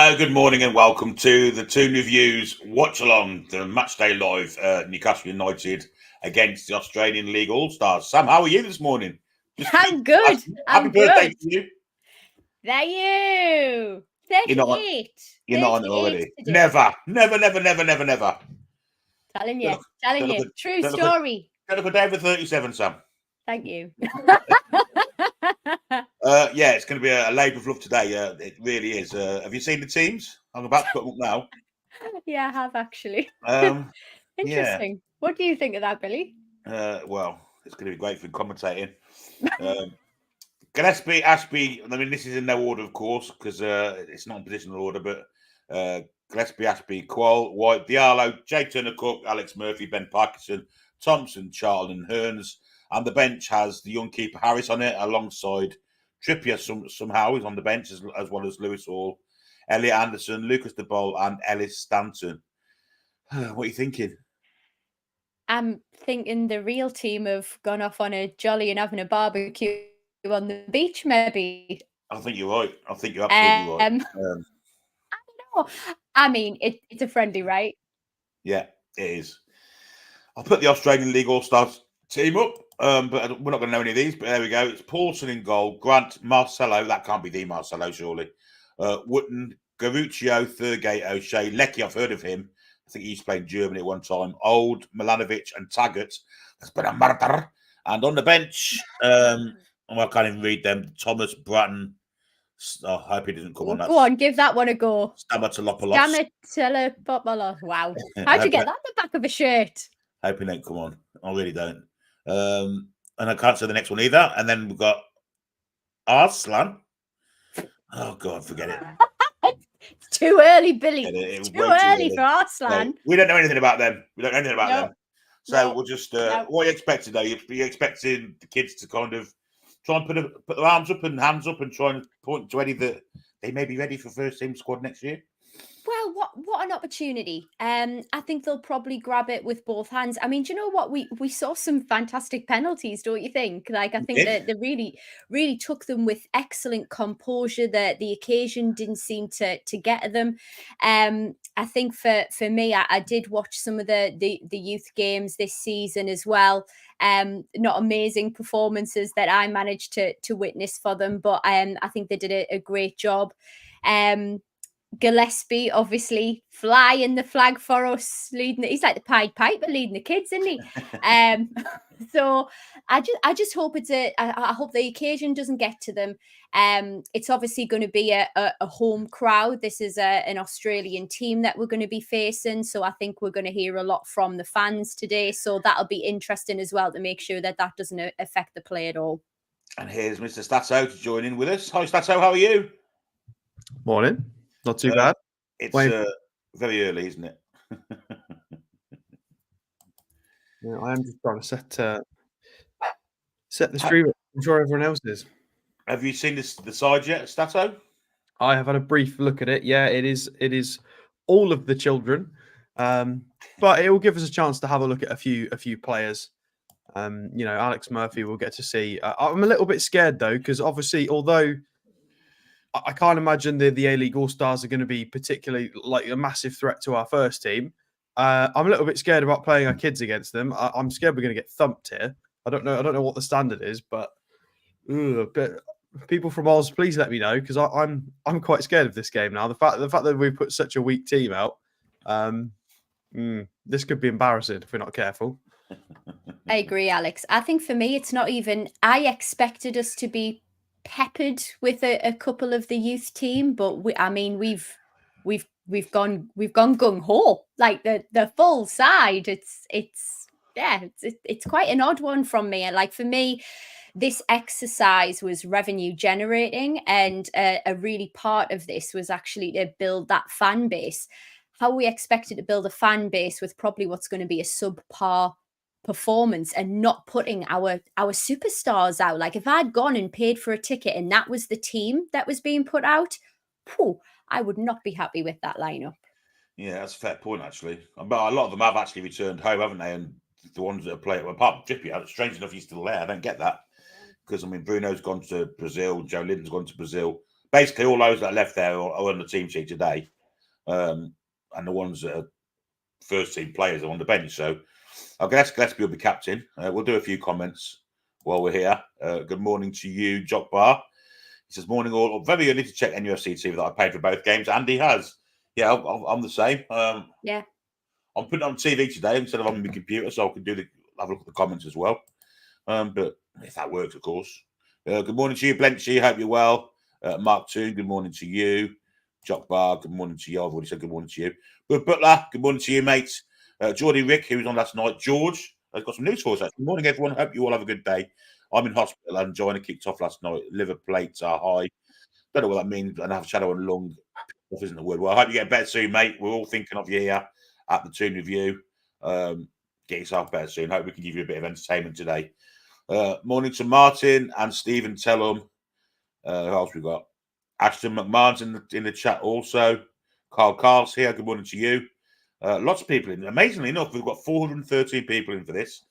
Hello, good morning, and welcome to the Toon Reviews watch along, the Matchday live. Newcastle United against the Australian League All Stars. Sam, how are you this morning? I'm good. Happy birthday to you. There you. 38. You're not on it already. Today. Never. Telling you. True story. Don't look a day over 37, Sam. Thank you. Yeah, it's going to be a labour of love today. It really is. Have you seen the teams? I'm about to put them up now. Yeah, I have actually. Interesting. Yeah. What do you think of that, Billy? Well, it's going to be great for commentating. Gillespie, Ashby, I mean, this is in no order, of course, because it's not in positional order, but Gillespie, Ashby, Qual, White, Diallo, Jay Turner-Cook, Alex Murphy, Ben Parkinson, Thompson, Charlton, Hearns, and the bench has the young keeper Harris on it, alongside Trippier somehow is on the bench, as well as Lewis Hall, Elliot Anderson, Lucas De Boll, and Ellis Stanton. What are you thinking? I'm thinking the real team have gone off on a jolly and having a barbecue on the beach, maybe. I think you're right. I think you're absolutely right. I don't know. I mean, it's a friendly, right? Yeah, it is. I'll put the Australian League All-Stars team up, but we're not going to know any of these, but there we go. It's Paulson in goal, Grant, Marcelo, that can't be the Marcelo, surely. Wootton, Garuccio, Thurgate, O'Shea, Lecky, I've heard of him. I think he used to play in Germany at one time. Old, Milanovic, and Taggart. That's been a murder. And on the bench, I can't even read them. Thomas, Bratton. I hope he doesn't come on that. Go on, give that one a go. Stamatolopoulos. Wow. How'd you get that on the back of a shirt? Hope he don't come on. I really don't. And I can't say the next one either. And then we've got Arslan. Oh, God, forget it. It's too early, Billy. It's too early for Arslan. No, we don't know anything about them. Them. So we'll just... What are you expecting, though? You're expecting the kids to kind of try and put their arms up and hands up and try and point to any that they may be ready for first team squad next year? Well, what an opportunity. I think they'll probably grab it with both hands. I mean, do you know what? We saw some fantastic penalties, don't you think? Like, I think that they really took them with excellent composure. The occasion didn't seem to get at them. I think for me, I did watch some of the youth games this season as well. Not amazing performances that I managed to witness for them, but I think they did a great job. Gillespie, obviously, flying the flag for us, he's like the Pied Piper leading the kids, isn't he? So I just hope I hope the occasion doesn't get to them. It's obviously going to be a home crowd. This is an Australian team that we're going to be facing, so I think we're going to hear a lot from the fans today. So that'll be interesting as well to make sure that doesn't affect the play at all. And here's Mr. Stato to join in with us. Hi, Stato. How are you? Morning. Not too bad. It's very early, isn't it? Yeah, I am just trying to set the stream up. I'm sure everyone else is. Have you seen the side yet, Stato? I have had a brief look at it. Yeah, it is all of the children, but it will give us a chance to have a look at a few players. Alex Murphy we'll get to see. I'm a little bit scared though, because obviously, although I can't imagine the A-League All-Stars are going to be particularly like a massive threat to our first team. I'm a little bit scared about playing our kids against them. I'm scared we're going to get thumped here. I don't know what the standard is, but people from Oz, please let me know, because I'm quite scared of this game now. The fact that we put such a weak team out, this could be embarrassing if we're not careful. I agree, Alex. I think for me, it's not even. I expected us to be peppered with a couple of the youth team, but we've gone gung ho, like the full side. It's quite an odd one from me. And like for me, this exercise was revenue generating, and a really part of this was actually to build that fan base. How we expected to build a fan base with probably what's going to be a subpar performance and not putting our superstars out. Like if I'd gone and paid for a ticket and that was the team that was being put out, I would not be happy with that lineup. Yeah, that's a fair point actually. But a lot of them have actually returned home, haven't they? And the ones that are playing, apart from Trippier, strange enough he's still there. I don't get that, because I mean Bruno's gone to Brazil, Joe Linton's gone to Brazil, basically all those that are left there are on the team sheet today, and the ones that are first team players are on the bench. So I guess Gillespie will be captain. We'll do a few comments while we're here. Good morning to you, Jock Bar. He says, morning all. Very early to check NUFC TV that I paid for both games. Andy has. Yeah, I'm the same. Yeah. I'm putting it on TV today instead of on my computer, so I can have a look at the comments as well. But if that works, of course. Good morning to you, Blenchy. Hope you're well. Mark Toon, good morning to you. Jock Bar, good morning to you. I've already said good morning to you. But Butler, good morning to you, mates. Geordie Rick, who was on last night. George, I've got some news for us. Good morning, everyone. Hope you all have a good day. I'm in hospital and Joanna kicked off last night. Liver plates are high. Don't know what that means. And I have shadow and lung. Off isn't the word. Well, I hope you get better soon, mate. We're all thinking of you here at the Toon Review. Get yourself better soon. Hope we can give you a bit of entertainment today. Morning to Martin and Stephen Tellum. Who else we got? Ashton McMahon's in the chat also. Carl's here. Good morning to you. Lots of people in. Amazingly enough, we've got 413 people in for this.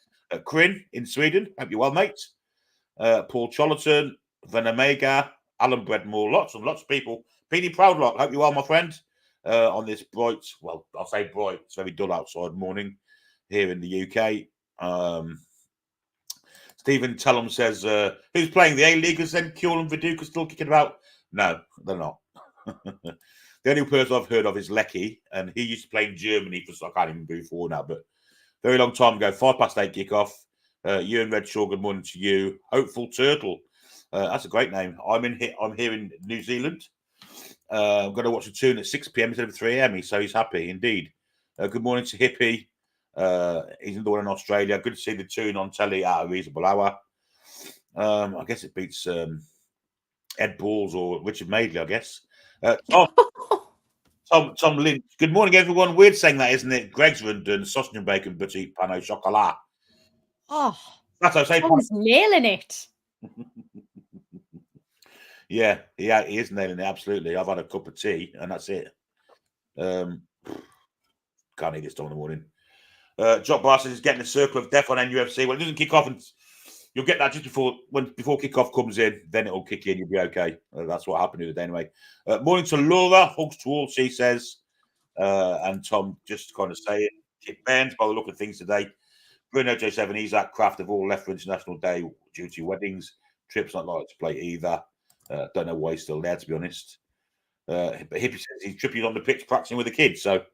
Crin in Sweden. Hope you're well, mate. Paul Chollerton, Venamega, Alan Bredmore. Lots of people. Petey Proudlock. Hope you're well, my friend. On this bright, well, I'll say bright. It's very dull outside morning here in the UK. Stephen Tellum says, who's playing the A-Leaguers then? Kjell and Viduka still kicking about? No, they're not. The only person I've heard of is Lecky, and he used to play in Germany for, I can't even move forward now, but very long time ago. 8:05 kickoff. Ewan Redshaw, good morning to you. Hopeful Turtle. That's a great name. I'm here in New Zealand. I'm going to watch the Toon at 6 p.m. instead of 3 a.m. So he's happy indeed. Good morning to Hippie. He's in the one in Australia. Good to see the Toon on telly at a reasonable hour. I guess it beats Ed Balls or Richard Madeley, I guess. Tom Lynch. Good morning, everyone. Weird saying that, isn't it? Greg's Rundon, sausage and bacon, petit pan au chocolat. Oh, that's what I say. Tom's nailing it. Yeah, he is nailing it. Absolutely. I've had a cup of tea and that's it. Can't eat this time in the morning. Jock Barson is getting a circle of death on NUFC. Well, it doesn't kick off, and you'll get that just before kickoff comes in. Then it'll kick in. You'll be okay. That's what happened the other day anyway. Morning to Laura. Hugs to all, she says. And Tom just kind of saying, kick bands by the look of things today. Bruno J7, Isaac Kraft have all left for International Day due to weddings. Tripp's not likely to play either. Don't know why he's still there, to be honest. But Hippie says he's tripping on the pitch practicing with the kids. So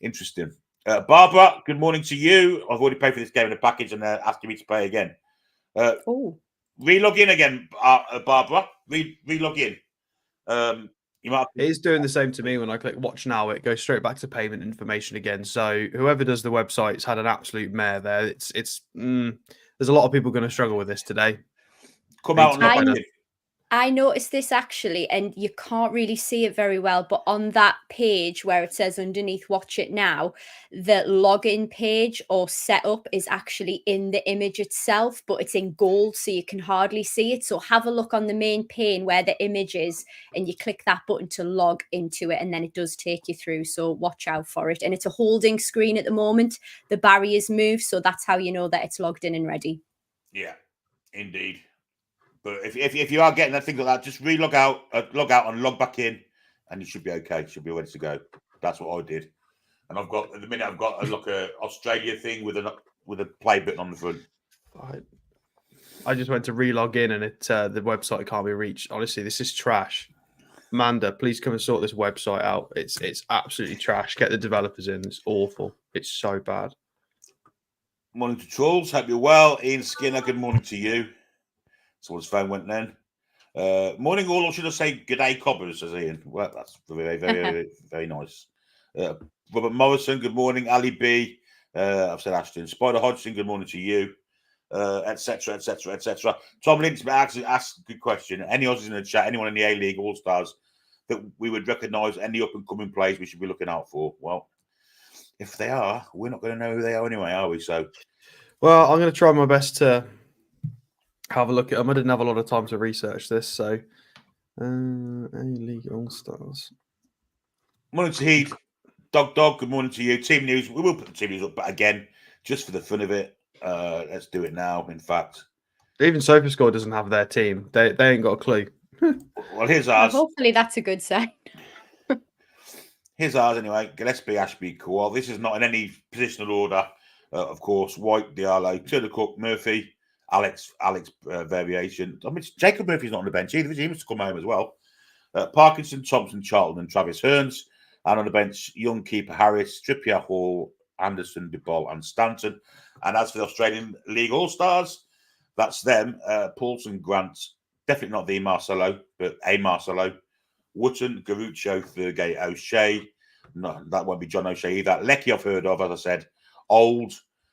interesting. Barbara, good morning to you. I've already paid for this game in the package and they're asking me to pay again. Re-log in again, Barbara. Re-log in. You might it is doing the same to me when I click watch now. It goes straight back to payment information again. So whoever does the website's had an absolute mare there. There's a lot of people going to struggle with this today. Come out and log in. I noticed this actually, and you can't really see it very well, but on that page where it says underneath watch it now, the login page or setup is actually in the image itself, but it's in gold, so you can hardly see it. So have a look on the main pane where the image is, and you click that button to log into it, and then it does take you through. So watch out for it. And it's a holding screen at the moment. The barriers move, so that's how you know that it's logged in and ready. Yeah, indeed. But if you are getting that thing like that, just log out and log back in, and you should be okay. You should be ready to go. That's what I did. And I've got a Australia thing with a play button on the front. I just went to re-log in and the website can't be reached. Honestly, this is trash. Amanda, please come and sort this website out. It's absolutely trash. Get the developers in. It's awful. It's so bad. Morning to Trolls. Hope you're well. Ian Skinner, good morning to you. So his phone went then. Morning all, or should I say good day, Cobbers, says Ian. Well, that's very, very, very nice. Robert Morrison, good morning. Ali B. I've said Ashton. Spider Hodgson, good morning to you. Etc. Etc. Tom Lynch asked a good question. Any Aussies in the chat, anyone in the A-League All-Stars that we would recognise, any up-and-coming players we should be looking out for? Well, if they are, we're not going to know who they are anyway, are we? So, well, I'm going to try my best to have a look at them. I didn't have a lot of time to research this, so A-League All-Stars. Morning to Heath. Dog, good morning to you. Team news. We will put the team news up, but again, just for the fun of it, let's do it now. In fact, even SofaScore doesn't have their team. They ain't got a clue. Well, here's Well, ours. hopefully that's a good sign. Here's ours anyway. Gillespie, Ashby, Cool. This is not in any positional order. Of course, White, Diallo, Turner, Cook, Murphy, Alex variation. I mean, Jacob Murphy's not on the bench either. He must come home as well. Parkinson, Thompson, Charlton, and Travis Hearns. And on the bench, young keeper Harris, Trippier, Hall, Anderson, DeBol, and Stanton. And as for the Australian League All-Stars, that's them. Paulson, Grant, definitely not the Marcelo, but a Marcelo. Wootton, Garuccio, Thurgate, O'Shea. No, that won't be John O'Shea either. Lecky, I've heard of, as I said. Old,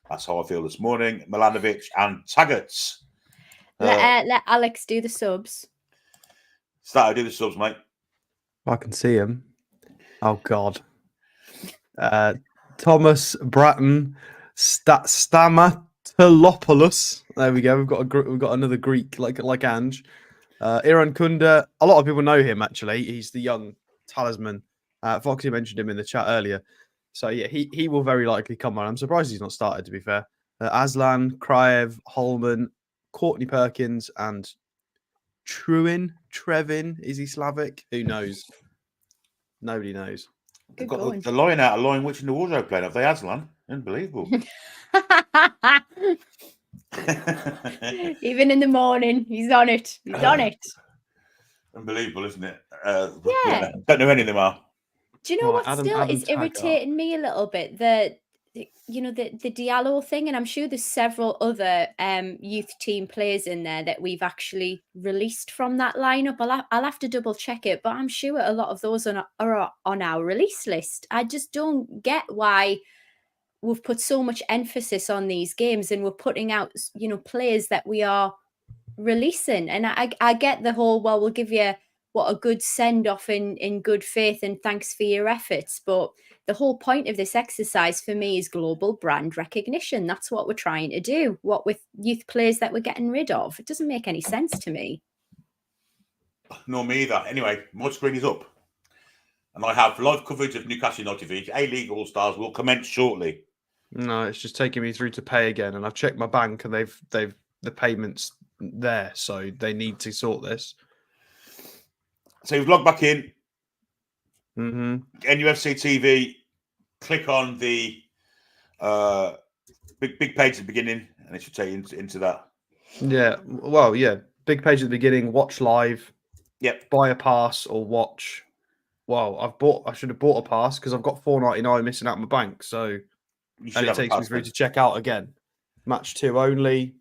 that's how I feel this morning. Milanovic and Taggart. Let Alex do the subs. Start do the subs, mate. I can see him. Oh God. Thomas Bratton, Stamatolopoulos. There we go. We've got another Greek like Ange. Iran Kunda. A lot of people know him actually. He's the young talisman. Foxy mentioned him in the chat earlier. So yeah, he will very likely come on. I'm surprised he's not started, to be fair. Aslan, Kraev, Holman, Courtney Perkins, and Trevin. Is he Slavic? Who knows? Nobody knows. They've got the lion out of Lion Witch in the Wardrobe playing. Have they, Aslan? Unbelievable. Even in the morning, he's on it. He's on it. Unbelievable, isn't it? Yeah. Don't know any of them are. Do you know what still is irritating me a little bit? The Diallo thing, and I'm sure there's several other youth team players in there that we've actually released from that lineup. I'll have to double check it, but I'm sure a lot of those are on our release list. I just don't get why we've put so much emphasis on these games and we're putting out, players that we are releasing. And I get the whole, well, we'll give you a good send off in good faith and thanks for your efforts. But the whole point of this exercise for me is global brand recognition. That's what we're trying to do. What with youth players that we're getting rid of. It doesn't make any sense to me. No, me either. Anyway, my screen is up. And I have live coverage of Newcastle United. A-League All-Stars will commence shortly. No, it's just taking me through to pay again. And I've checked my bank and they've the payments there. So they need to sort this. So you've logged back in. NUFC TV. Click on the big page at the beginning, and it should take you into that. Yeah, well, yeah, big page at the beginning. Watch live. Yep. Buy a pass or watch. Well, I should have bought a pass because I've got $4.99 missing out my bank. So, and it takes me through to check out again. Match 2 only.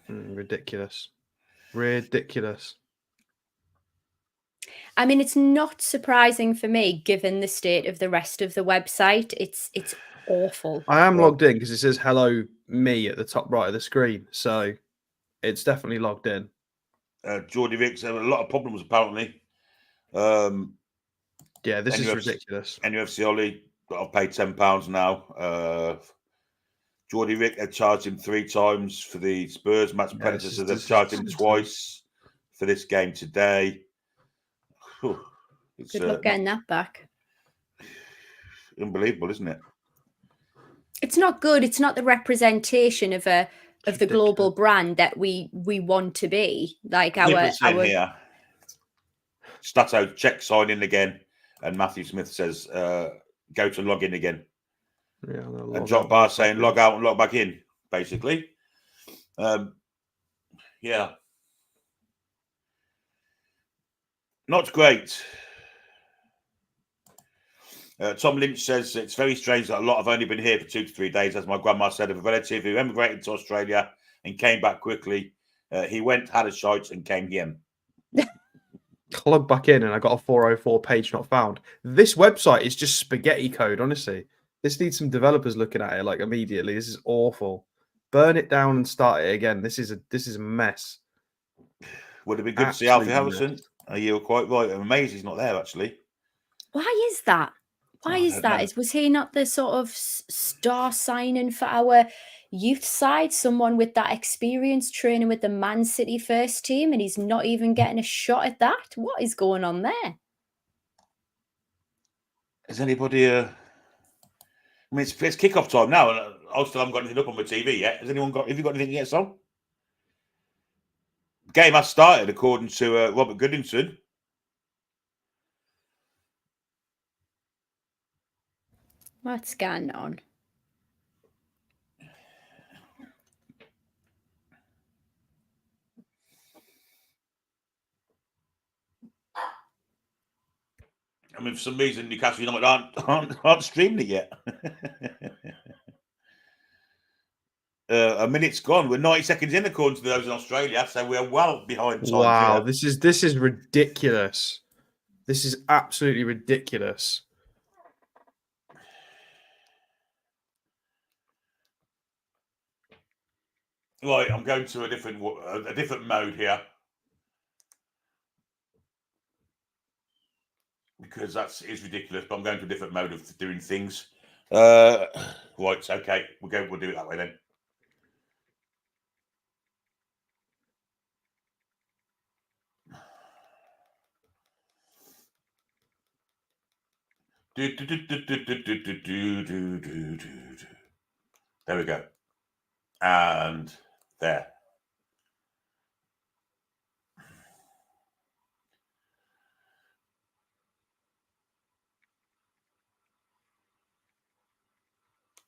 Ridiculous. I mean, it's not surprising for me, given the state of the rest of the website. It's awful. I am logged in because it says "Hello me" at the top right of the screen, so it's definitely logged in. Jordy Vicks had a lot of problems apparently. Yeah, this is ridiculous. NUFC Ollie, I've paid £10 now. Jordy Rick had charged him 3 times for the Spurs match. Predators have charged him twice for this game today. Good luck getting that back. Unbelievable, isn't it? It's not good. It's not the representation of the global brand that we want to be. Like our here. Stato check sign in again, and Matthew Smith says go to log in again. Yeah, and Jock Bar saying log out and log back in, basically. Yeah. Not great. Tom Lynch says it's very strange that a lot have only been here for 2 to 3 days. As my grandma said, of a relative who emigrated to Australia and came back quickly. He went, had a shite, and came here. Log back in, and I got a 404 page not found. This website is just spaghetti code, honestly. This needs some developers looking at it like immediately. This is awful. Burn it down and start it again. This is a mess. Would it be good to see Alfie Harrison? You were quite right. I'm amazed he's not there, actually. Why is that? Was he not the sort of star signing for our youth side? Someone with that experience training with the Man City first team, and he's not even getting a shot at that? What is going on there? Is anybody... I mean, it's kickoff time now, and I still haven't got anything up on my TV yet. Have you got anything yet, Sol? Game has started, according to Robert Goodington. What's going on? I mean, for some reason, Newcastle United aren't streaming it yet. A minute's gone. We're 90 seconds in, according to those in Australia, so we're well behind time. Wow, this is ridiculous. This is absolutely ridiculous. Right, I'm going to a different mode here, because is ridiculous. But I'm going to a different mode of doing things. Right, okay, we'll do it that way then. There we go. And there.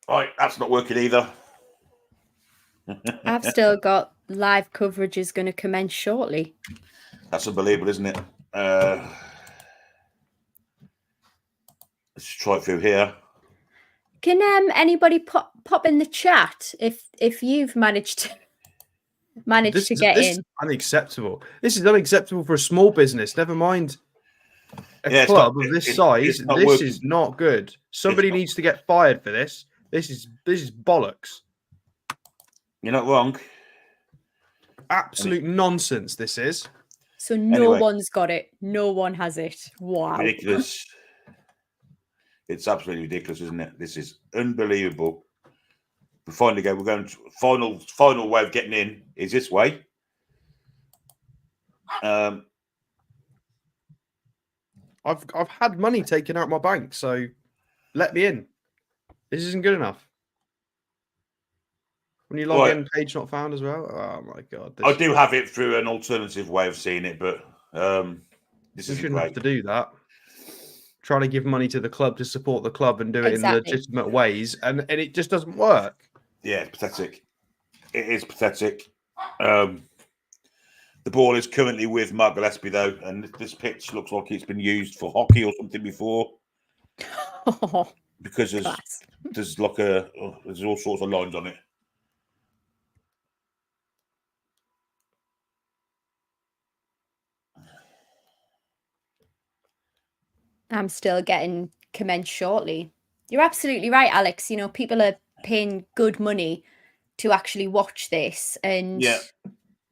Right, that's not working either. I've still got live coverage is going to commence shortly. That's unbelievable, isn't it? Let's try it through here. Can anybody pop in the chat if you've managed to get in? This is unacceptable. This is unacceptable for a small business. Never mind a club of this size. This is not good. Somebody needs to get fired for this. This is bollocks. You're not wrong. Absolute nonsense. This is. So no one's got it. No one has it. Wow. Ridiculous. It's absolutely ridiculous, isn't it? This is unbelievable. We're going to final way of getting in is this way. I've had money taken out of my bank, so let me in. This isn't good enough. When you log in, page not found as well. Oh my god! I do have it through an alternative way of seeing it, but this you shouldn't have to do that. Trying to give money to the club to support the club and do it in legitimate ways, and it just doesn't work. Yeah, it's pathetic. It is pathetic. The ball is currently with Mark Gillespie, though, and this pitch looks like it's been used for hockey or something before. Because there's like there's all sorts of lines on it. I'm still getting commenced shortly. You're absolutely right, Alex. You know, people are paying good money to actually watch this and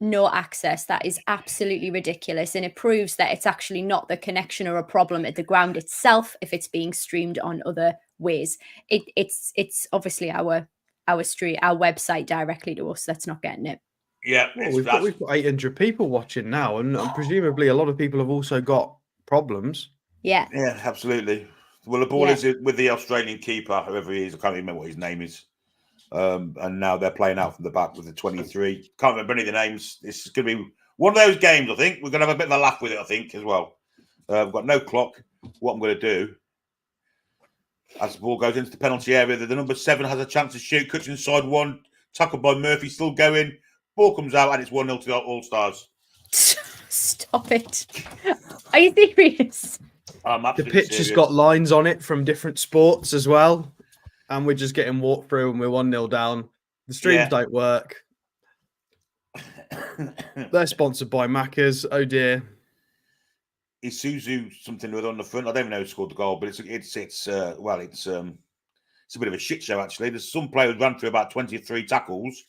no access. That is absolutely ridiculous. And it proves that it's actually not the connection or a problem at the ground itself if it's being streamed on other ways. It's obviously our website directly to us that's not getting it. Yeah. Well, we've got 800 people watching now, and presumably a lot of people have also got problems. Yeah. Yeah, absolutely. Well, the ball is with the Australian keeper, whoever he is. I can't remember what his name is. And now they're playing out from the back with the 23. Can't remember any of the names. This is going to be one of those games, I think. We're going to have a bit of a laugh with it, I think, as well. We've got no clock. What I'm going to do, as the ball goes into the penalty area, the number 7 has a chance to shoot. Cuts inside one. Tackled by Murphy. Still going. Ball comes out, and it's 1-0 to the All-Stars. Stop it. Are you serious? The pitch has got lines on it from different sports as well. And we're just getting walked through and we're 1-0 down. The streams don't work. They're sponsored by Macca's. Oh dear. Isuzu something with on the front. I don't even know who scored the goal, but it's a bit of a shit show actually. There's some players ran through about 23 tackles.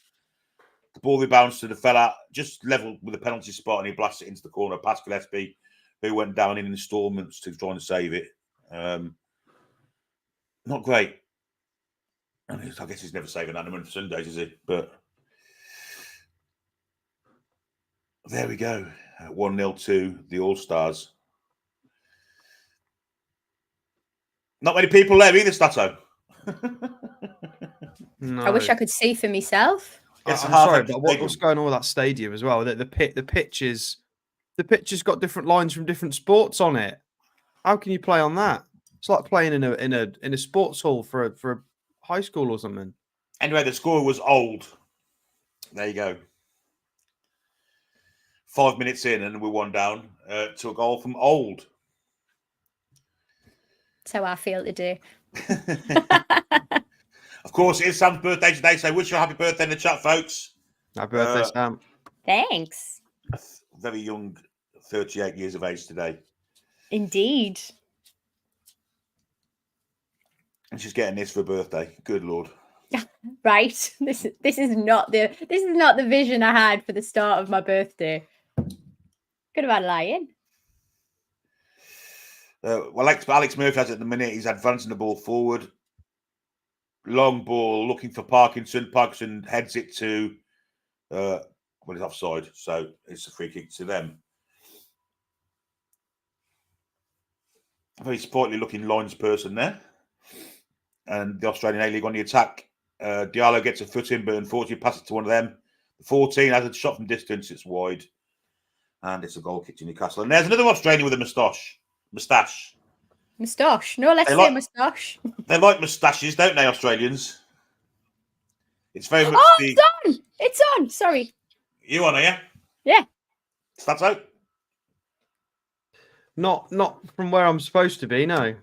The ball rebounds to the fella just level with the penalty spot, and he blasts it into the corner. Past Gillespie, who went down in installments to try and save it. Not great. I guess he's never saving animal for Sundays, is he? But there we go. 1-0 to the All-Stars. Not many people there either, Stato. No. I wish I could see for myself. I'm Gets a half sorry, empty but what's stadium. going on with that stadium as well? The pitch has got different lines from different sports on it. How can you play on that? It's like playing in a sports hall for a high school or something. Anyway, the score was old. There you go. 5 minutes in, and we're 1 down to a goal from old. That's how I feel today. Of course, it is Sam's birthday today, so wish you a happy birthday in the chat, folks. Happy birthday, Sam. Thanks. Very young, 38 years of age today. Indeed. And she's getting this for her birthday. Good Lord. Right. This is not the vision I had for the start of my birthday. Could have had a lie-in. Well, Alex Murphy has it at the minute. He's advancing the ball forward. Long ball, looking for Parkinson. Parkinson heads it to, it's offside, so it's a free kick to them. A very sportly looking lines person there. And the Australian A-League on the attack. Diallo gets a foot in, but unfortunately passes to one of them. The 14 has a shot from distance. It's wide. And it's a goal kick to Newcastle. And there's another Australian with a moustache. Moustache. No, let's say moustache. They like moustaches, don't they, Australians? It's very much it's on! It's on! Sorry. You on, are you? Yeah. That's out? Not from where I'm supposed to be, no.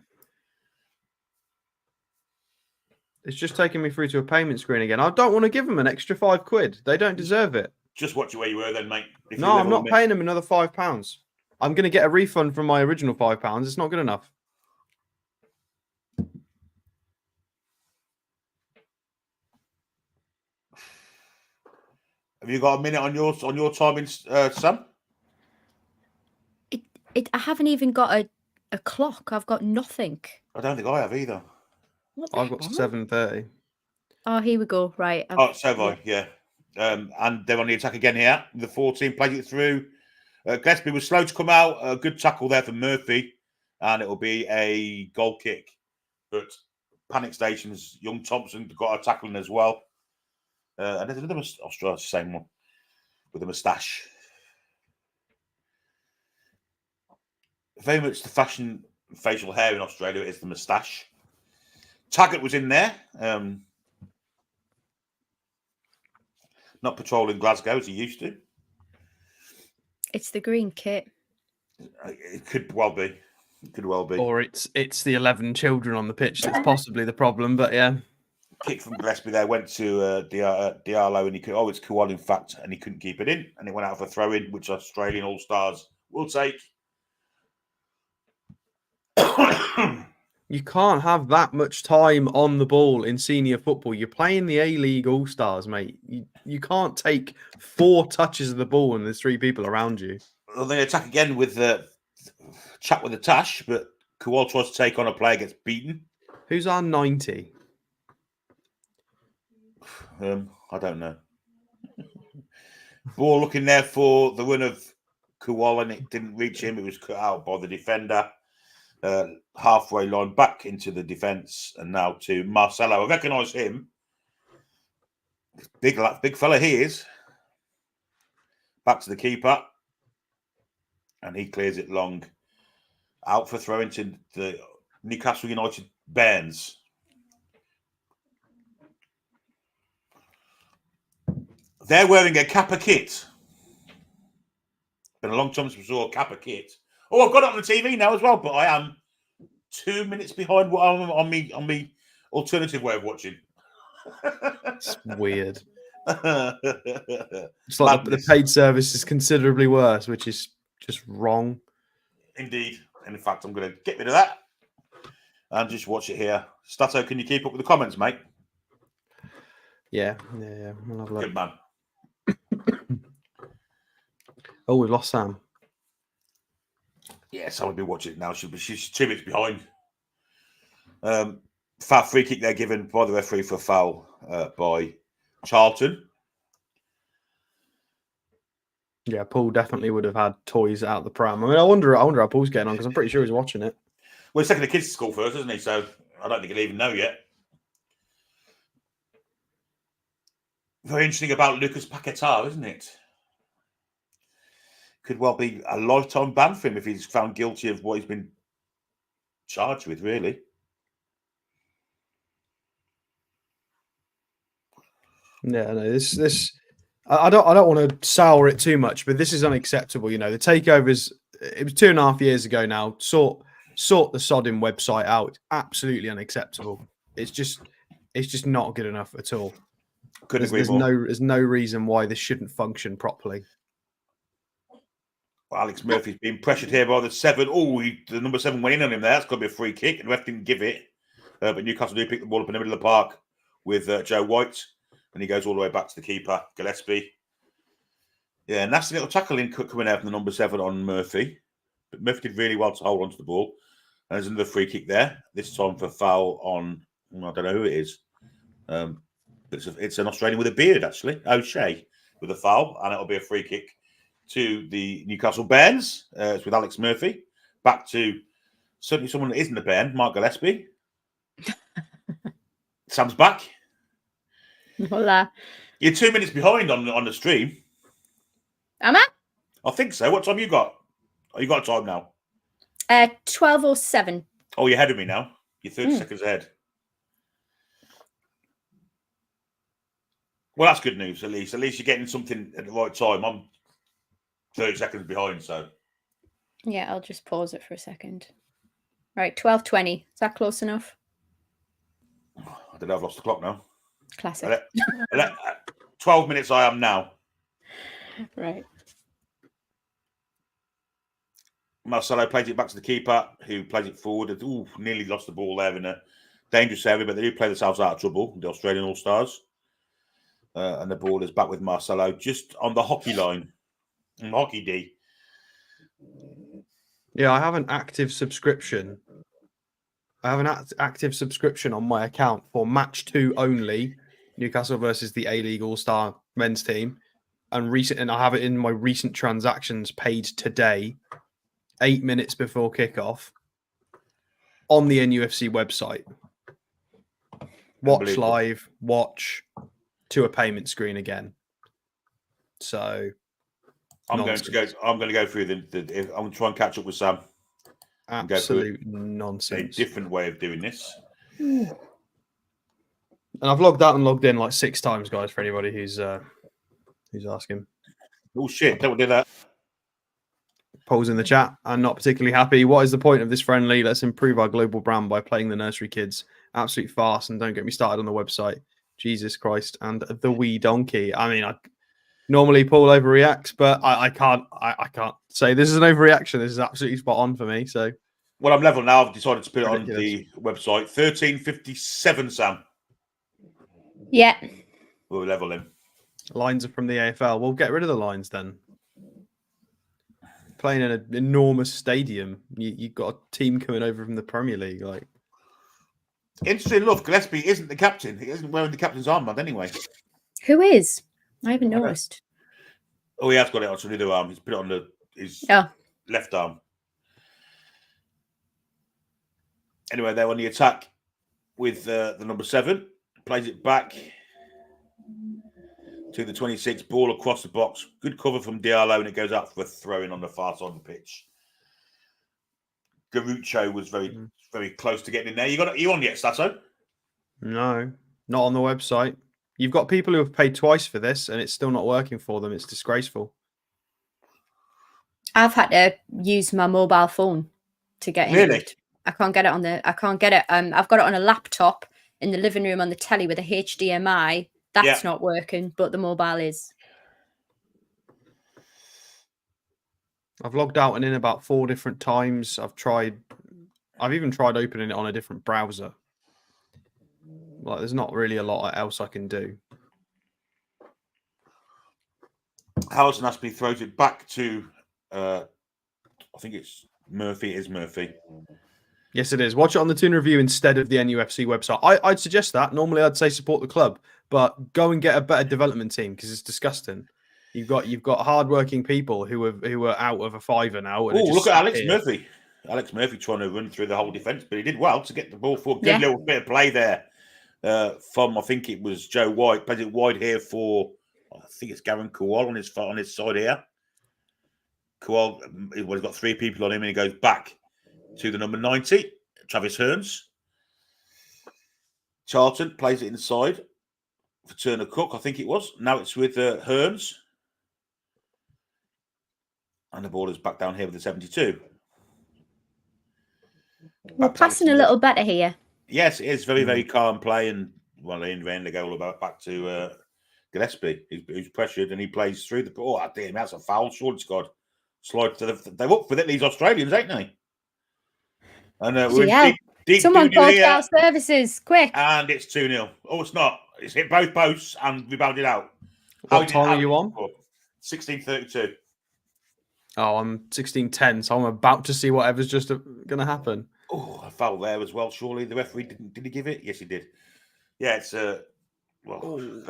It's just taking me through to a payment screen again. I don't want to give them an extra £5. They don't deserve it. Just watch it where you were then, mate. No, I'm not paying them another £5. I'm going to get a refund from my original £5. It's not good enough. Have you got a minute on your timing, Sam? I haven't even got a clock. I've got nothing. I don't think I have either. I've got 7:30. Oh, here we go. Right. So have I, yeah. And they're on the attack again here. The 14 plays it through. Gillespie was slow to come out. A good tackle there from Murphy. And it will be a goal kick. But panic stations, young Thompson got a tackling as well. And there's another Australia, same one, with a moustache. Very much the fashion facial hair in Australia is the moustache. Taggart was in there. Not patrolling Glasgow as he used to. It's the green kit. It could well be. It could well be. Or it's the 11 children on the pitch that's possibly the problem, but yeah. Kick from Gillespie there went to Diallo, and he could. It's Kual, in fact, and he couldn't keep it in, and it went out for a throw in, which Australian All Stars will take. You can't have that much time on the ball in senior football. You're playing the A-League All-Stars, mate. You can't take 4 touches of the ball and there's 3 people around you. Well, they attack again with the chat with the Tash, but Kual tries to take on a player, gets beaten. Who's our 90? I don't know. Ball looking there for the run of Kual, and it didn't reach him. It was cut out by the defender. Halfway line back into the defence, and now to Marcelo. I recognise him. Big fella he is. Back to the keeper, and he clears it long. Out for throw into the Newcastle United Bairns. They're wearing a Kappa kit. Been a long time since we saw a Kappa kit. Oh, I've got it on the TV now as well, but I am 2 minutes behind what I'm on me alternative way of watching. It's weird. It's like the paid service is considerably worse, which is just wrong. Indeed. And in fact, I'm going to get rid of that and just watch it here. Stato, can you keep up with the comments, mate? Yeah. We'll have a look. Good man. Oh, we've lost Sam. Yes, I would be watching it now. She's 2 minutes behind. Foul free kick there given by the referee for a foul by Charlton. Yeah, Paul definitely would have had toys out the pram. I mean, I wonder how Paul's getting on because I'm pretty sure he's watching it. Well, he's taking the kids to school first, isn't he? So I don't think he'll even know yet. Very interesting about Lucas Paquetá, isn't it? Could well be a lifetime ban for him if he's found guilty of what he's been charged with, really. Yeah, no, this I don't want to sour it too much, but this is unacceptable. You know, the takeovers, it was 2.5 years ago now. Sort the sodding website out. Absolutely unacceptable. It's just not good enough at all. There's no reason why this shouldn't function properly. Well, Alex Murphy's being pressured here by the 7. Oh, the number 7 went in on him there. That's got to be a free kick. And the ref didn't give it. But Newcastle do pick the ball up in the middle of the park with Joe White. And he goes all the way back to the keeper, Gillespie. Yeah, nasty little tackling coming out from the number 7 on Murphy. But Murphy did really well to hold onto the ball. And there's another free kick there. This time for foul on, I don't know who it is. It's an Australian with a beard, actually. O'Shea with a foul. And it'll be a free kick to the Newcastle Bairns. It's with Alex Murphy. Back to certainly someone that isn't a Bairn, Mark Gillespie. Sam's back. Hola. You're 2 minutes behind on the stream. Am I? I think so. What time you got? Oh, you got a time now? 12:07. Oh, you're ahead of me now. You're 30 seconds ahead. Well, that's good news, at least. At least you're getting something at the right time. I'm 30 seconds behind, so. Yeah, I'll just pause it for a second. Right, 12:20. Is that close enough? I don't know. I've lost the clock now. Classic. 12 minutes I am now. Right. Marcelo plays it back to the keeper, who plays it forward. Ooh, nearly lost the ball there in a dangerous area, but they do play themselves out of trouble, the Australian All-Stars. And the ball is back with Marcelo, just on the hockey line. Hockey D. Yeah, I have an active subscription. I have an active subscription on my account for match 2 only, Newcastle versus the A-League All-Star men's team. And I have it in my recent transactions paid today, 8 minutes before kickoff, on the NUFC website. Watch live, watch to a payment screen again. So I'm going to go through I'm going to try and catch up with Sam. Absolute nonsense. A different way of doing this. And I've logged out and logged in like 6 times, guys, for anybody who's asking. Oh shit, don't do that. Paul's in the chat. I'm not particularly happy. What is the point of this friendly? Let's improve our global brand by playing the nursery kids. Absolute farce, and don't get me started on the website. Jesus Christ. And the wee donkey. I mean, normally Paul overreacts, but I can't say this is an overreaction. This is absolutely spot on for me. So, well, I'm level now. I've decided to put it on the website. 13:57, Sam. Yeah. We'll level him. Lines are from the AFL. We'll get rid of the lines then. Playing in an enormous stadium, you've got a team coming over from the Premier League. Like, interesting enough, Gillespie isn't the captain. He isn't wearing the captain's armband anyway. Who is? I haven't noticed. Oh, he has got it on his other arm. He's put it on his left arm. Anyway, they're on the attack with the number 7. Plays it back to the 26. Ball across the box. Good cover from Diallo, and it goes out for a throw-in on the far side of the pitch. Garucho was very close to getting in there. You on yet, Stato? No, not on the website. You've got people who have paid twice for this, and it's still not working for them. It's disgraceful. I've had to use my mobile phone to get in. Really? I can't get it I can't get it. I've got it on a laptop in the living room on the telly with a HDMI. That's not working, but the mobile is. I've logged out and in about 4 different times. I've even tried opening it on a different browser. Like, there's not really a lot else I can do. Harrison Aspie throws it back to, I think it's Murphy. It is Murphy. Yes, it is. Watch it on the Toon review instead of the NUFC website. I'd suggest that. Normally, I'd say support the club, but go and get a better development team because it's disgusting. You've got hardworking people who are out of a fiver now. Oh, look at Alex Murphy. Alex Murphy trying to run through the whole defence, but he did well to get the ball forward. Good little bit of play there from, I think it was Joe White, plays it wide here for, I think it's Gavin Kowal on his side here. Kowal, well, he's got 3 people on him, and he goes back to the number 90, Travis Hearns. Charlton plays it inside for Turner Cook, I think it was. Now it's with Hearns. And the ball is back down here with the 72. We're passing a little better here. Yes, it is very, very calm play. And, well, in the end, they go all about back to Gillespie, who's pressured, and he plays through the ball. Oh, damn, that's a foul. Short Scott. Slide to they're up with it, these Australians, ain't they? And we're in deep someone called our services, quick. And it's 2-0. Oh, it's not. It's hit both posts and rebounded out. What time are you on? 16:32. Oh, I'm 16:10, so I'm about to see whatever's just going to happen. Oh, a foul there as well. Surely the referee did he give it? Yes, he did. Yeah, it's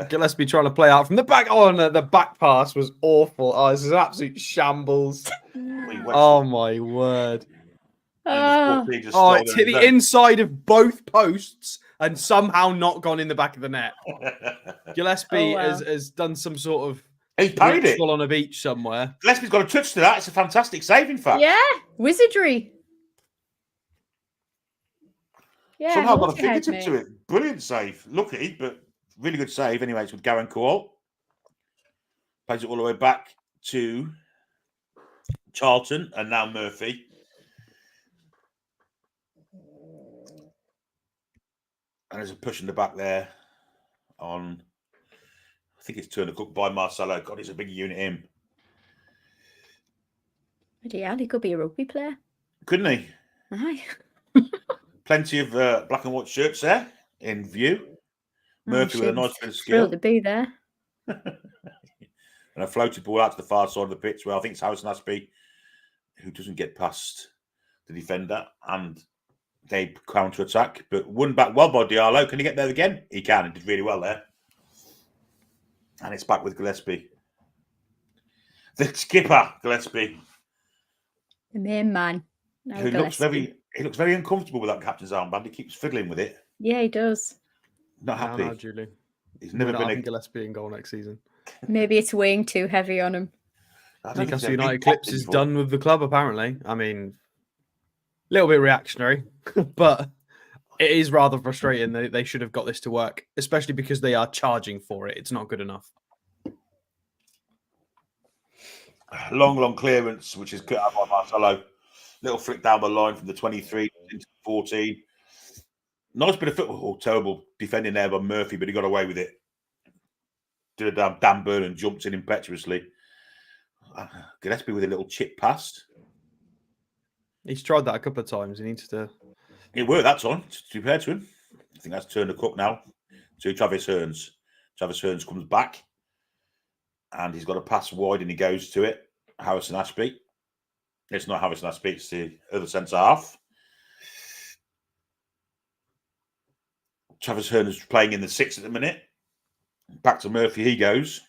Gillespie trying to play out from the back. Oh, no, the back pass was awful. Oh, this is an absolute shambles. Oh my word! It's hit the inside of both posts and somehow not gone in the back of the net. Gillespie has done some sort of. He's parried it on a beach somewhere. Gillespie's got a touch to that. It's a fantastic save, in fact. Yeah, wizardry. Yeah, somehow got a fingertip to it. Brilliant save. Lucky, but really good save. Anyway, it's with Gavin Kowal. Plays it all the way back to Charlton and now Murphy. And there's a push in the back there on, I think it's Turner Cook by Marcelo. God, he's a big unit, him. Yeah, he could be a rugby player. Couldn't he? Aye. Plenty of black and white shirts there in view. Murphy with a nice bit of skill. Thrilled to be there. And a floated ball out to the far side of the pitch where I think it's Harrison Ashby who doesn't get past the defender, and they counter-attack, but won back well by Diallo. Can he get there again? He can. He did really well there. And it's back with Gillespie. The skipper, Gillespie. The main man. Who looks very uncomfortable with that captain's armband. He keeps fiddling with it. Yeah, he does. Not happy. No, Julie. He's never been a Gillespie in goal next season. Maybe it's weighing too heavy on him. Newcastle United Clips is done with the club, apparently. I mean, a little bit reactionary, but it is rather frustrating. They should have got this to work, especially because they are charging for it. It's not good enough. Long clearance, which is cut out by Marcelo. Little flick down the line from the 23 into 14. Nice bit of football. Terrible defending there by Murphy, but he got away with it. Did a damn burn and jumped in impetuously. Gillespie with a little chip pass. He's tried that a couple of times. He needs to. It worked that time, to be fair to him. I think that's Turner Cook now to Travis Hearns. Travis Hearns comes back and he's got a pass wide and he goes to it. Harrison Ashby. It's not Harrison Ashby, it's the other centre half. Travis Hearns is playing in the 6 at the minute. Back to Murphy he goes.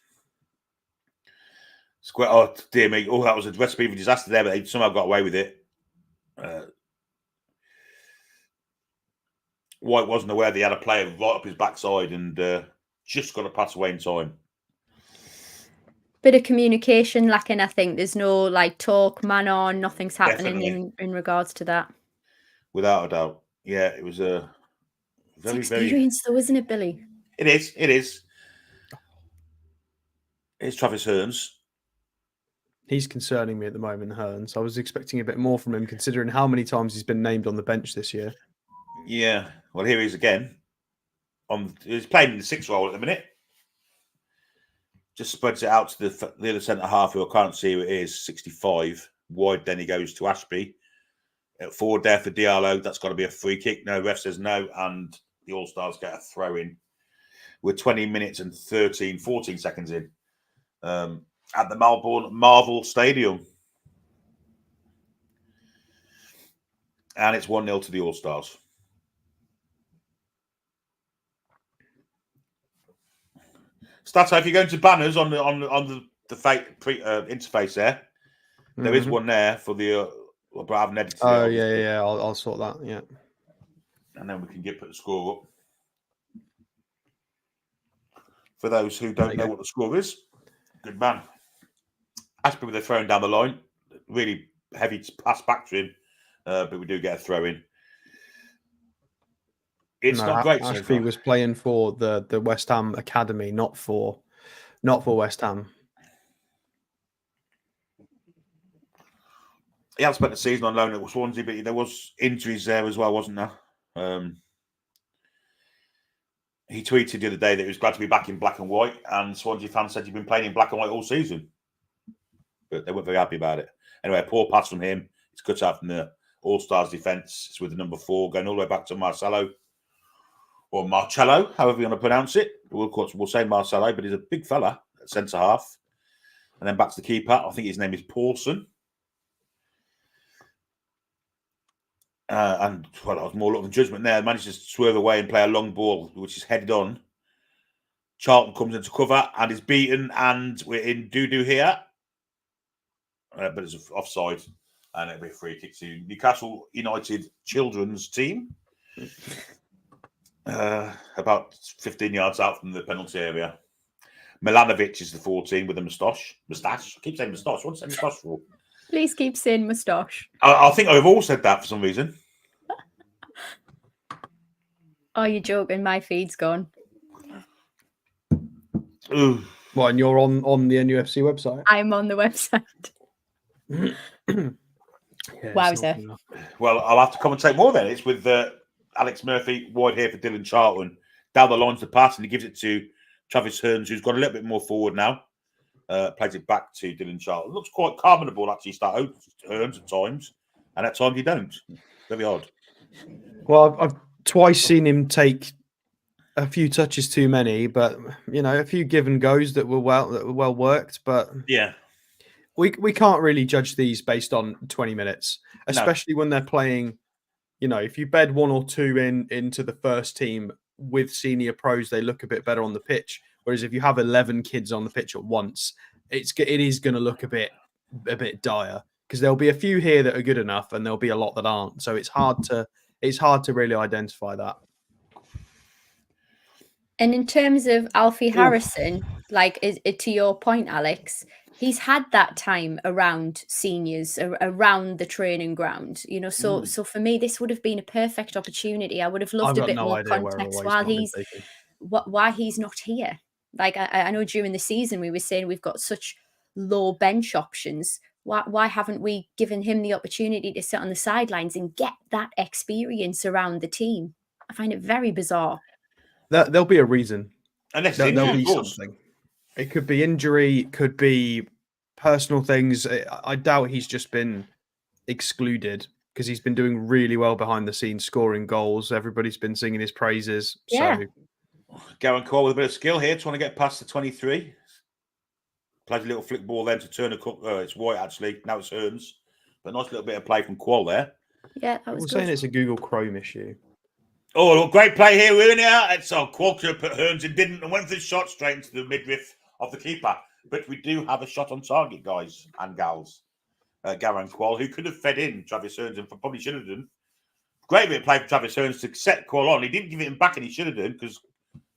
Oh, dear me. Oh, that was a recipe for disaster there, but they somehow got away with it. White wasn't aware they had a player right up his backside and just got to pass away in time. Bit of communication lacking, I think. There's no talk, man on, nothing's happening in regards to that. Without a doubt. Yeah, it was a very, it's experience though, isn't it, Billy? It is. It's Travis Hearns. He's concerning me at the moment, Hearns. I was expecting a bit more from him, considering how many times he's been named on the bench this year. Yeah, well, here he is again. He's playing in the 6 role at the minute. Just spreads it out to the other centre half, who I can't see who it is, 65. Wide, then he goes to Ashby. At forward there for Diallo, that's got to be a free kick. No, ref says no, and the All-Stars get a throw in. We're 20 minutes and 14 seconds in. At the Melbourne Marvel Stadium. And it's 1-0 to the All-Stars. Stato, if you go into banners on the fake interface there is one there for the but I haven't edited it. Oh yeah. I'll sort that. Yeah, and then we can put the score up. for those who don't know what the score is. Good man. Ashby with a throwing down the line. Really heavy pass back to him, but we do get a throw in. It's not great. Ashby was playing for the West Ham academy, not for West Ham. He had spent the season on loan at Swansea, but there was injuries there as well, wasn't there? He tweeted the other day that he was glad to be back in black and white, and Swansea fans said he'd been playing in black and white all season, but they weren't very happy about it. Anyway, a poor pass from him. It's cut out from the All-Stars defence. It's with the number 4 going all the way back to Marcelo, or Marcello, however you want to pronounce it. We'll say Marcelo, but he's a big fella at centre-half. And then back to the keeper. I think his name is Paulson. And well, I was more looking judgment there. Managed to swerve away and play a long ball, which is headed on. Charlton comes into cover and is beaten, and we're in doo-doo here. But it's offside, and it'll be a free kick to Newcastle United children's team. About 15 yards out from the penalty area. Milanovic is the 14 with a moustache. I keep saying moustache. What's that moustache for? Please keep saying moustache. I think I've all said that for some reason. Oh, you're joking. My feed's gone. Ooh. What, and you're on the NUFC website? I'm on the website. Wowzer. Well, I'll have to commentate more then. It's with Alex Murphy, wide here for Dylan Charlton. Down the lines the pass, and he gives it to Travis Hearns, who's got a little bit more forward now. Plays it back to Dylan Charlton. Looks quite calm on the ball, actually, start Hearns at times. And at times you don't. Very odd. Well, I've twice seen him take a few touches too many, but a few give and goes that were well worked. But yeah, we can't really judge these based on 20 minutes, especially when they're playing. If you bed 1 or 2 into the first team with senior pros, they look a bit better on the pitch. Whereas if you have 11 kids on the pitch at once, it is going to look a bit dire, because there'll be a few here that are good enough, and there'll be a lot that aren't. So it's hard to really identify that. And in terms of Alfie Harrison, to your point, Alex, he's had that time around seniors, around the training ground. So for me, this would have been a perfect opportunity. I would have loved a bit more context why he's not here. I know during the season we were saying we've got such low bench options. Why haven't we given him the opportunity to sit on the sidelines and get that experience around the team? I find it very bizarre. There'll be a reason. And there'll be something. It could be injury, could be personal things. I doubt he's just been excluded because he's been doing really well behind the scenes, scoring goals. Everybody's been singing his praises. Yeah. So Gavin Cole with a bit of skill here, trying to get past the 23. Plays a little flick ball then to Turner. It's White actually. Now it's Hearns. But nice little bit of play from Qual there. Yeah, that was we're good. saying it's a Google Chrome issue. Oh, great play here. We're in here. It's Qual could have put Hearns and didn't, and went for the shot straight into the midriff of the keeper. But we do have a shot on target, guys and gals. Gavin Qual, who could have fed in Travis Hearns and probably should have done. Great bit of play for Travis Hearns to set Qual on. He didn't give it him back, and he should have done because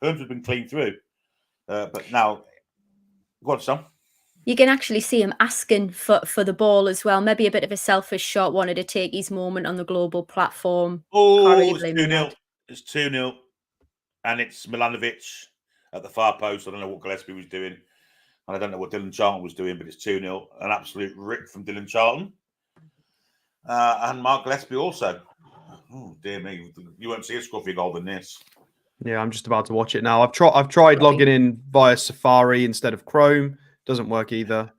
Hearns had been clean through. But now, go on, Sam. You can actually see him asking for the ball as well. Maybe a bit of a selfish shot, wanted to take his moment on the global platform. Oh, it's 2-0. It's 2-0. And it's Milanovic at the far post. I don't know what Gillespie was doing. And I don't know what Dylan Charlton was doing, but it's 2-0. An absolute rip from Dylan Charlton. And Mark Gillespie also. Oh, dear me. You won't see a scruffy goal than this. Yeah, I'm just about to watch it now. I've tried logging in via Safari instead of Chrome. Doesn't work either.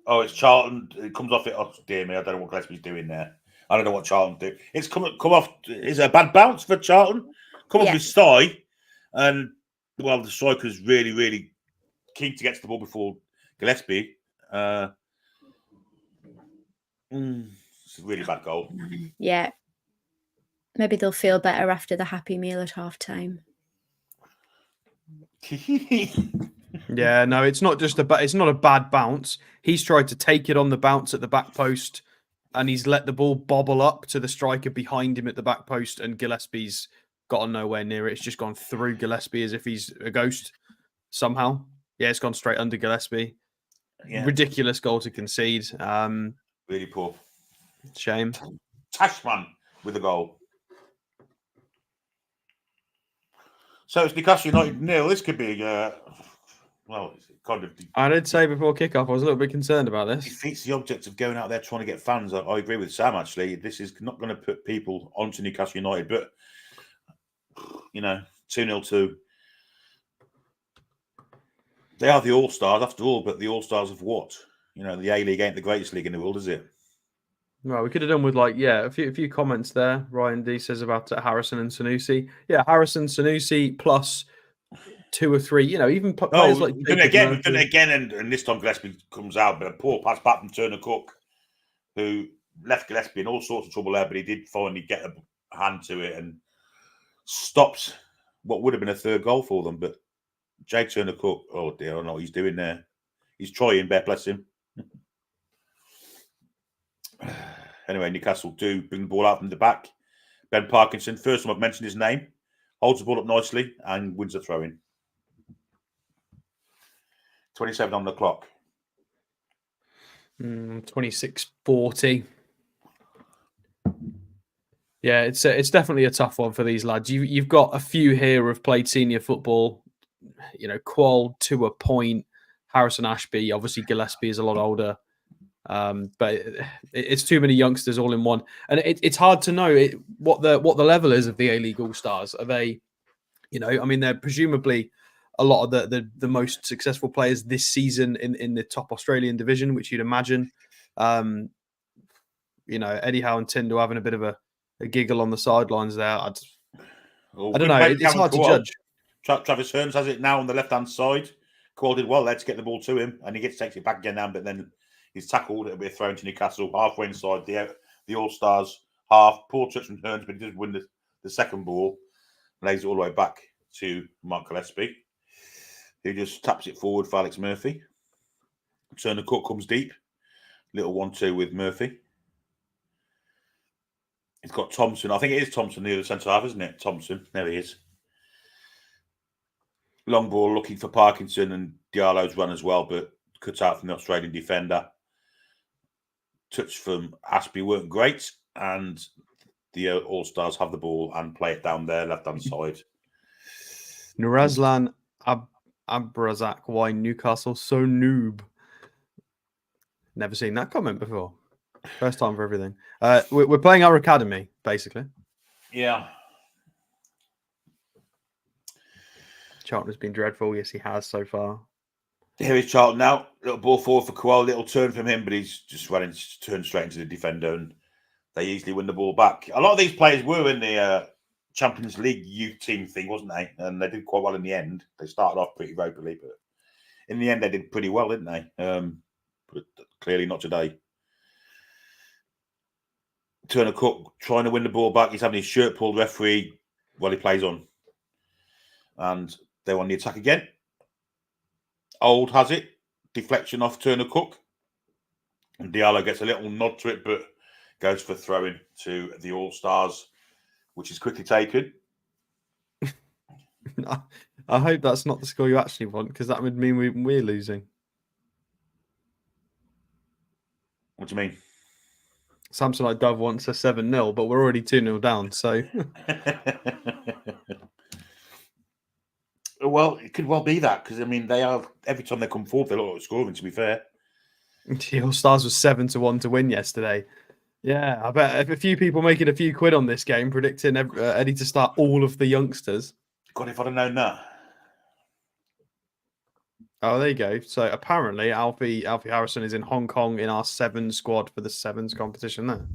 Oh, it's Charlton. It comes off it. Oh, dear me. I don't know what Gillespie's doing there. I don't know what Charlton did. It's come off. Is it a bad bounce for Charlton? Come off his thigh. And, well, the striker's really, really keen to get to the ball before Gillespie. It's a really bad goal. Yeah. Maybe they'll feel better after the happy meal at half time. Yeah, no, it's not just it's not a bad bounce. He's tried to take it on the bounce at the back post, and he's let the ball bobble up to the striker behind him at the back post, and Gillespie's gotten nowhere near it. It's just gone through Gillespie as if he's a ghost. somehow. Yeah, it's gone straight under Gillespie. Yeah. Ridiculous goal to concede. Really poor. Shame. Tashman with a goal. So it's Newcastle United nil. This could be, well, it's kind of. I did say before kickoff, I was a little bit concerned about this. Defeats the object of going out there trying to get fans. I agree with Sam, actually. This is not going to put people onto Newcastle United, but, 2-0 to. They are the All-Stars after all, but the All-Stars of what? The A-League ain't the greatest league in the world, is it? Well, we could have done with a few comments there. Ryan D says about Harrison and Sanusi. Yeah, Harrison, Sanusi plus 2 or 3. Even players like we've done it again, and this time Gillespie comes out, but a poor pass back from Turner Cook, who left Gillespie in all sorts of trouble there, but he did finally get a hand to it and stopped what would have been a third goal for them. But Jay Turner Cook, oh dear, I don't know what he's doing there. He's trying, bear bless him. Anyway, Newcastle do bring the ball out from the back. Ben Parkinson, first time I've mentioned his name, holds the ball up nicely and wins the throw-in. 27 on the clock. 26-40. Yeah, it's definitely a tough one for these lads. You've got a few here who have played senior football. Qual to a point. Harrison Ashby, obviously Gillespie is a lot older. But it's too many youngsters all in one, and it's hard to know what the level is of the A-League All-Stars. Are they, they're presumably a lot of the most successful players this season in the top Australian division, which you'd imagine. Eddie Howe and Tyndall having a bit of a giggle on the sidelines there. I don't know. It's hard to judge. Travis Hearns has it now on the left-hand side. Called it well. Let's get the ball to him, and he takes it back again now, but then he's tackled. It'll be thrown to Newcastle halfway inside the All-Stars half. Poor touch from Hearns, but he does win the second ball. Lays it all the way back to Mark Gillespie, who just taps it forward for Alex Murphy. Turner Cook comes deep. Little 1-2 with Murphy. He's got Thompson. I think it is Thompson near the centre half, isn't it? Thompson. There he is. Long ball looking for Parkinson, and Diallo's run as well, but cut out from the Australian defender. Touch from Ashby weren't great, and the All-Stars have the ball and play it down their left-hand side. Nurazlan Abrazak, why Newcastle so noob? Never seen that comment before. First time for everything. We're playing our academy, basically. Yeah. Charlton has been dreadful. Yes, he has so far. Here is Charlton now. Little ball forward for Kowal. Little turn from him, but he's just turned straight into the defender, and they easily win the ball back. A lot of these players were in the Champions League youth team thing, wasn't they? And they did quite well in the end. They started off pretty ropily, but in the end they did pretty well, didn't they? But clearly not today. Turner Cook trying to win the ball back. He's having his shirt pulled, referee, while he plays on. And they're on the attack again. Old has it. Deflection off Turner Cook. And Diallo gets a little nod to it, but goes for throwing to the All-Stars, which is quickly taken. I hope that's not the score you actually want, because that would mean we're losing. What do you mean? Samsonite Dove wants a 7-0, but we're already 2-0 down, so... Well, it could well be that, because, they are, every time they come forward, they're all scoring, to be fair. The All-Stars was 7-1 to win yesterday. Yeah, I bet a few people making a few quid on this game, predicting Eddie to start all of the youngsters. God, if I'd have known that. Oh, there you go. So apparently Alfie Harrison is in Hong Kong in our 7 squad for the Sevens competition there.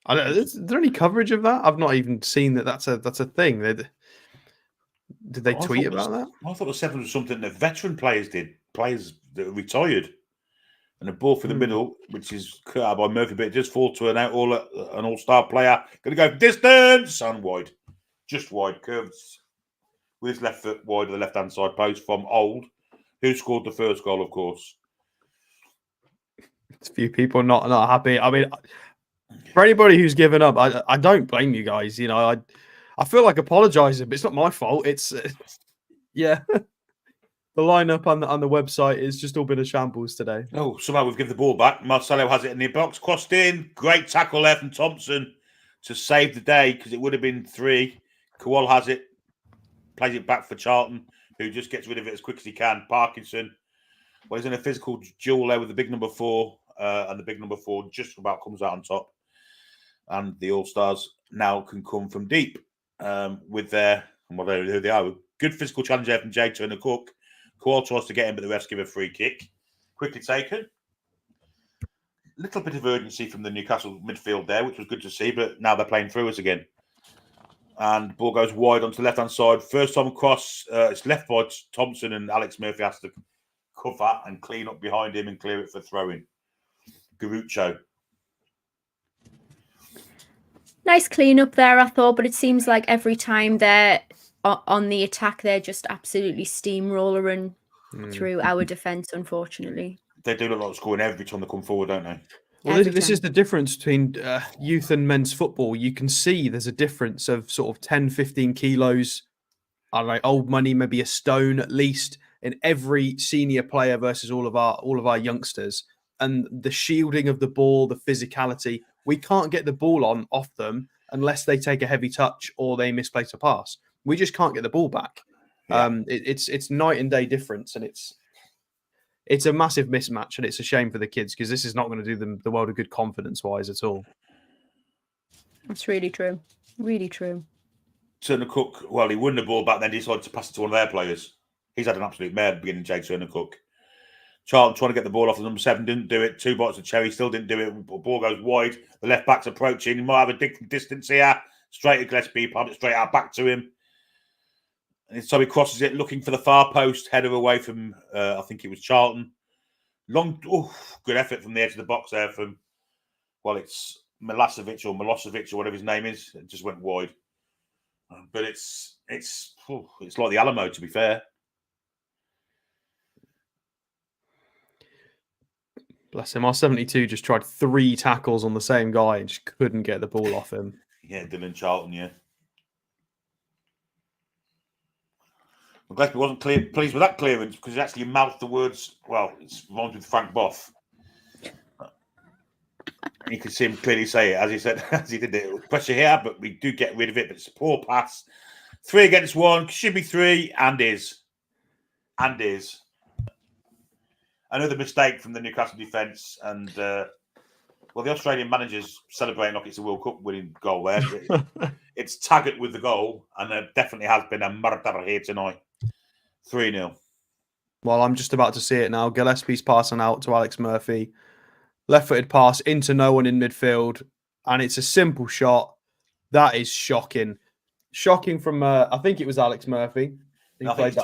Is there any coverage of that? I've not even seen that's a thing. Did they tweet about that? I thought the 7 was something that veteran players did. Players that are retired. And a ball for the middle, which is cut out by Murphy, but it just falls to an all-star player. Going to go distance and wide. Just wide. Curves with his left foot wide of the left-hand side post from Old, who scored the first goal, of course. It's a few people not happy. For anybody who's given up, I don't blame you guys. I feel like apologising, but it's not my fault. It's Yeah. The lineup on the website is just all been a shambles today. Oh, somehow we've given the ball back. Marcelo has it in the box, crossed in. Great tackle there from Thompson to save the day because it would have been 3. Kowal has it, plays it back for Charlton, who just gets rid of it as quick as he can. Parkinson, well, he's in a physical duel there with the big number 4, and the big number 4 just about comes out on top. And the All-Stars now can come from deep with their, who they are. Good physical challenge there from Jay Turner-Cook. Kowal tries to get him, but the refs give a free kick. Quickly taken. Little bit of urgency from the Newcastle midfield there, which was good to see, but now they're playing through us again. And ball goes wide onto the left-hand side. First time across, it's left by Thompson, and Alex Murphy has to cover and clean up behind him and clear it for throwing. Garucho. Nice clean up there, I thought, but it seems like every time they're on the attack, they're just absolutely steamrolling through our defence, unfortunately. They do look like scoring every time they come forward, don't they? Well, this is the difference between youth and men's football. You can see there's a difference of sort of 10, 15 kilos, I don't know, old money, maybe a stone at least, in every senior player versus all of our youngsters. And the shielding of the ball, the physicality, we can't get the ball off them unless they take a heavy touch or they misplace a pass. We just can't get the ball back. Yeah. It's night and day difference, and it's a massive mismatch, and it's a shame for the kids because this is not going to do them the world of good confidence-wise at all. That's really true. Really true. Turner-Cook, well, he won the ball back, then decided to pass it to one of their players. He's had an absolute mare at the beginning, Jay Turner-Cook. Charlton trying to get the ball off the number 7, didn't do it. 2 bites of cherry, still didn't do it. Ball goes wide. The left back's approaching. He might have a distance here. Straight at Gillespie, pumped it straight out back to him. And so he crosses it, looking for the far post, header away from, I think it was Charlton. Good effort from the edge of the box there from, well, it's Milosevic or whatever his name is. It just went wide. But it's like the Alamo, to be fair. Bless him. Our 72 just tried 3 tackles on the same guy and just couldn't get the ball off him. Yeah, Dylan Charlton, yeah. Gillespie wasn't pleased with that clearance because he actually mouthed the words, well, it rhymes with Frank Boff. And you could see him clearly say it, as he said, as he did it. Pressure here, but we do get rid of it, but it's a poor pass. 3 against 1, should be 3, and is. Another mistake from the Newcastle defence, and well, the Australian manager's celebrating like it's a World Cup winning goal there. It's Taggart with the goal, and there definitely has been a murder here tonight. 3-0. Well, I'm just about to see it now. Gillespie's passing out to Alex Murphy. Left-footed pass into no one in midfield, and it's a simple shot. That is shocking. Shocking from, I think it was Alex Murphy. I think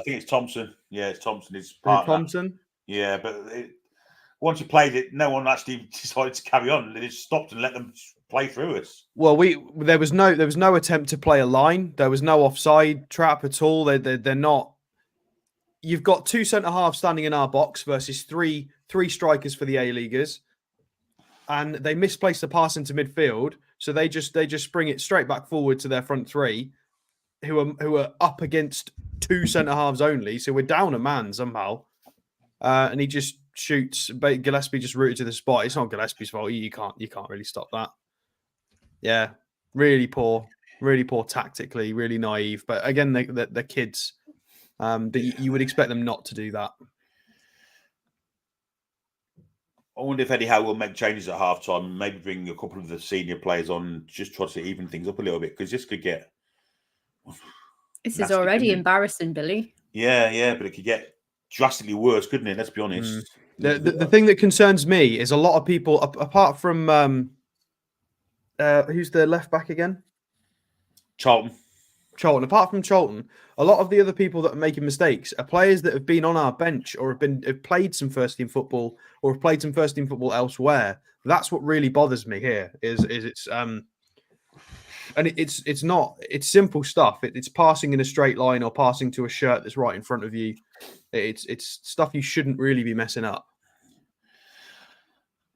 it's Thompson. Yeah, it's Thompson. His partner. Thompson? Yeah, but once you played it, no one actually decided to carry on. They just stopped and let them play through us. Well, there was no attempt to play a line. There was no offside trap at all. They're not. You've got 2 centre halves standing in our box versus three strikers for the A-Leaguers, and they misplaced the pass into midfield. So they just spring it straight back forward to their front 3, who are up against 2 centre halves only. So we're down a man somehow. And he just shoots. Gillespie just rooted to the spot. It's not Gillespie's fault. You can't really stop that. Yeah, really poor tactically, really naive. But again, they're kids. You would expect them not to do that. I wonder if Eddie Howe will make changes at half time, maybe bring a couple of the senior players on, just try to even things up a little bit, because this could get. This is already embarrassing, Billy. Yeah, but it could get drastically worse, couldn't it? Let's be honest. The thing that concerns me is a lot of people, apart from who's the left back again? Charlton. Apart from Charlton, a lot of the other people that are making mistakes are players that have been on our bench or have played some first team football or have played some first team football elsewhere. That's what really bothers me here. Is it's simple stuff. It's passing in a straight line or passing to a shirt that's right in front of you. It's stuff you shouldn't really be messing up.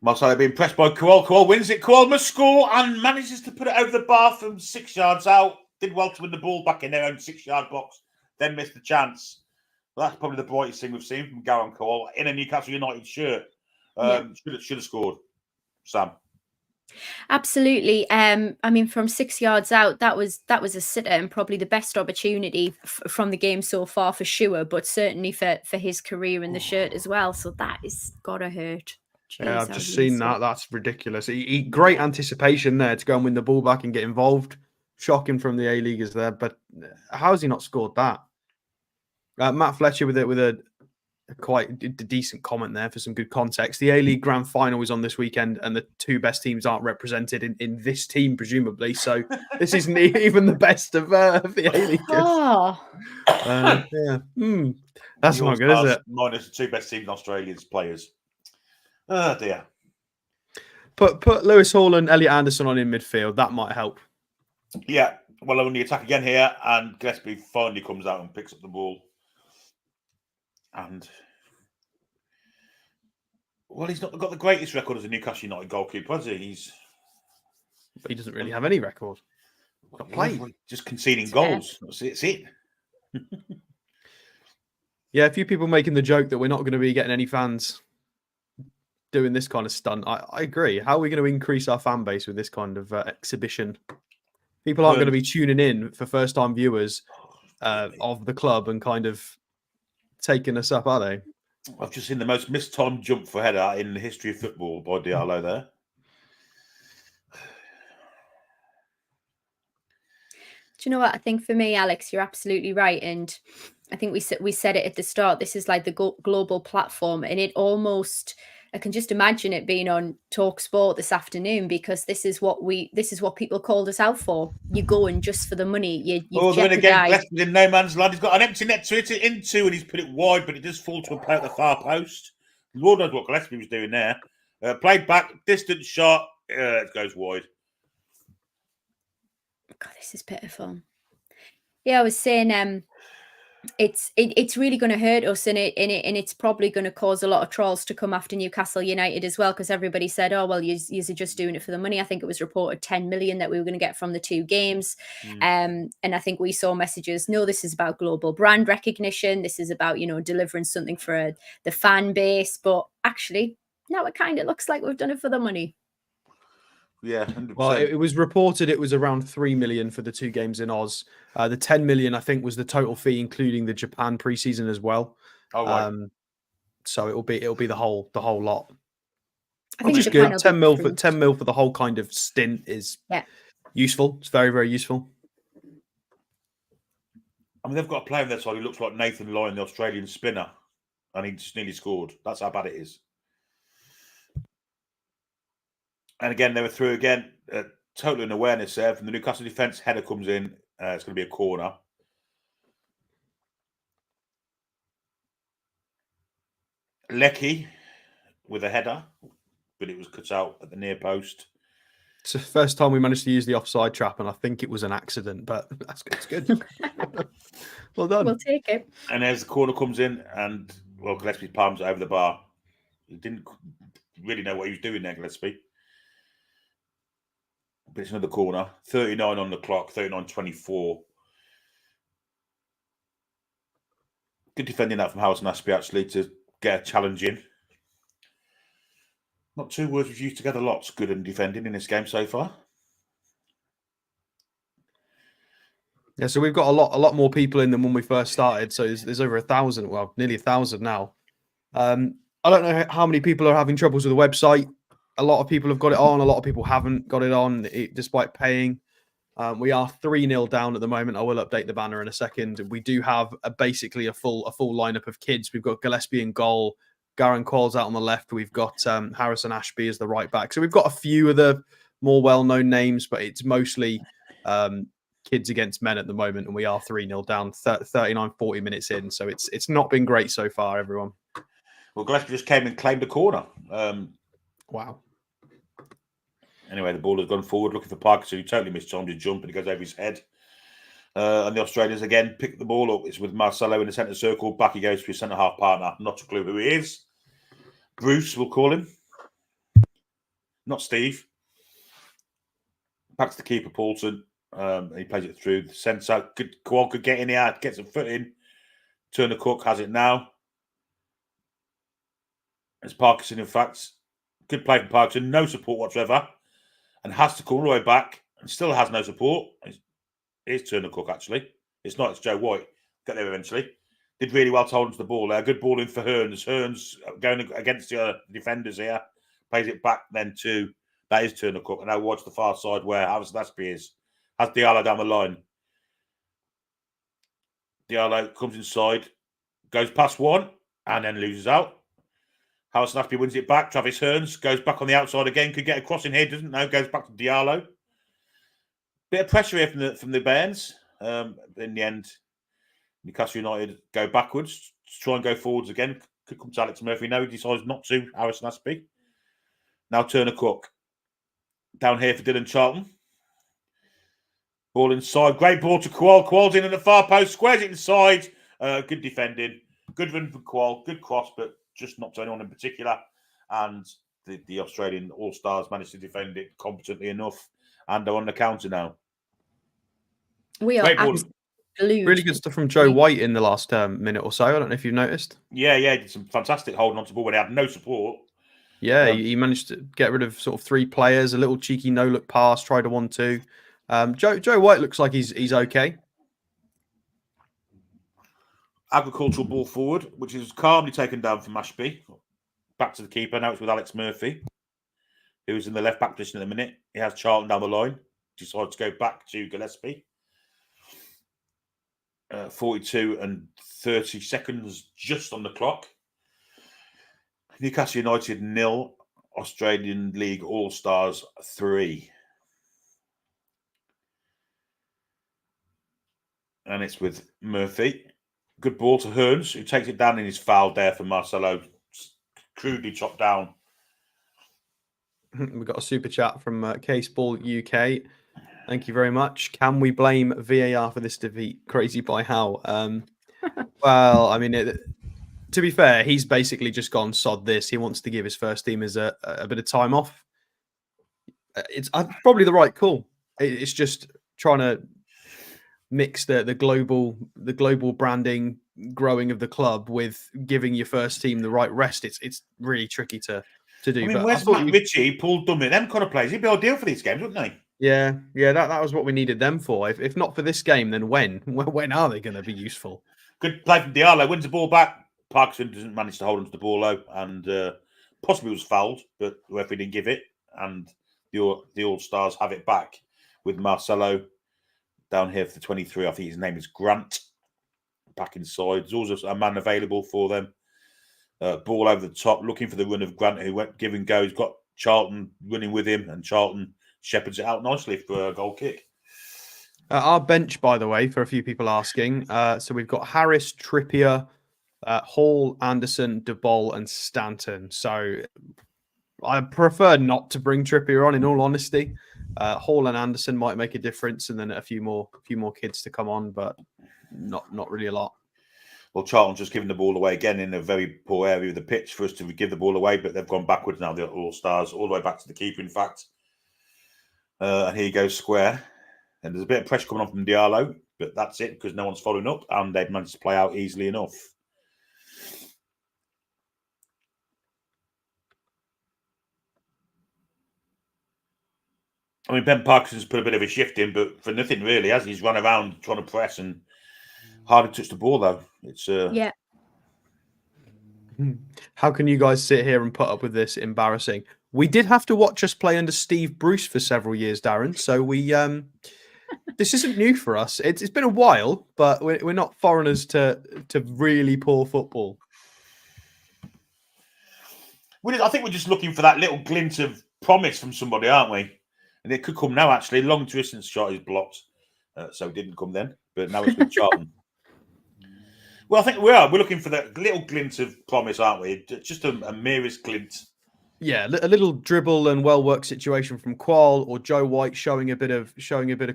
Marcelo being pressed by Kowal. Kowal wins it. Kowal must score and manages to put it over the bar from 6 yards out. Did well to win the ball back in their own 6-yard box. then missed the chance. Well, that's probably the brightest thing we've seen from Gareth Cole in a Newcastle United shirt. Should have scored, Sam. Absolutely. I mean, from 6 yards out, that was a sitter and probably the best opportunity from the game so far for sure, but certainly for his career in the shirt as well. So that is gotta hurt. Jeez, Yeah, I've just seen that. That's ridiculous. Great anticipation there to go and win the ball back and get involved. Shocking from the A-Leaguers there, but how has he not scored that? Matt Fletcher with a quite decent comment there for some good context. The A-League Grand Final is on this weekend, and the two best teams aren't represented in this team, presumably. So this isn't even the best of the A-Leaguers. Oh. That's not good, is it? Minus the two best teams, Australians players. Oh dear. Put Lewis Hall and Elliot Anderson on in midfield. That might help. Yeah. Well, on the attack again here, and Gillespie finally comes out and picks up the ball. And well, he's not got the greatest record as a Newcastle United goalkeeper, has he? But he doesn't really have any record. Not played. Just conceding goals. That's it. Yeah, a few people making the joke that we're not going to be getting any fans doing this kind of stunt. I agree. How are we going to increase our fan base with this kind of exhibition? People aren't going to be tuning in for first-time viewers of the club and kind of taking us up, are they? I've just seen the most mistimed jump for header in the history of football by Diallo there. Do you know what? I think for me, Alex, you're absolutely right. And I think we said it at the start. This is like the global platform. And it almost, I can just imagine it being on Talk Sport this afternoon, because this is what people called us out for. You're going just for the money. Then again, Gillespie's in no man's land. He's got an empty net to hit it into, and he's put it wide, but it does fall to a player at the far post. Lord knows what Gillespie was doing there. Played back, distant shot, it goes wide. God, this is pitiful. Yeah, I was saying, it's really going to hurt us, and it's probably going to cause a lot of trolls to come after Newcastle United as well, because everybody said, "Oh well, you're just doing it for the money." I think it was reported 10 million that we were going to get from the 2 games, and I think we saw messages. No, this is about global brand recognition. This is about delivering something for the fan base. But actually, now it kind of looks like we've done it for the money. Yeah, 100%. Well, it was reported it was around 3 million for the 2 games in Oz. The 10 million, I think, was the total fee, including the Japan preseason as well. Oh, right. So it'll be the whole lot. I think which is good. 10 mil for the whole kind of stint is useful. It's very, very useful. I mean, they've got a player on their side who looks like Nathan Lyon, the Australian spinner, and he just nearly scored. That's how bad it is. And again, they were through again. Total unawareness there from the Newcastle defence. Header comes in. It's going to be a corner. Lecky with a header, but it was cut out at the near post. It's the first time we managed to use the offside trap, and I think it was an accident, but it's good. Well done. We'll take it. And as the corner comes in, and Gillespie palms it over the bar. He didn't really know what he was doing there, Gillespie. But it's another corner. 39 on the clock, 39-24. Good defending that from Harrison Ashby, actually, to get a challenge in. Not 2 words we've used together lots. Good in defending in this game so far. Yeah, so we've got a lot more people in than when we first started. So there's over 1,000, well, nearly 1,000 now. I don't know how many people are having troubles with the website. A lot of people have got it on. A lot of people haven't got it on, despite paying. We are 3-0 down at the moment. I will update the banner in a second. We do have basically a full lineup of kids. We've got Gillespie in goal. Garen Qualls out on the left. We've got Harrison Ashby as the right back. So we've got a few of the more well-known names, but it's mostly kids against men at the moment. And we are 3-0 down, 39, 40 minutes in. So it's not been great so far, everyone. Well, Gillespie just came and claimed a corner. Wow. Anyway, the ball has gone forward looking for Parkinson, who totally missed time to jump, and it goes over his head. And the Australians again pick the ball up. It's with Marcelo in the centre circle. Back he goes to his centre-half partner. Not a clue who he is. Bruce, we'll call him. Not Steve. Back to the keeper, Paulson. He plays it through the centre. Qual could get in here, gets a foot in. Turner Cook has it now. It's Parkinson, in fact. Good play from Parkinson. No support whatsoever. And has to come all the way back and still has no support. It's Turner Cook, actually. It's not. It's Joe White. Get there eventually. Did really well to hold onto the ball there. Good ball in for Hearns. Hearns going against the defenders here. Plays it back then to... That is Turner Cook. And now watch the far side where Harrison Aspie is. Has Diallo down the line. Diallo comes inside. Goes past one. And then loses out. Harrison Aspie wins it back. Travis Hearns goes back on the outside again. Could get a cross in here. Doesn't know. Goes back to Diallo. Bit of pressure here from the Bairns. In the end, Newcastle United go backwards to try and go forwards again. Could come to Alex Murphy. No, he decides not to. Harrison Aspie. Now Turner Cook. Down here for Dylan Charlton. Ball inside. Great ball to Qual. Qual's in at the far post. Squares it inside. Good defending. Good run from Qual. Good cross, but just not to anyone in particular. And the Australian All-Stars managed to defend it competently enough. And they're on the counter now. We are glued. Really good stuff from Joe White in the last minute or so. I don't know if you've noticed. Yeah, he did some fantastic holding on to the ball when he had no support. Yeah, he managed to get rid of sort of 3 players, a little cheeky no-look pass, tried a 1-2. Joe White looks like he's okay. Agricultural ball forward, which is calmly taken down from Ashby. Back to the keeper. Now it's with Alex Murphy, who's in the left-back position at the minute. He has Charlton down the line. Decides to go back to Gillespie. 42 and 30 seconds just on the clock. Newcastle United 0, Australian League All-Stars 3. And it's with Murphy. Good ball to Hearns, who takes it down in his foul there for Marcelo. Crudely chopped down. We've got a super chat from Case Ball UK. Thank you very much. Can we blame VAR for this defeat? Crazy by how? Well, I mean, to be fair, he's basically just gone sod this. He wants to give his first teamers a bit of time off. It's probably the right call. It's just trying to mix the global branding, growing of the club with giving your first team the right rest. It's really tricky to do. I mean, but where's Matt Ritchie, Paul Dummett, them kind of players? He'd be ideal for these games, wouldn't they? Yeah, that was what we needed them for. If not for this game, then when? When are they going to be useful? Good play from Diallo. Wins the ball back. Parkinson doesn't manage to hold onto the ball though, and possibly was fouled, but the referee didn't give it. And the All-Stars have it back with Marcelo down here for the 23. I think his name is Grant. Back inside. There's also a man available for them. Ball over the top, looking for the run of Grant, who went give and go. He's got Charlton running with him, and Charlton shepherds it out nicely for a goal kick. Our bench, by the way, for a few people asking. So we've got Harris, Trippier, Hall, Anderson, De Bol, and Stanton. So I prefer not to bring Trippier on, in all honesty. Hall and Anderson might make a difference, and then a few more kids to come on, but not really a lot. Well, Charlton's just given the ball away again in a very poor area of the pitch for us to give the ball away, but they've gone backwards now, the All-Stars, all the way back to the keeper, in fact. And here goes square. And there's a bit of pressure coming on from Diallo, but that's it because no one's following up, and they've managed to play out easily enough. I mean, Ben Parkinson's put a bit of a shift in, but for nothing really, as he's run around trying to press and hardly touched the ball, though. It's yeah. How can you guys sit here and put up with this? Embarrassing. We did have to watch us play under Steve Bruce for several years, Darren. So we this isn't new for us. It's been a while, but we're not foreigners to really poor football. I think we're just looking for that little glint of promise from somebody, aren't we? And it could come now, actually. Long distance shot is blocked, so it didn't come then. But now it's with Charlton. Well, I think we are. We're looking for that little glint of promise, aren't we? Just a merest glint. Yeah, a little dribble and well-worked situation from Qual or Joe White showing a bit of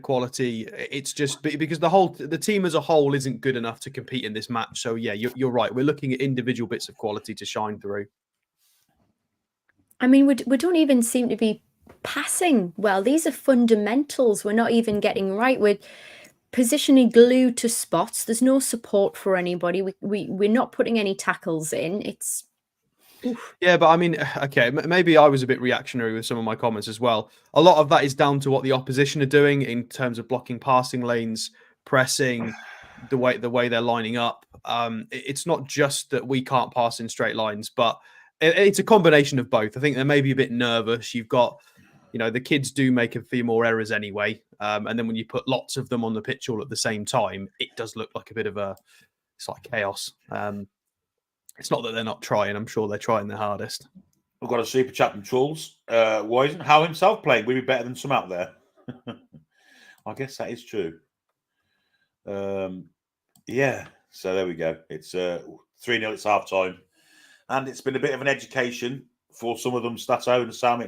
quality. It's just because the team as a whole isn't good enough to compete in this match. So yeah, you're right. We're looking at individual bits of quality to shine through. I mean, we don't even seem to be passing well. These are fundamentals we're not even getting right. We're positioning glued to spots. There's no support for anybody. We're not putting any tackles in. It's oof. Yeah, but I mean, okay, maybe I was a bit reactionary with some of my comments as well. A lot of that is down to what the opposition are doing in terms of blocking passing lanes, pressing, the way they're lining up. It's not just that we can't pass in straight lines, but it's a combination of both. I think they're maybe a bit nervous. You've got, the kids do make a few more errors anyway, and then when you put lots of them on the pitch all at the same time, it does look like a bit of it's like chaos. It's not that they're not trying. I'm sure they're trying their hardest. We've got a super chat from Charles. Why isn't Howe himself playing? Would be better than some out there. I guess that is true. Yeah. So there we go. It's 3-0. It's half time, and it's been a bit of an education for some of them. Stato and Sam.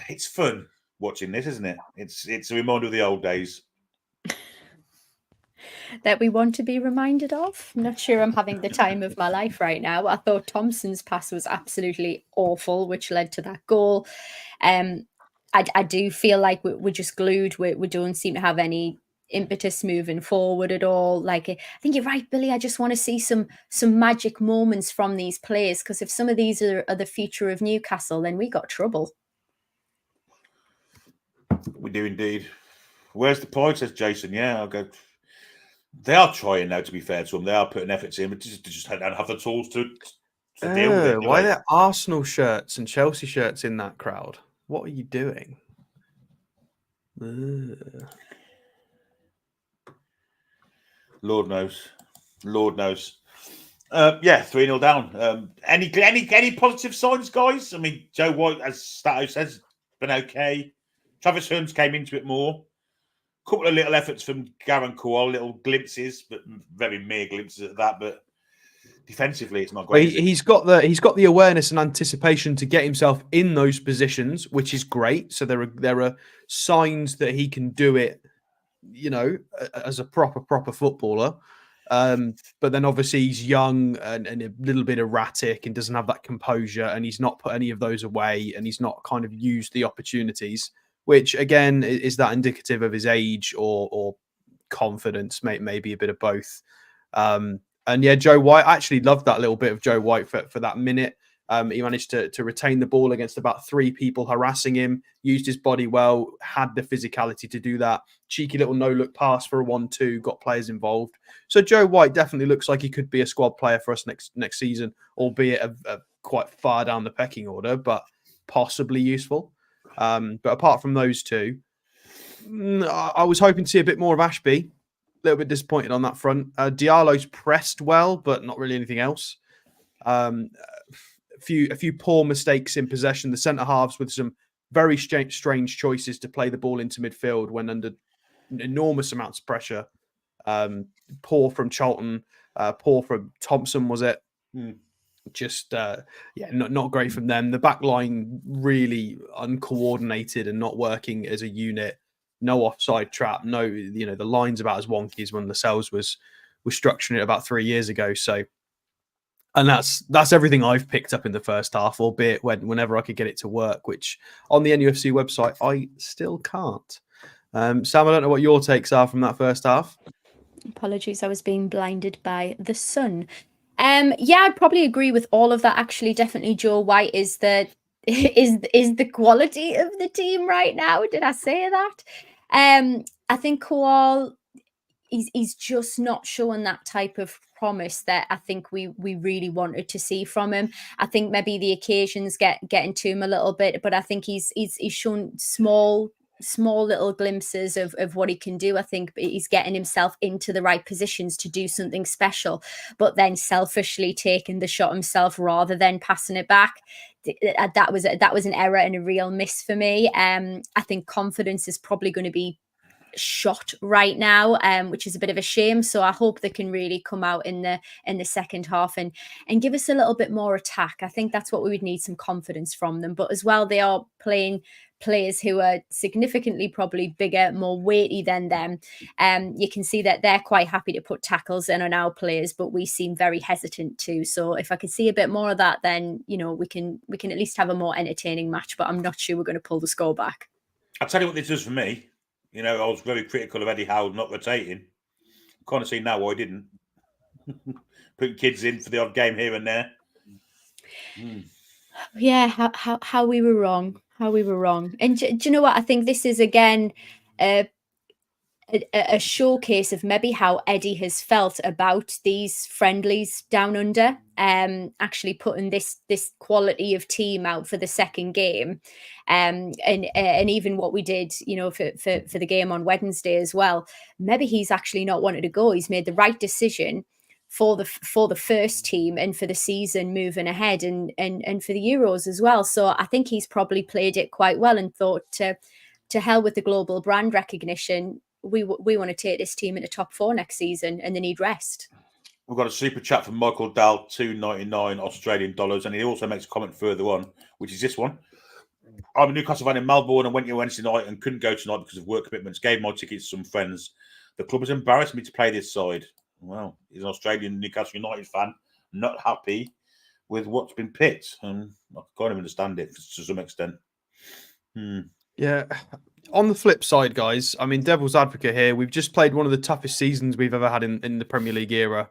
It's fun watching this, isn't it? It's a reminder of the old days that we want to be reminded of. I'm not sure I'm having the time of my life right now. I thought Thompson's pass was absolutely awful, which led to that goal. I do feel like we're just glued. We don't seem to have any impetus moving forward at all. Like, I think you're right, Billy. I just want to see some magic moments from these players, because if some of these are the future of Newcastle, then we got trouble. We do indeed. Where's the point, says Jason? Yeah, I'll go. They are trying now, to be fair to them. They are putting efforts in, but just don't have the tools to deal with it. Why are there Arsenal shirts and Chelsea shirts in that crowd? What are you doing? Lord knows. Lord knows. Yeah, 3-0 down. Any positive signs, guys? I mean, Joe White, as Stato says, been okay. Travis Hearns came into it more. A couple of little efforts from Garen Kowal, little glimpses, but very mere glimpses at that. But defensively, it's not great. He's got the awareness and anticipation to get himself in those positions, which is great. So there are signs that he can do it, as a proper footballer. But then obviously he's young and a little bit erratic and doesn't have that composure, and he's not put any of those away, and he's not kind of used the opportunities, which again is that indicative of his age or confidence, maybe a bit of both. And yeah, Joe White, I actually loved that little bit of Joe White for that minute. He managed to retain the ball against about 3 people harassing him, used his body well, had the physicality to do that. Cheeky little no-look pass for a 1-2, got players involved. So Joe White definitely looks like he could be a squad player for us next season, albeit a quite far down the pecking order, but possibly useful. But apart from those two, I was hoping to see a bit more of Ashby. A little bit disappointed on that front. Diallo's pressed well, but not really anything else. A few poor mistakes in possession. The centre halves with some very strange choices to play the ball into midfield when under enormous amounts of pressure. Poor from Charlton, poor from Thompson, was it? Just not great from them. The back line really uncoordinated and not working as a unit. No offside trap. No, the line's about as wonky as when Lascelles was structuring it about 3 years ago. So, and that's everything I've picked up in the first half, albeit whenever I could get it to work, which on the NUFC website I still can't. Sam, I don't know what your takes are from that first half. Apologies, I was being blinded by the sun. Yeah, I'd probably agree with all of that. Actually, definitely Joe White is the quality of the team right now. Did I say that? I think Kowal, he's just not showing that type of promise that I think we really wanted to see from him. I think maybe the occasions getting to him a little bit, but I think he's shown small little glimpses of what he can do. I think he's getting himself into the right positions to do something special, but then selfishly taking the shot himself rather than passing it back. That was an error and a real miss for me. I think confidence is probably going to be shot right now, which is a bit of a shame. So I hope they can really come out in the second half and give us a little bit more attack. I think that's what we would need, some confidence from them. But as well, they are playing players who are significantly probably bigger, more weighty than them. You can see that they're quite happy to put tackles in on our players, but we seem very hesitant too. So if I could see a bit more of that, then we can at least have a more entertaining match. But I'm not sure we're going to pull the score back. I'll tell you what this does for me. I was very critical of Eddie Howe not rotating. I kind of see now why he didn't. Putting kids in for the odd game here and there. Yeah, how we were wrong. How we were wrong. And do you know what? I think this is, again, a showcase of maybe how Eddie has felt about these friendlies down under, actually putting this quality of team out for the second game, and even what we did, for the game on Wednesday as well. Maybe he's actually not wanted to go. He's made the right decision for the first team and for the season moving ahead, and for the Euros as well. So I think he's probably played it quite well and thought, to hell with the global brand recognition. We want to take this team into top 4 next season, and they need rest. We've got a super chat from Michael Dahl, $2.99 Australian dollars, and he also makes a comment further on, which is this one. I'm a Newcastle fan in Melbourne and went to Wednesday night and couldn't go tonight because of work commitments. Gave my tickets to some friends. The club has embarrassed me to play this side. Well, he's an Australian Newcastle United fan, not happy with what's been picked. I kind of understand it to some extent. Yeah. On the flip side, guys, I mean, devil's advocate here, we've just played one of the toughest seasons we've ever had in the Premier League era.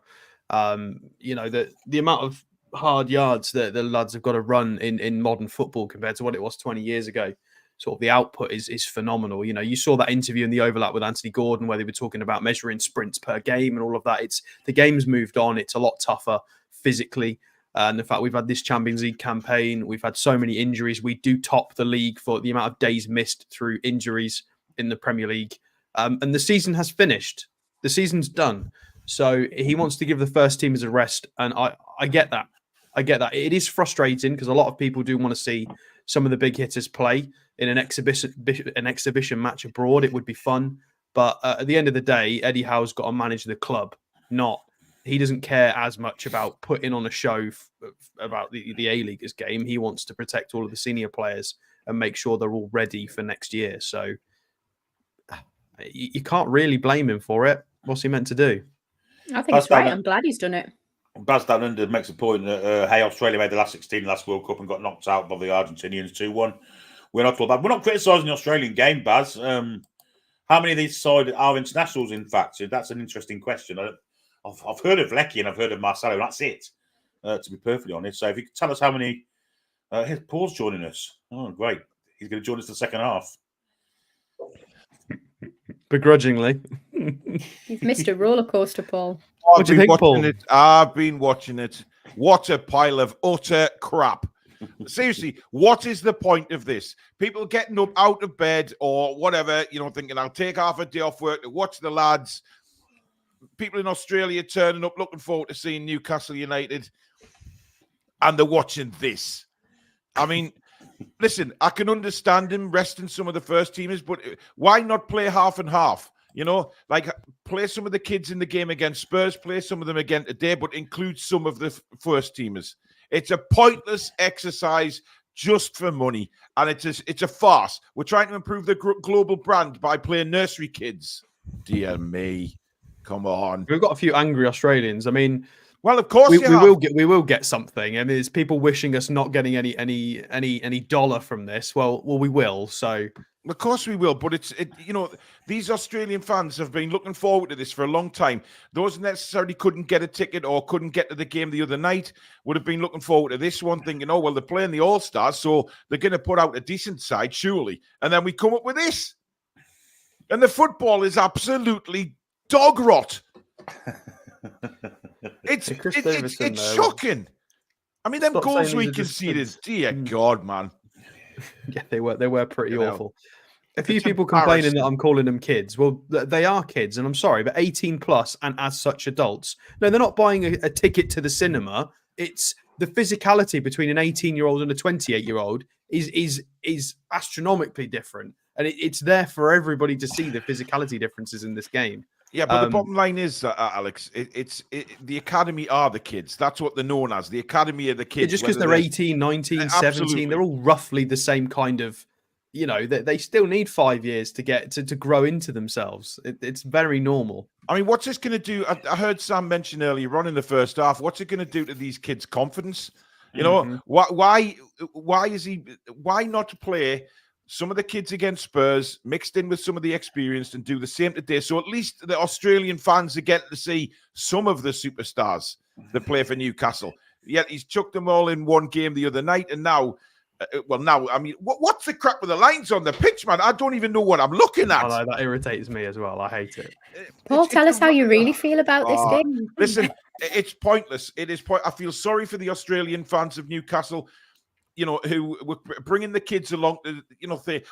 The amount of hard yards that the lads have got to run in modern football compared to what it was 20 years ago. Sort of the output is phenomenal. You saw that interview in the overlap with Anthony Gordon where they were talking about measuring sprints per game and all of that. The game's moved on. It's a lot tougher physically. And the fact we've had this Champions League campaign, we've had so many injuries. We do top the league for the amount of days missed through injuries in the Premier League. And the season has finished. The season's done. So he wants to give the first teamers a rest. And I get that. I get that. It is frustrating because a lot of people do want to see some of the big hitters play in an exhibition match abroad. It would be fun. But at the end of the day, Eddie Howe's got to manage the club, he doesn't care as much about putting on a show about the A-Leaguers game. He wants to protect all of the senior players and make sure they're all ready for next year. So you can't really blame him for it. What's he meant to do? I think it's right. I'm glad he's done it. Baz Down Under makes a point that, hey, Australia made the last 16 last World Cup and got knocked out by the Argentinians 2-1. We're not all bad. We're not criticising the Australian game, Baz. How many of these sides are internationals, in fact? That's an interesting question. I've heard of Lecky and I've heard of Marcelo, and that's it, to be perfectly honest. So if you could tell us how many... here's Paul's joining us. Oh, great. He's going to join us for the second half. Begrudgingly. You've missed a roller coaster, Paul. What do you think, Paul? I've been watching it. What a pile of utter crap. Seriously, what is the point of this? People getting up out of bed or whatever, thinking I'll take half a day off work to watch the lads. People in Australia turning up, looking forward to seeing Newcastle United, and they're watching this. I mean, listen, I can understand him resting some of the first teamers, but why not play half and half? Like play some of the kids in the game against Spurs, play some of them again today, but include some of the first teamers. It's a pointless exercise just for money, and it's a farce. We're trying to improve the global brand by playing nursery kids. Dear me. Come on. We've got a few angry Australians. I mean, well, of course we will get something. I mean, there's people wishing us not getting any dollar from this. Well, we will. So of course we will. But these Australian fans have been looking forward to this for a long time. Those necessarily couldn't get a ticket or couldn't get to the game the other night would have been looking forward to this one, thinking, oh well, they're playing the All-Stars, so they're going to put out a decent side, surely. And then we come up with this, and the football is absolutely dog rot. It's shocking. I mean, them goals we conceded. Dear God, man. Yeah, they were pretty awful. A few people complaining that I'm calling them kids. Well, they are kids, and I'm sorry, but 18 plus and as such adults. No, they're not buying a ticket to the cinema. It's the physicality between an 18-year-old and a 28-year-old is astronomically different. and it's there for everybody to see the physicality differences in this game. Yeah, but the bottom line is, Alex, the academy are the kids. That's what they're known as. The academy are the kids. Just because they're 18, 19, Absolutely. 17, they're all roughly the same kind of, they still need 5 years to get to grow into themselves. It's very normal. I mean, what's this going to do? I heard Sam mention earlier on in the first half, what's it going to do to these kids' confidence? Why not play some of the kids against Spurs, mixed in with some of the experienced, and do the same today? So at least the Australian fans are getting to see some of the superstars that play for Newcastle. Yet he's chucked them all in one game the other night, and now, I mean, what's the crap with the lines on the pitch, man? I don't even know what I'm looking at. Oh, no, that irritates me as well. I hate it. Paul, tell us how you really feel about this game. Listen, it's pointless. It is I feel sorry for the Australian fans of Newcastle, who were bringing the kids along to, say,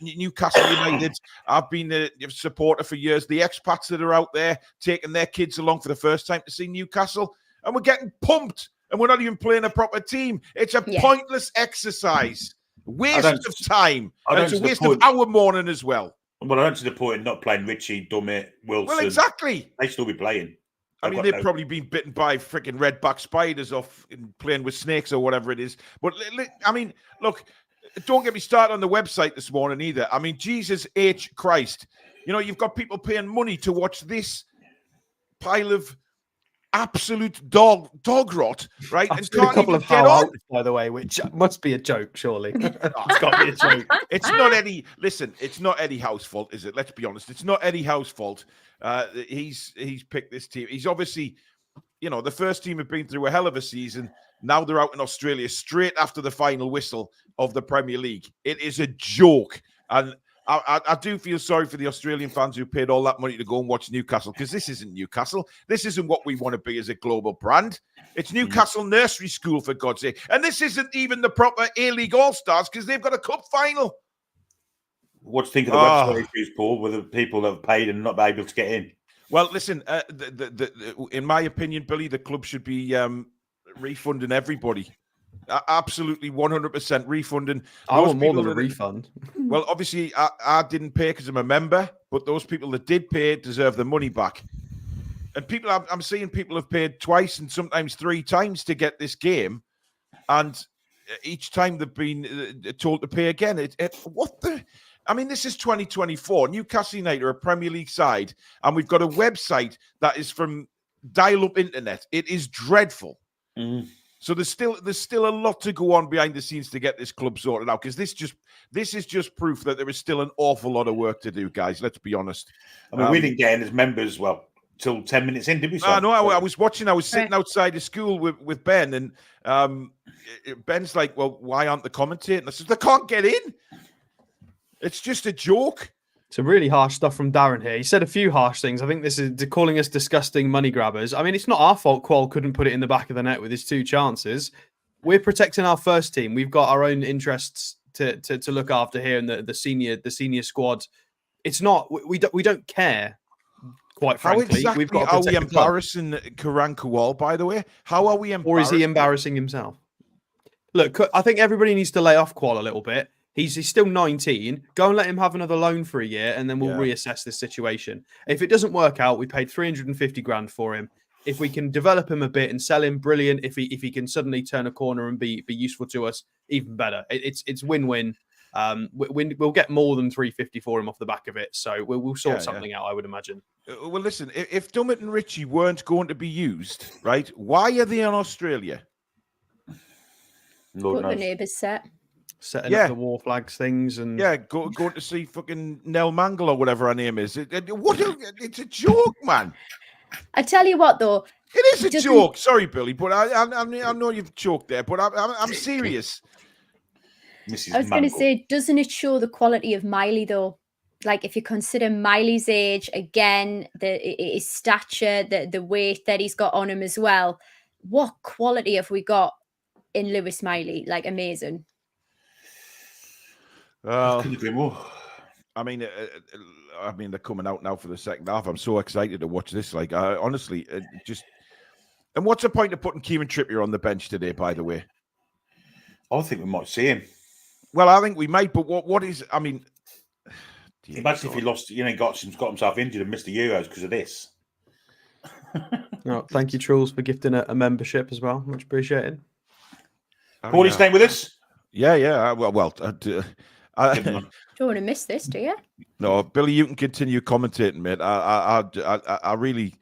Newcastle United, I've been a supporter for years. The expats that are out there taking their kids along for the first time to see Newcastle, and we're getting pumped, and we're not even playing a proper team. It's a pointless exercise. Waste of time. And it's a waste of our morning as well. Well, I don't see the point in not playing Richie, Dummett, Wilson. Well, exactly. They still be playing. I mean, they've probably been bitten by freaking redback spiders off playing with snakes or whatever it is. But, I mean, look, don't get me started on the website this morning either. I mean, Jesus H. Christ. You've got people paying money to watch this pile of absolute dog rot, right? I've and seen a couple of highlights, by the way, which must be a joke, surely. It's got to be a joke. It's not Eddie. Listen, it's not Eddie Howe's fault, is it? Let's be honest. It's not Eddie Howe's fault. He's picked this team. He's obviously, the first team have been through a hell of a season. Now they're out in Australia straight after the final whistle of the Premier League. It is a joke, and I do feel sorry for the Australian fans who paid all that money to go and watch Newcastle, because this isn't Newcastle. This isn't what we want to be as a global brand. It's Newcastle Nursery School, for God's sake. And this isn't even the proper A-League All-Stars, because they've got a cup final. What do you think of the website issues, Paul, with the people that have paid and not able to get in? Well, listen, in my opinion, Billy, the club should be refunding everybody. Absolutely 100% refunding. I want more than a refund. Well, obviously, I didn't pay because I'm a member, but those people that did pay deserve their money back. And people, I'm seeing people have paid twice and sometimes 3 times to get this game, and each time they've been told to pay again. I mean, this is 2024. Newcastle United are a Premier League side, and we've got a website that is from dial-up internet. It is dreadful. So there's still a lot to go on behind the scenes to get this club sorted out, because this is just proof that there is still an awful lot of work to do, guys. Let's be honest. I mean, we didn't get in as members, till 10 minutes in, did we? No, I was watching. I was sitting outside the school with Ben, and Ben's like, "Well, why aren't they commentating?" I said, "They can't get in. It's just a joke." Some really harsh stuff from Darren here. He said a few harsh things. I think this is calling us disgusting money grabbers. I mean, it's not our fault Qual couldn't put it in the back of the net with his 2 chances. We're protecting our first team. We've got our own interests to look after here in the senior squad. It's not, we don't care, quite frankly. How exactly We've got to are we embarrassing Karan Qual, by the way? How are we embarrassing? Or is he embarrassing himself? Look, I think everybody needs to lay off Qual a little bit. He's still 19. Go and let him have another loan for a year, and then we'll reassess this situation. If it doesn't work out, we paid 350 grand for him. If we can develop him a bit and sell him, brilliant. If he can suddenly turn a corner and be useful to us, even better. It's win-win. We'll get more than 350 for him off the back of it. So we'll sort something out, I would imagine. Well, listen, if Dummett and Richie weren't going to be used, right, why are they in Australia? Put the neighbours setting up the war flags things, and going to see fucking Nell Mangle or whatever her name is. It's a joke, man. I tell you what, though, it is a joke. Sorry, Billy, but I know you've choked there, but I'm serious. I was going to say, doesn't it show the quality of Miley, though? Like, if you consider Miley's age, again, his stature, the weight that he's got on him as well, what quality have we got in Lewis Miley? Like, amazing. Couldn't agree more. I mean, they're coming out now for the second half. I'm so excited to watch this. Like, honestly, and what's the point of putting Kieran Trippier on the bench today? By the way, I think we might see him. Well, I think we might. But what is? I mean, Dear Imagine if God. he lost, got himself injured and missed the Euros because of this. No, thank you, Truls, for gifting a membership as well. Much appreciated. Paul, you staying with us? Yeah. Give him a- Don't want to miss this, do you? No, Billy, you can continue commentating, mate. I really.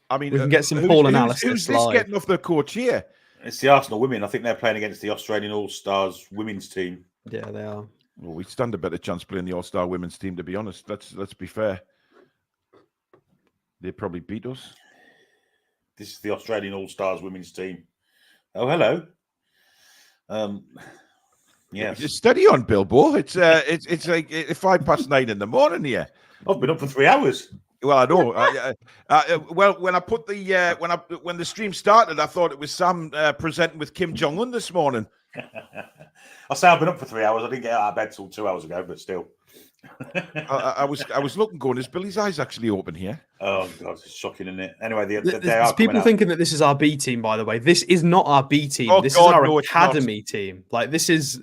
I mean, We can get some Paul analysis who's this live. getting off the coach here? It's the Arsenal women. I think they're playing against the Australian All-Stars women's team. Yeah, they are. Well, we stand a better chance playing the All-Star women's team, to be honest. Let's be fair. They probably beat us. This is the Australian All-Stars women's team. Oh, hello. Yes. Just steady on, Bilbo. It's like 9:05 in the morning here. I've been up for 3 hours. Well, I know. Well, when I put the when the stream started, I thought it was Sam presenting with Kim Jong-un this morning. I say I've been up for 3 hours. I didn't get out of bed till 2 hours ago, but still. I was looking, going, is Billy's eyes actually open here? Oh God, it's shocking, isn't it? Anyway, they There's are people thinking that this is our B team, by the way. This is not our B team. Oh, this God, is our no, it's not. academy team. Like, this is,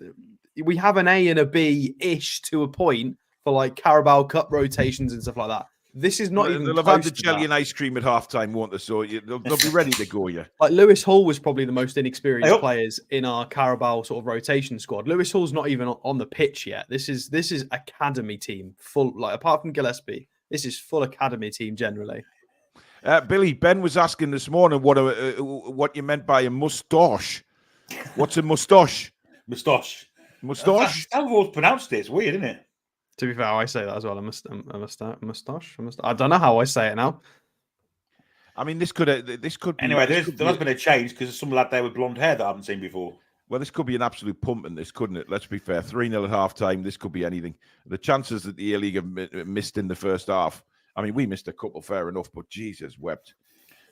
we have an A and a B-ish to a point for like Carabao Cup rotations and stuff like that. This is not even They'll have close had the to jelly that. and ice cream at halftime, won't they? So they'll be ready to go, yeah. Like, Lewis Hall was probably the most inexperienced Yep. players in our Carabao sort of rotation squad. Lewis Hall's not even on the pitch yet. This is academy team full. Like, apart from Gillespie, this is full academy team generally. Billy, Ben was asking this morning what you meant by a moustache. What's a moustache? Moustache. Moustache? That's how we've always pronounced it. It's weird, isn't it? To be fair, I say that as well. A moustache. I don't know how I say it now. I mean, this could be. Anyway, this there has been a change because there's some lad there with blonde hair that I haven't seen before. Well, this could be an absolute pumping, this, couldn't it? Let's be fair. 3-0 at half-time. This could be anything. The chances that the A-League have missed in the first half, I mean, we missed a couple, fair enough, but Jesus wept.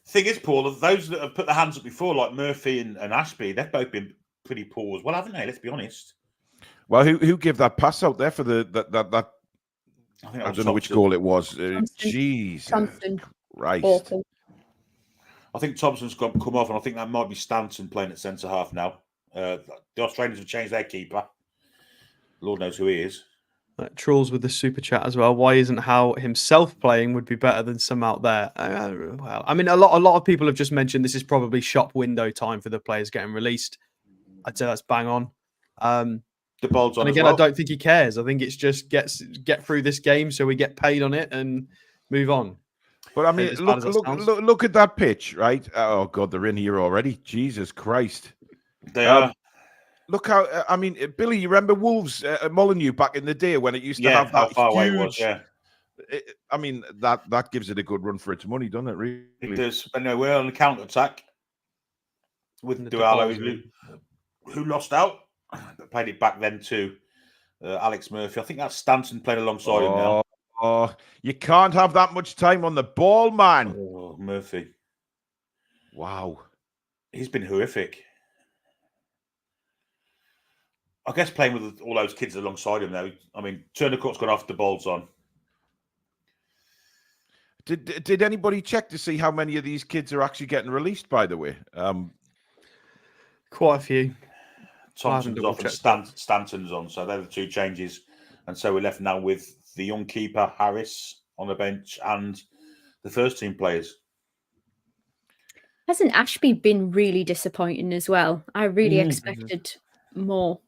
Thing is, Paul, of those that have put their hands up before, like Murphy and Ashby, they've both been pretty poor as well, haven't they? Let's be honest. Well, who gave that pass out there for that? I think I don't know which goal it was. Jesus Thompson. Christ. Awful. I think Thompson's come off, and I think that might be Stanton playing at centre half now. The Australians have changed their keeper. Lord knows who he is. Trolls with the super chat as well. Why isn't Howe himself playing would be better than some out there? Well, I mean, a lot of people have just mentioned this is probably shop window time for the players getting released. I'd say that's bang on. The ball's on. And again, as well. I don't think he cares. I think it's just get through this game so we get paid on it and move on. But I mean, As bad as that sounds. look at that pitch, right? Oh God, they're in here already. Jesus Christ! They are. Look how I mean, Billy. You remember Wolves Molineux back in the day when it used to have how that far away huge. it was. Yeah, I mean, that gives it a good run for its money, doesn't it? Really? it does. But anyway, we're on the counter attack with And the Dualo, Dubois, who lost out. But played it back then to Alex Murphy. I think that's Stanton playing alongside him now. Oh, you can't have that much time on the ball, man. Oh, Murphy. Wow. He's been horrific. I guess playing with all those kids alongside him, though. I mean, Turner Cook's gone off, the ball's on. Did anybody check to see how many of these kids are actually getting released, by the way? Quite a few. Thompson's off and Stanton's on. So they're the two changes. And so we're left now with the young keeper, Harris, on the bench and the first team players. Hasn't Ashby been really disappointing as well? I really expected more.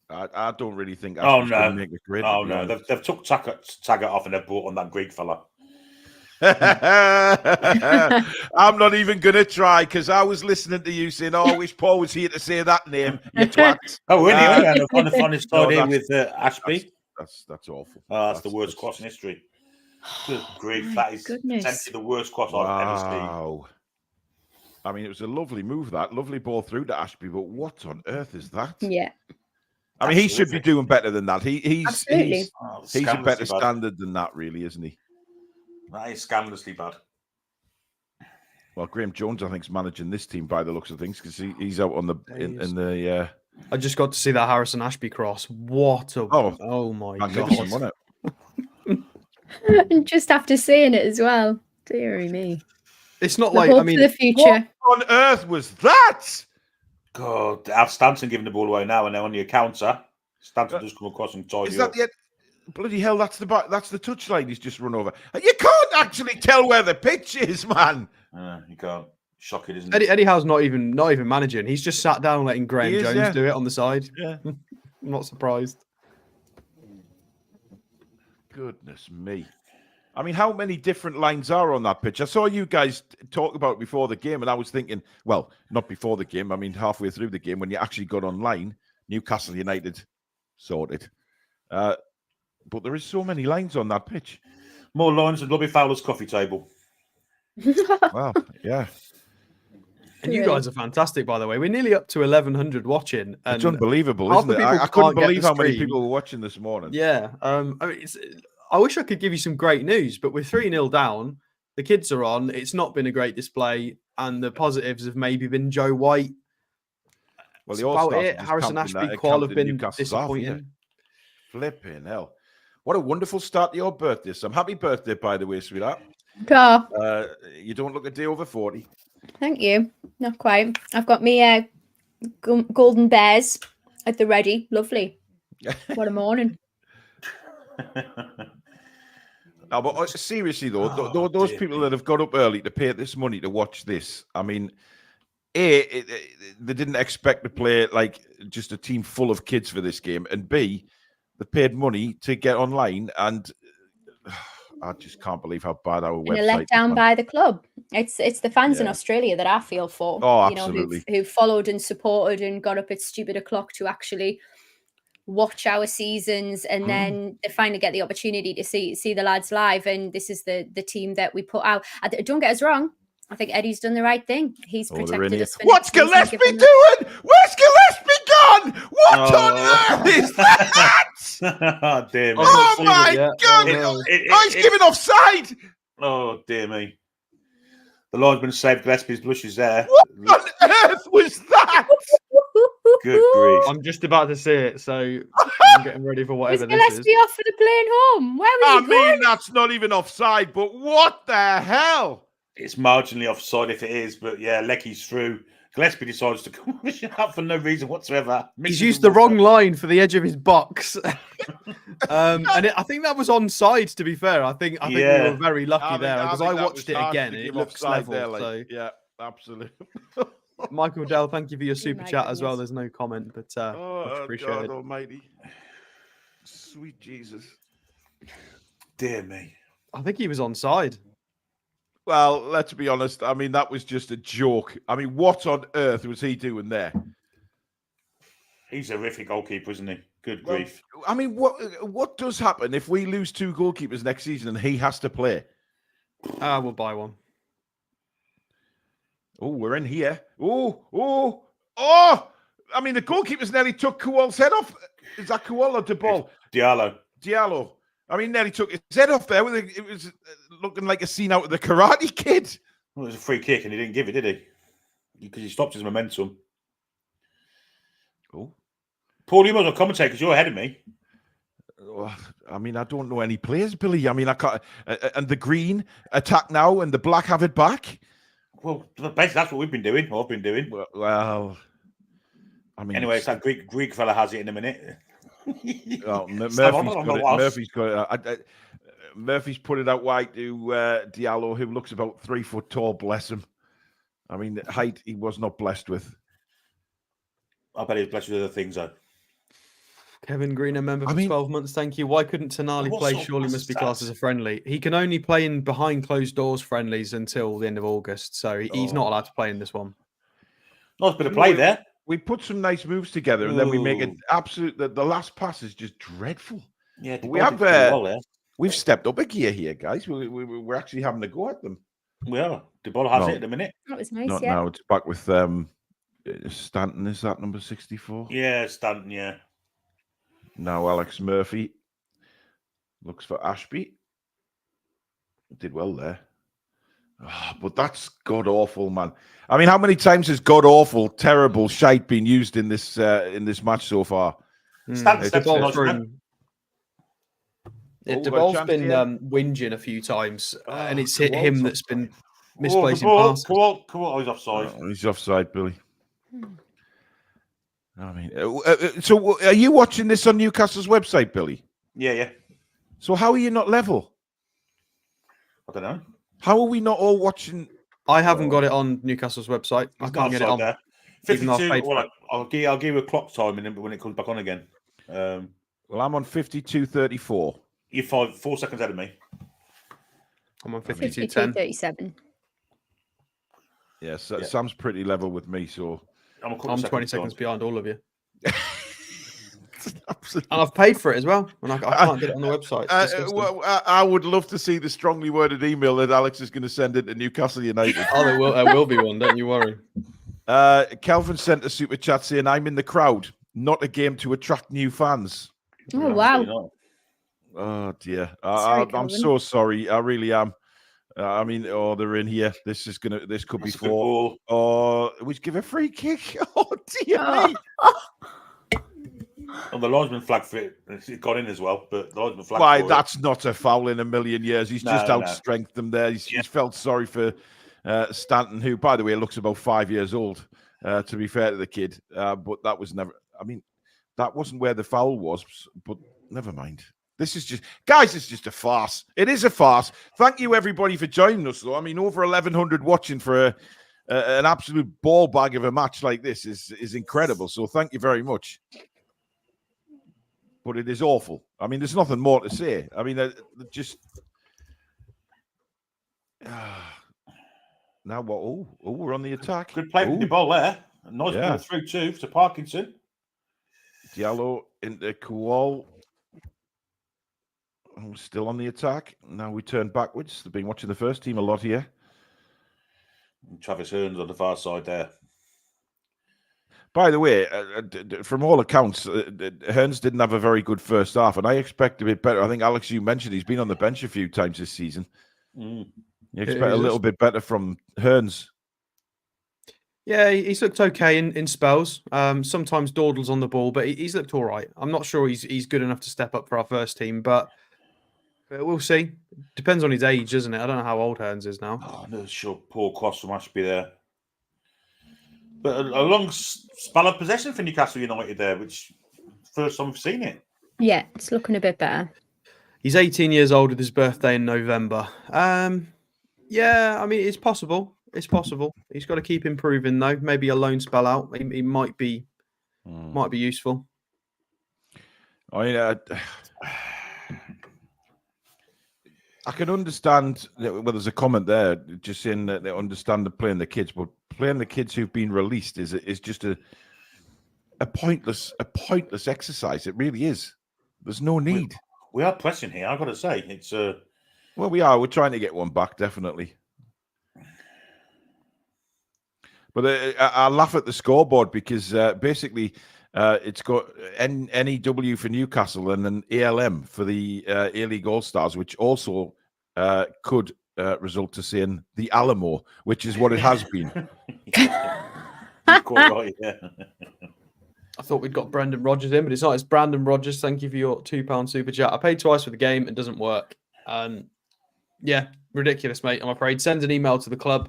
I don't really think. Oh, Ashby's no. gonna make the grid, Oh, to be no. honest. They've took Taggart off and they've brought on that Greek fella. I'm not even going to try because I was listening to you saying, "Oh, I wish Paul was here to say that name." You twat. Oh, we're anyway, on the funny side no, here that's- with Ashby. That's awful. Oh, that's the worst cross in history. Good grief, that is goodness. potentially the worst cross I've ever seen. Wow. I mean, it was a lovely move, that lovely ball through to Ashby, but what on earth is that? Yeah, I mean, he should be doing better than that. He's absolutely. he's a better standard than that, really, isn't he? That is scandalously bad. Well, Graham Jones, I think, is managing this team by the looks of things because he's out on the in the. I just got to see that Harrison Ashby cross. What a oh my magnificent, god! wasn't it? And just after seeing it as well, dearie me. It's not The like hope I mean, for the future. What on earth was that? God, have Stanton giving the ball away now and they're on your counter. Stanton does come across and tie Is you that up. the bloody hell? That's the back. That's the touchline he's just run over. And you can't actually tell where the pitch is, man. You can't. Shocking, isn't it? Eddie Howe's not even managing. He's just sat down letting Graham He is, Jones yeah. do it on the side. Yeah. I'm not surprised. Goodness me. I mean, how many different lines are on that pitch? I saw you guys talk about it before the game, and I was thinking, well, not before the game. I mean, halfway through the game when you actually got online, Newcastle United sorted. But there is so many lines on that pitch. More lines than Robbie Fowler's coffee table. Wow, yeah. And you guys are fantastic, by the way. We're nearly up to 1,100 watching. And It's unbelievable, half isn't the it? people I couldn't can't get believe the how many stream. people were watching this morning. Yeah. I mean, I wish I could give you some great news, but we're 3-0 down. The kids are on. It's not been a great display. And the positives have maybe been Joe White. Well, That's the about All-Stars it. are just Harrison counting Ashby, that- Qual have counting been Newcastle's off, disappointing. yeah. Flipping hell. What a wonderful start to your birthday, Sam. Happy birthday, by the way, sweetheart. You don't look a day over 40. Thank you. Not quite. I've got me golden bears at the ready. Lovely. What a morning. No, but seriously, though, those people that have got up early to pay this money to watch this, I mean, they didn't expect to play like just a team full of kids for this game, and B, they paid money to get online, and I just can't believe how bad our And website a let down is. by the club. It's the fans in Yeah. Australia that I feel for. Oh, you know, absolutely. who followed and supported and got up at stupid o'clock to actually watch our seasons, and then they finally get the opportunity to see the lads live. And this is the team that we put out. Don't get us wrong. I think Eddie's done the right thing. He's They're in protected here. us. For What's next season, Gillespie given doing? Where's Gillespie gone? What on earth is that? Oh, dear me. Oh seen my it yet. God! Oh, no. He's giving offside. Oh, dear me. The linesman saved Gillespie's blushes there. What on earth was that? Good grief. I'm just about to see it, so I'm getting ready for Was whatever this is. Gillespie off for the playing home? Where was I he going? mean, that's not even offside, but what the hell? It's marginally offside if it is, but yeah, Lecky's through. Gillespie decides to come out for no reason whatsoever. He's used the wrong line for the edge of his box. I think that was onside, to be fair. I think we were very lucky there because I watched it again and it looks level. So. Yeah, absolutely. Michael Dell, thank you for your Oh super my chat as well. goodness. There's no comment, but much appreciated. God almighty. Sweet Jesus. Dear me. I think he was onside. Well, let's be honest. I mean, that was just a joke. I mean, what on earth was he doing there? He's a horrific goalkeeper, isn't he? Good grief. I mean, what does happen if we lose 2 goalkeepers next season and he has to play? We'll buy one. Oh, we're in here. Oh! I mean, the goalkeepers nearly took Kual's head off. Is that Kual or DeBall? Diallo. I mean, nearly took his head off there. It was looking like a scene out of the Karate Kid. Well, it was a free kick and he didn't give it, did he? Because he stopped his momentum. Oh. Paul, you might as well commentate because you're ahead of me. I mean, I don't know any players, Billy. I mean, I can't. And the green attack now and the black have it back. Well, basically, that's what we've been doing. What I've been doing. Well, I mean, anyway, it's that Greek fella has it in a minute. Oh, Murphy's got it. Murphy's put it out wide to Diallo, who looks about 3 foot tall. Bless him. I mean, the height he was not blessed with. I bet he's blessed with other things, though. Kevin Green, a member for 12 months. Thank you. Why couldn't Tonali play? Surely must be classed as a friendly. He can only play in behind closed doors friendlies until the end of August, so he's not allowed to play in this one. Nice bit of play there. We put some nice moves together, and then we make it absolute. The last pass is just dreadful. Yeah, we have. We've stepped up a gear here, guys. We're actually having a go at them. We are. DeBoll has it at the minute. That was nice. Not yeah. now. It's back with Stanton. Is that number 64? Yeah, Stanton. Yeah. Now Alex Murphy looks for Ashby. Did well there. Oh, but that's god awful, man. I mean, how many times has god awful, terrible shite been used in this match so far? Stanton steps DeBall's been whinging a few times, and it's hit him that's been misplacing passes. Come on. Oh, he's offside. Oh, he's offside, Billy. I mean, so are you watching this on Newcastle's website, Billy? Yeah. So how are you not level? I don't know. How are we not all watching? I haven't got it on Newcastle's website. I can't get it on. There. Even though I've 52. paid for Well, it. I'll give you a clock time when it comes back on again. Well, I'm on 52:34. You're 4 seconds ahead of me. I'm on 52:10. 52:37. Yes, Sam's pretty level with me, so I'm 20 seconds behind all of you. Absolutely. And I've paid for it as well, and I can't get it on the website. It's disgusting. Well, I would love to see the strongly worded email that Alex is going to send into Newcastle United. Oh, there will be one. Don't you worry. Kelvin sent a super chat saying, "I'm in the crowd, not a game to attract new fans." Oh, wow. Oh dear, Sorry, I'm Kelvin. so sorry. I really am. I mean, they're in here. This could be four. Oh, we give a free kick. Oh dear. And the linesman flag for it got in as well, but the linesman flag. Why? That's not a foul in a million years. He's just outstrengthened them there. He's felt sorry for Stanton, who, by the way, looks about 5 years old. To be fair to the kid, but that was never. I mean, that wasn't where the foul was. But never mind. This is just, guys, it's just a farce. It is a farce. Thank you, everybody, for joining us, though. I mean, over 1,100 watching for an absolute ball bag of a match like this is incredible. So thank you very much. But it is awful. I mean, there's nothing more to say. I mean, just... Now what? Oh, we're on the attack. Good play from the ball there. A nice ball through, too, to Parkinson. Diallo into Kual. Still on the attack. Now we turn backwards. They've been watching the first team a lot here. Travis Hearns on the far side there. By the way, from all accounts, Hearns didn't have a very good first half, and I expect a bit better. I think, Alex, you mentioned he's been on the bench a few times this season. You expect a little bit better from Hearns. Yeah, he's looked okay in spells. Sometimes dawdles on the ball, but he's looked all right. I'm not sure he's good enough to step up for our first team, but we'll see. Depends on his age, doesn't it? I don't know how old Hearns is now. Oh, no, sure. Poor cross from Ashby there. But a long spell of possession for Newcastle United there, which first time we've seen it. Yeah, it's looking a bit better. He's 18 years old with his birthday in November. Yeah, I mean, it's possible. It's possible. He's got to keep improving, though. Maybe a loan spell out. He might be useful. I mean, I can understand. Well, there's a comment there just saying that they understand playing the kids, but playing the kids who've been released is just a pointless exercise. It really is. There's no need. We are pressing here. I've got to say, it's well, we are. We're trying to get one back, definitely. But I laugh at the scoreboard because basically it's got NEW for Newcastle and an ALM for the A-League All-Stars, which also could result to saying the Alamo, which is what it has been. You're quite right, yeah. I thought we'd got Brendan Rodgers in, but it's not. It's Brandon Rodgers. Thank you for your £2 super chat. I paid twice for the game. It doesn't work. Yeah, ridiculous, mate. I'm afraid. Send an email to the club.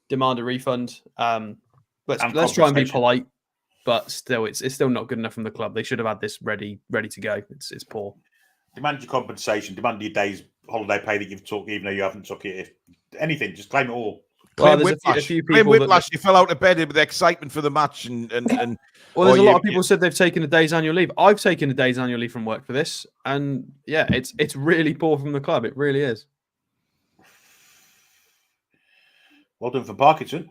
Demand a refund. Let's try and be polite, but still, it's still not good enough from the club. They should have had this ready to go. It's poor. Demand your compensation. Demand your day's holiday pay that you've took, even though you haven't took it. If anything, just claim it all. Well, there's a few people. Whiplash, you fell out of bed with excitement for the match, and well, there's a lot of people said they've taken a day's annual leave. I've taken a day's annual leave from work for this, and yeah, it's really poor from the club. It really is. Well done for Parkinson.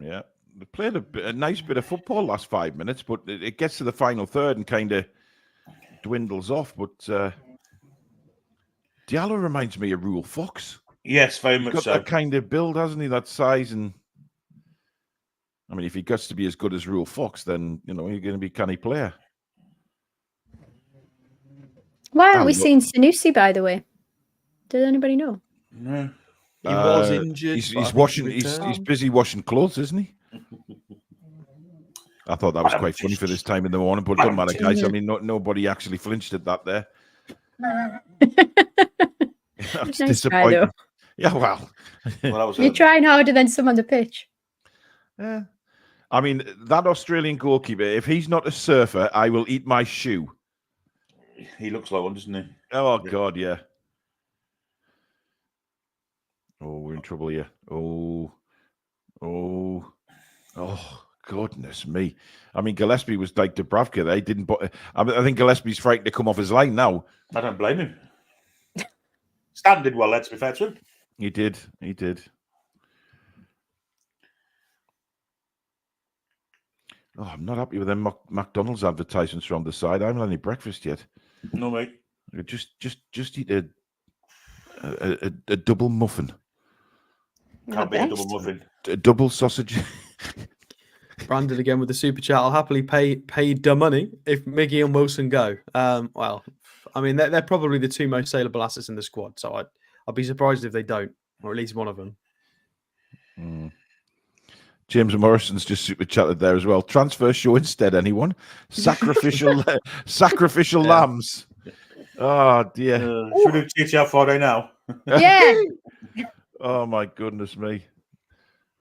Yeah, they played a nice bit of football last 5 minutes, but it gets to the final third and kind of dwindles off. But Diallo reminds me of Rule Fox. Yes, very much He's got so. that kind of build, hasn't he? That size, and I mean, if he gets to be as good as Rule Fox, then you're going to be a canny player. Why aren't we seeing Sanusi, by the way? Does anybody know? No. He was injured. He's washing. He's busy washing clothes, isn't he? I thought that was quite funny for this time in the morning, but it doesn't matter, guys. I mean, nobody actually flinched at that there. That's Nice disappointing. try, Yeah, well, Well, that was You're trying harder than some on the pitch. yeah. I mean, that Australian goalkeeper, if he's not a surfer, I will eat my shoe. He looks like one, doesn't he? Oh, God, yeah. Oh, we're in trouble here. Oh, goodness me. I mean, Gillespie was like Dubravka. They didn't. I think Gillespie's frightened to come off his line now. I don't blame him. Stan did well, let's be fair to him. He did. Oh, I'm not happy with them McDonald's advertisements from the side. I haven't had any breakfast yet. No, mate. Just eat a double muffin. Can't be a double muffin. A double sausage. Brandon again with the super chat. I'll happily pay the money if Miggy and Wilson go. Well, I mean, they're probably the two most saleable assets in the squad, so I'd be surprised if they don't, or at least one of them. James Morrison's just super chatted there as well. Transfer show instead, anyone? Sacrificial lambs. Oh, dear. Should we do TTL Friday now? Yeah. Oh, my goodness me.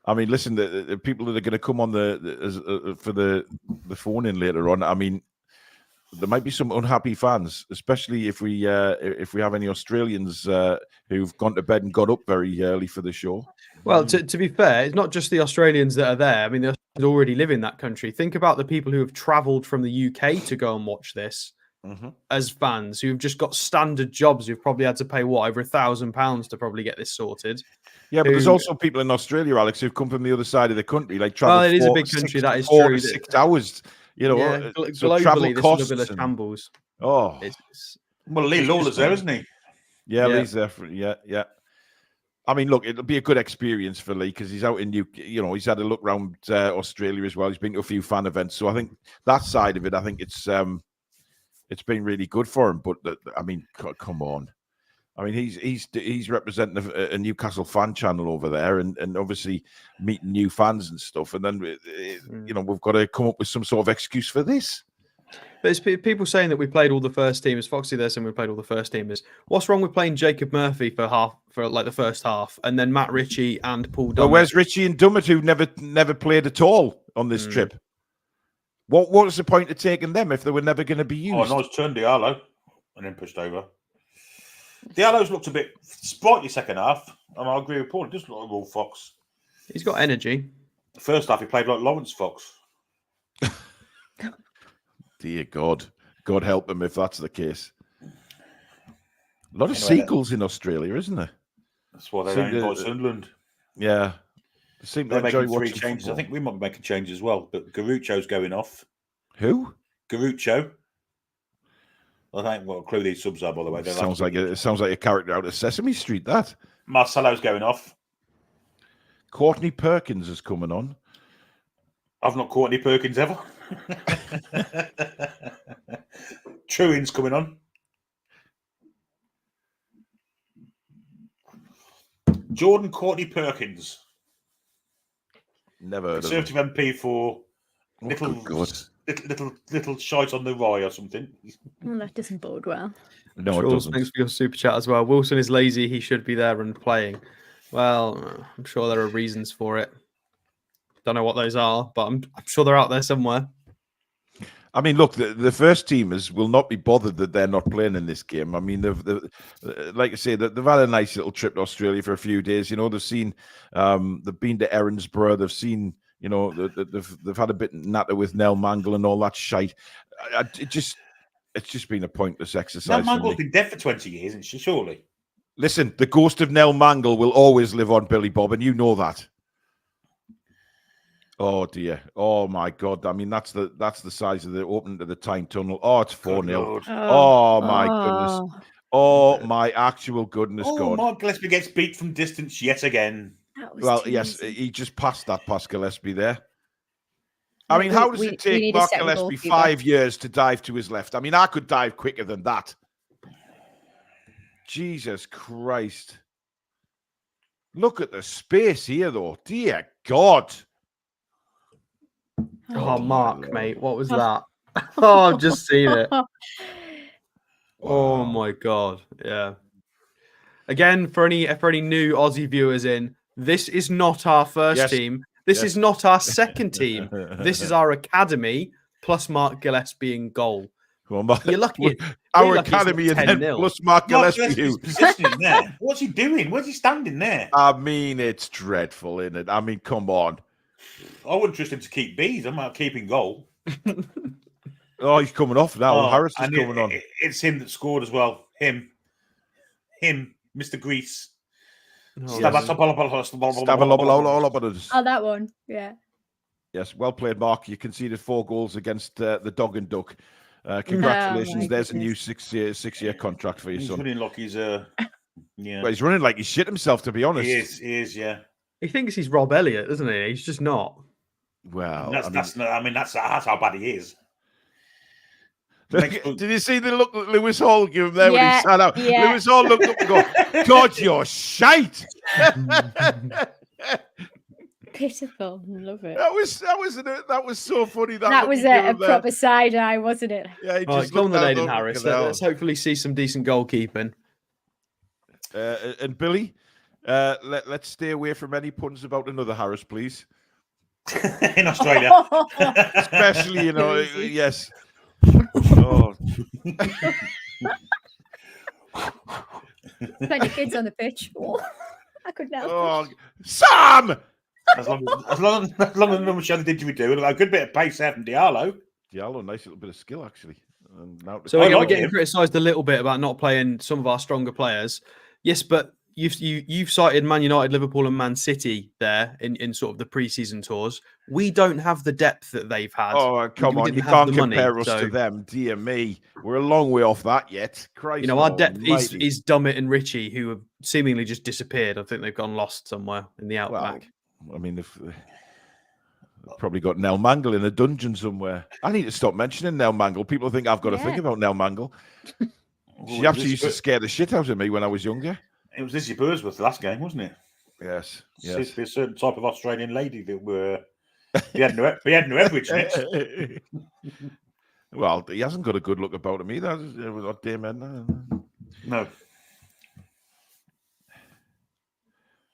I mean, listen, the people that are going to come on for the phone in later on, I mean, there might be some unhappy fans, especially if we have any Australians who've gone to bed and got up very early for the show. Well, to be fair, it's not just the Australians that are there. I mean, the Australians already live in that country. Think about the people who have travelled from the UK to go and watch this as fans, who've just got standard jobs, who've probably had to pay, over £1,000 to probably get this sorted. Yeah, but there's also people in Australia, Alex, who've come from the other side of the country, like travel. Well, it is a big country, that is true. 6 hours, you know. Yeah, so globally, travel this costs. would have been a shambles. Oh, well, Lee Lawler's there, isn't he? Yeah, Lee's there. Yeah. I mean, look, it'll be a good experience for Lee because he's out in he's had a look around Australia as well. He's been to a few fan events, so I think that side of it, I think it's been really good for him. But I mean, come on. I mean, he's representing a Newcastle fan channel over there, and obviously meeting new fans and stuff. And then we've got to come up with some sort of excuse for this. But it's people saying that we played all the first teamers. Foxy there saying we played all the first teamers. What's wrong with playing Jacob Murphy for the first half, and then Matt Ritchie and Paul Dummett? Well, where's Ritchie and Dummett, who never played at all on this trip? What was the point of taking them if they were never going to be used? Oh, nice turn, Diallo, and then pushed over. Diallo's looked a bit sprightly second half, and I agree with Paul. It does look like Will Fox. He's got energy. The first half, he played like Lawrence Fox. Dear God. God help him if that's the case. A lot of seagulls in Australia, isn't there? That's why they're owned by Sunderland. Yeah. They're making 3 changes. Football. I think we might be making changes as well, but Garucho's going off. Who? Garucho. I think what a clue these subs are, by the way. It sounds like a character out of Sesame Street, that. Marcelo's going off. Courtney Perkins is coming on. I've not Courtney Perkins ever. Truin's coming on. Jordan Courtney Perkins. Never heard Conservative of him. MP for little shite on the rye or something. Well, that doesn't bode well. No, it doesn't. Thanks for your super chat as well. Wilson is lazy. He should be there and playing. Well, I'm sure there are reasons for it. Don't know what those are, but I'm sure they're out there somewhere. I mean, look, the first teamers will not be bothered that they're not playing in this game. I mean, like I say, they've had a nice little trip to Australia for a few days. They've seen, they've been to Erinsborough. They've seen, they've had a bit natter with Nell Mangle and all that shite. It's just been a pointless exercise. Nell Mangle's been dead for 20 years, isn't she? Surely. Listen, the ghost of Nell Mangle will always live on, Billy Bob, and you know that. Oh dear! Oh my God! I mean, that's the size of the opening to the Tyne Tunnel. Oh, it's 4-0. Oh my goodness! Oh my actual goodness! God! Mark Gillespie gets beat from distance yet again. Well, yes, he just passed that past Gillespie there. I mean, how does it take Mark Gillespie 5 years to dive to his left? I mean, I could dive quicker than that. Jesus Christ! Look at the space here, though. Dear God! Oh, Mark, mate, what was that? Oh, I've just seen it. Oh my God, yeah. Again, for any new Aussie viewers in, this is not our first team. This is not our second team. This is our academy plus Mark Gillespie in goal. Come on, Mark. You're lucky. Our We're lucky it's academy not and then 10-0. plus Mark Gillespie. Gillespie's positioning there. What's he doing? Where's he standing there? I mean, it's dreadful, isn't it? I mean, come on. I wouldn't trust him to keep bees. I'm not keeping goal. Oh, he's coming off now. Harris is and coming on. It's him that scored as well. Him, Mr. Grease. Oh, that one. Yeah. Yes, well played, Mark. You conceded 4 goals against the Dog and Duck. Congratulations. Oh, There's a new six-year contract for you, He's son. running like he's yeah. Well, he's running like he shit himself, to be honest. He is, yeah. He thinks he's Rob Elliott, doesn't he? He's just not. Well, that's how bad he is. Did you see the look that Lewis Hall gave him there when he sat out? Yeah. Lewis Hall looked up and go, God, you're shite. Pitiful. Love it. That was so funny. That was a proper side eye, wasn't it? Yeah, he All right, just come on, looked then, at Aiden Harris. Let's hopefully see some decent goalkeeping. And Billy, let's stay away from any puns about another Harris, please. In Australia. Especially, yes. Oh. Plenty of kids on the pitch. Oh, I couldn't help Oh, Sam! As long as the number show the didgeridoo, a good bit of pace there from Diallo. Diallo, nice little bit of skill, actually. So I we're like getting him. criticised a little bit about not playing some of our stronger players. Yes, but you've cited Man United, Liverpool, and Man City there in sort of the pre-season tours. We don't have the depth that they've had. Oh, come on. You can't compare us to them. Dear me. We're a long way off that yet. Christ. Our depth is Dummett and Richie, who have seemingly just disappeared. I think they've gone lost somewhere in the outback. Well, I mean, they've probably got Nell Mangle in a dungeon somewhere. I need to stop mentioning Nell Mangle. People think I've got to think about Nell Mangle. She actually used to scare the shit out of me when I was younger. It was Lizzie Bursworth the last game, wasn't it? Yes. Yes. A certain type of Australian lady that were. He had no average in it. Well, he hasn't got a good look about him either. No.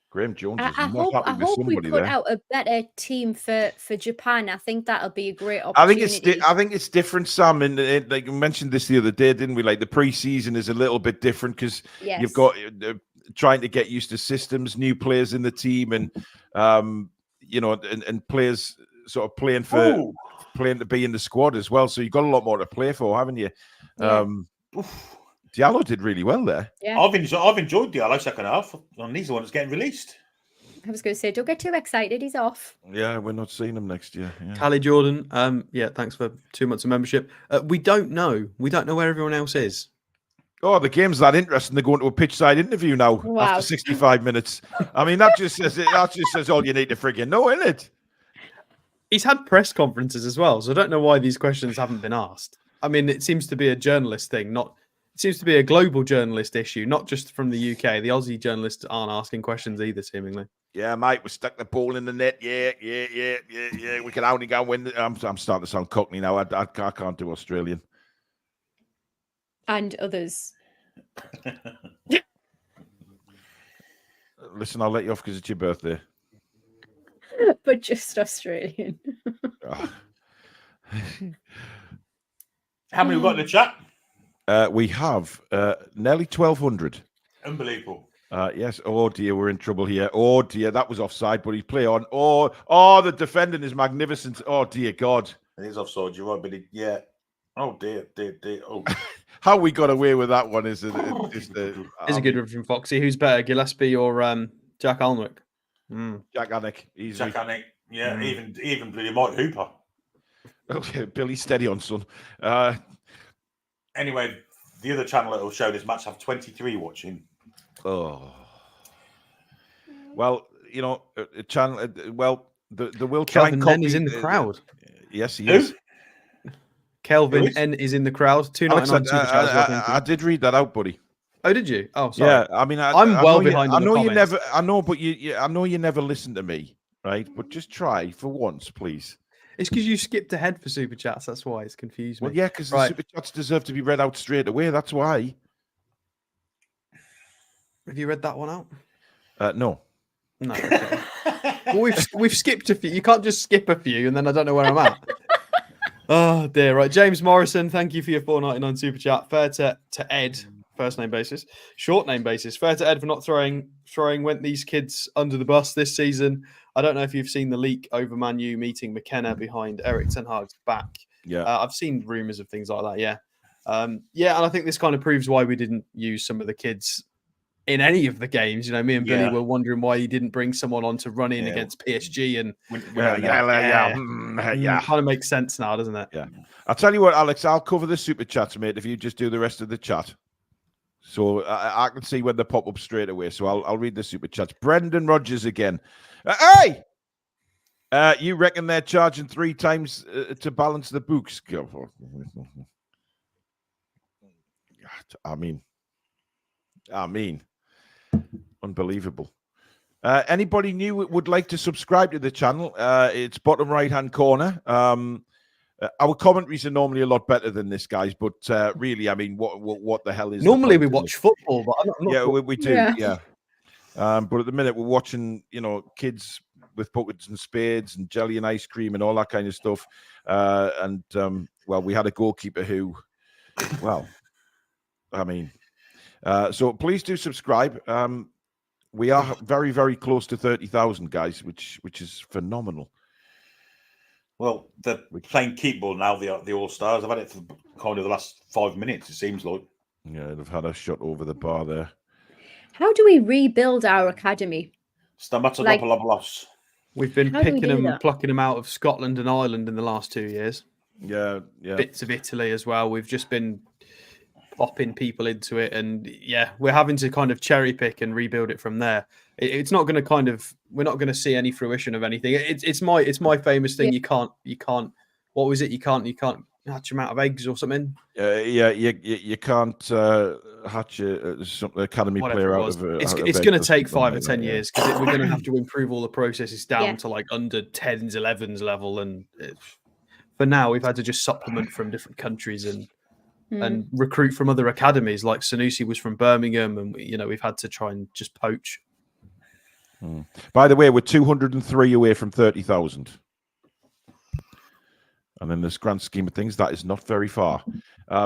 Graham Jones is I hope we put out a better team for Japan. I think that'll be a great opportunity. I think it's different, Sam. And like you mentioned this the other day, didn't we? Like the pre-season is a little bit different because you've got trying to get used to systems, new players in the team, and and players sort of playing to be in the squad as well. So you've got a lot more to play for, haven't you? Yeah. Diallo did really well there. Yeah. I've enjoyed Diallo second half, and he's the one that's getting released. I was going to say, don't get too excited. He's off. Yeah, we're not seeing him next year. Yeah. Callie Jordan, thanks for 2 months of membership. We don't know where everyone else is. Oh, the game's that interesting. They're going to a pitch side interview now after 65 minutes. I mean, that just says all you need to friggin' know, isn't it? He's had press conferences as well, so I don't know why these questions haven't been asked. I mean, it seems to be a journalist thing, it seems to be a global journalist issue, not just from the UK. The Aussie journalists aren't asking questions either, seemingly. Yeah, mate, we stuck the ball in the net. Yeah. We can only go win. I'm starting to sound cockney now. I can't do Australian. And others. Listen, I'll let you off because it's your birthday. But just Australian. How many we got in the chat? We have nearly 1,200. Unbelievable. Yes. Oh dear, we're in trouble here. Oh dear, that was offside, but he's play on. Oh, the defending is magnificent. Oh dear God. It is offside. You're right, Billy. Yeah. Oh dear. Oh. How we got away with that one is a good one from Foxy. Who's better, Gillespie or Jack Alnwick? Jack Alnwick. Easily. Jack Alnwick. Yeah. Even bloody Mike Hooper. Okay, Billy, steady on, son. Anyway, the other channel that will show this match have 23 watching. Oh. Well, a channel. Well, the will try Kelvin and copy. N is in the crowd. Yes, he is. Kelvin N is in the crowd. $2.99 I did read that out, buddy. Oh, did you? Oh, sorry. Yeah, I mean, I'm well behind. I know you never. I know, but I know you never listen to me, right? But just try for once, please. It's because you skipped ahead for super chats. That's why it's confused me. Well, yeah, because the super chats deserve to be read out straight away. That's why. Have you read that one out? No. No. Okay. Well, we've skipped a few. You can't just skip a few and then I don't know where I'm at. Oh dear. Right, James Morrison, thank you for your $4.99 super chat. Fair to Ed, first name basis, short name basis. Fair to Ed for not throwing went these kids under the bus this season. I don't know if you've seen the leak over Man U meeting McKenna behind Eric Ten Hag's back. Yeah, I've seen rumours of things like that. Yeah, yeah, and I think this kind of proves why we didn't use some of the kids in any of the games. You know, me and Billy were wondering why he didn't bring someone on to run in against PSG, and kind of makes sense now, doesn't it? Yeah. I'll tell you what, Alex, I'll cover the super chats, mate, if you just do the rest of the chat. So I can see when they pop up straight away. So I'll read the super chats. Brendan Rogers again. Hey! You reckon they're charging 3 times to balance the books? I mean, unbelievable. Anybody new would like to subscribe to the channel? It's bottom right-hand corner. Our commentaries are normally a lot better than this, guys. But really, I mean, what the hell is? Normally we watch football, but I'm not we do. Yeah. But at the minute we're watching, kids with buckets and spades and jelly and ice cream and all that kind of stuff. Well, we had a goalkeeper who, well, I mean, so please do subscribe. We are very, very close to 30,000, guys, which is phenomenal. Well, they're playing keep-ball now, the All-Stars. I've had it for kind of the last 5 minutes, it seems like. Yeah, they've had a shot over the bar there. How do we rebuild our academy? Stamatolopoulos. We've been picking them, plucking them out of Scotland and Ireland in the last 2 years. Yeah. Bits of Italy as well. We've just been popping people into it, and we're having to kind of cherry pick and rebuild it from there. It's not going to we're not going to see any fruition of anything. It's my famous thing. You can't. What was it? You can't hatch them out of eggs or something. You can't hatch some academy player out of. It's going to take 5 or 10 years because we're going to have to improve all the processes down to like under 10s, 11s level, and for now we've had to just supplement from different countries and recruit from other academies. Like Sanusi was from Birmingham, and we've had to try and just poach. By the way, we're 203 away from 30,000. And in this grand scheme of things, that is not very far. I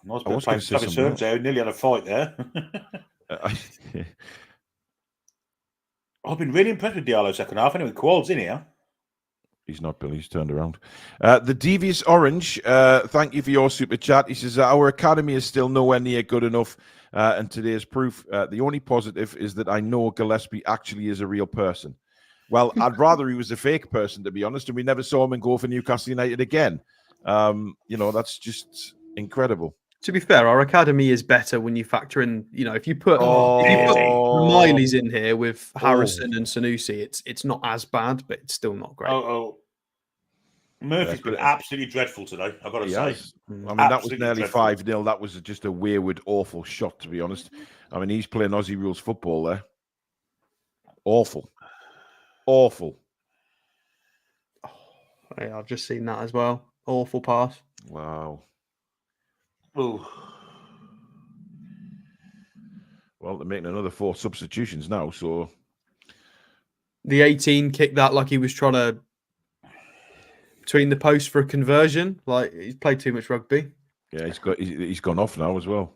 was going to say nearly had a fight there. I've been really impressed with Diallo second half. Anyway, Qual's in here. He's not, Billy. He's turned around. The Devious Orange, thank you for your super chat. He says, our academy is still nowhere near good enough. And today's proof, the only positive is that I know Gillespie actually is a real person. Well, I'd rather he was a fake person, to be honest, and we never saw him and go for Newcastle United again. That's just incredible. To be fair, our academy is better when you factor in, if you put Miley's in here with Harrison and Sanusi, it's not as bad, but it's still not great. Murphy's been absolutely dreadful today, I've got to say. I mean, that was nearly 5-0. That was just a wayward, awful shot, to be honest. I mean, he's playing Aussie rules football there. Awful. Awful. Yeah, I've just seen that as well. Awful pass. Wow. Ooh. Well, they're making another 4 substitutions now, so... The 18 kicked that like he was trying to... Between the posts for a conversion. Like, he's played too much rugby. Yeah, he's gone off now as well.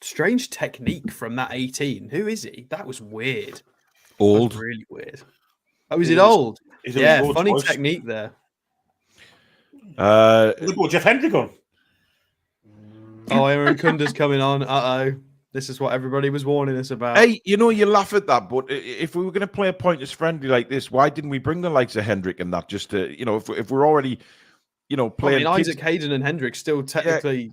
Strange technique from that 18. Who is he? That was weird. Old. That was really weird. Oh, is it old? Yeah, funny twice. Technique there. Look what Jeff Hendrick on. Oh, Aaron Kunda's coming on. Uh-oh. This is what everybody was warning us about. Hey, you laugh at that, but if we were going to play a pointless friendly like this, why didn't we bring the likes of Hendrick and that just to, if we're already, playing... Isaac Hayden and Hendrick still technically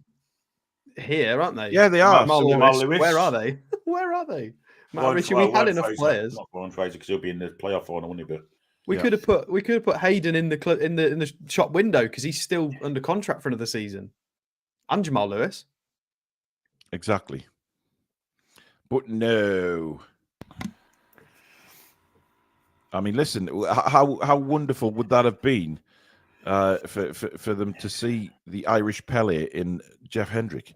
here, aren't they? Yeah, they are. Lewis. Where are they? Where are they? Richie, we had enough players. Not Warren Fraser because he'll be in the playoff final, wouldn't he? But we could have put Hayden in the shop window because he's still under contract for another season, and Jamal Lewis. Exactly. But no. I mean, listen, how wonderful would that have been for them to see the Irish Pele in Jeff Hendrick?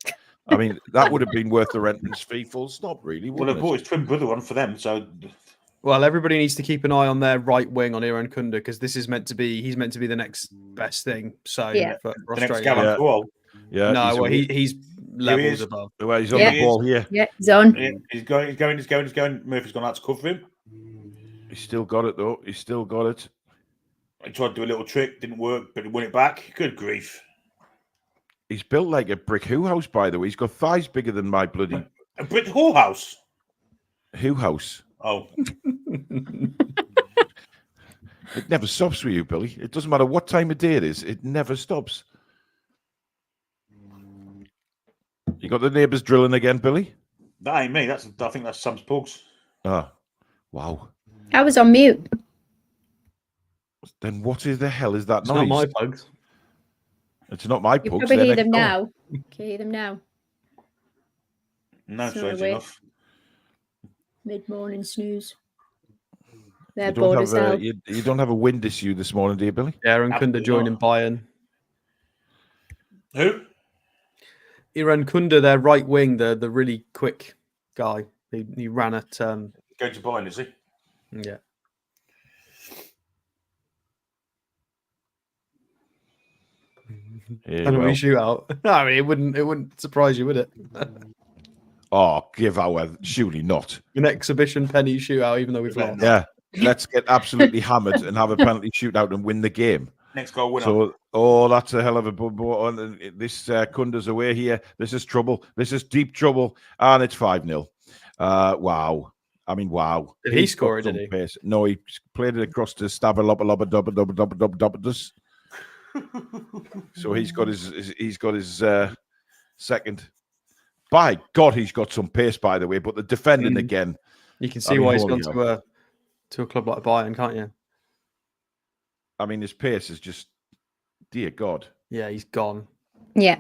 I mean, that would have been worth their entrance fee, full stop, really. Well, they've bought his twin brother one for them, so Well, everybody needs to keep an eye on their right wing on Iran Kunda because he's meant to be the next best thing. So Yeah. for The next Australia. Gavin Cole. Yeah. No, well, he's levels is. above. Well, he's on Yeah. the ball here. Yeah, he's on. Yeah, he's going. Murphy's gone out to cover him. He's still got it though. He's still got it. He tried to do a little trick, didn't work, but he won it back. Good grief. He's built like a brick Who house, by the way. He's got thighs bigger than my bloody A brick whorehouse. Who house. Oh, It never stops with you, Billy. It doesn't matter what time of day it is. It never stops. You got the neighbours drilling again, Billy? that ain't me. I think that's Sam's pugs. Ah, wow. I was on mute. Then what is the hell is that It's noise? not my pugs. It's not my You pugs. probably they're hear next them door. now. Can you hear them now? No, It's not strange awake. enough. Mid-morning snooze. They're You bored don't, as have hell. a, you don't have a wind issue this morning, do you, Billy? Iran Kunda Absolutely joining not. Bayern. Who? Iran Kunda, their right wing, the really quick guy. He ran at Going to Bayern, is he? yeah. Yeah, Penalty well. shootout. I mean, it wouldn't surprise you, would it? Oh, give our surely not. An exhibition penny shootout, even though we've lost. Yeah, let's get absolutely hammered and have a penalty shootout and win the game. Next goal winner. So, oh, that's a hell of a bubble. This Kunda's away here. This is trouble. This is deep trouble, and it's 5-0. Wow. I mean, wow. Did he He's score got it, did some pace. No, he played it across to Stabber Lobber Lobber Dobber Dobber Dobber Dobber Dobber. So he's got his second. By God, he's got some pace, by the way. But the defending again. You can see I mean, why he's holy gone to a club like Bayern, can't you? I mean, his pace is just, dear God. Yeah, he's gone. Yeah.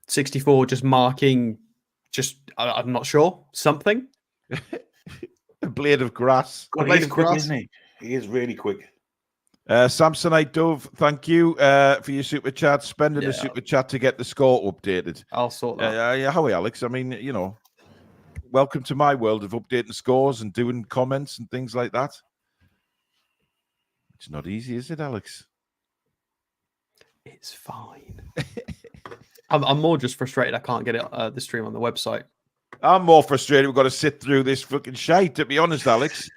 64, just marking, I'm not sure, something. A blade of grass. God, A blade he is of quick, grass. isn't he? He is really quick. Samsonite Dove, thank you for your super chat. Spending Yeah. the super chat to get the score updated. I'll sort that. Yeah, how are you, Alex? I mean, you know, welcome to my world of updating scores and doing comments and things like that. It's not easy, is it, Alex? It's fine. I'm more just frustrated I can't get it the stream on the website. I'm more frustrated. We've got to sit through this fucking shite, to be honest, Alex.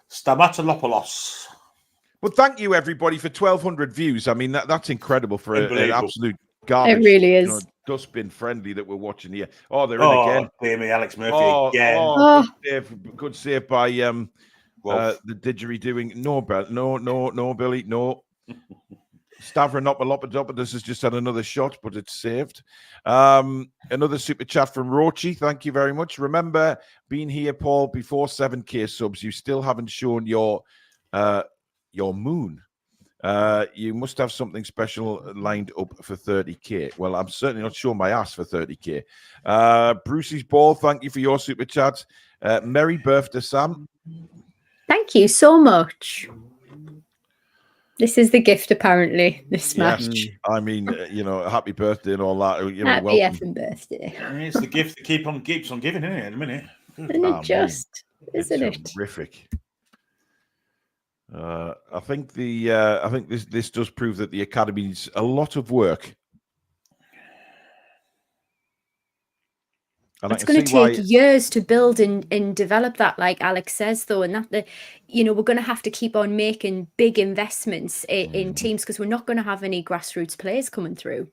Stamatolopoulos. Well, thank you, everybody, for 1,200 views. I mean, that's incredible for an Unbelievable. absolute garbage. It really is. Dustbin friendly that we're watching here. Oh, they're in Oh, again. dear me, Alex Murphy Oh, again. Oh. good save by Wolf. the didgeridoo. No, Billy, no. Stavronopoulos has just had another shot, but it's saved. Another super chat from Rochi. Thank you very much. Remember being here, Paul, before 7K subs. You still haven't shown your moon. You must have something special lined up for 30K. Well, I'm certainly not showing my ass for 30K. Brucey's Ball, thank you for your super chat. Merry birthday, Sam. Thank you so much. This is the gift, apparently, this match. Yes. I mean, happy birthday and all that. You know, Happy welcome. effing birthday. It's the gift that keeps on giving, isn't it? In a minute. Isn't it just? Isn't It's it? horrific. I think this does prove that the academy needs a lot of work. And It's going to take years to build and develop that, like Alex says, though, and that we're going to have to keep on making big investments in teams because we're not going to have any grassroots players coming through.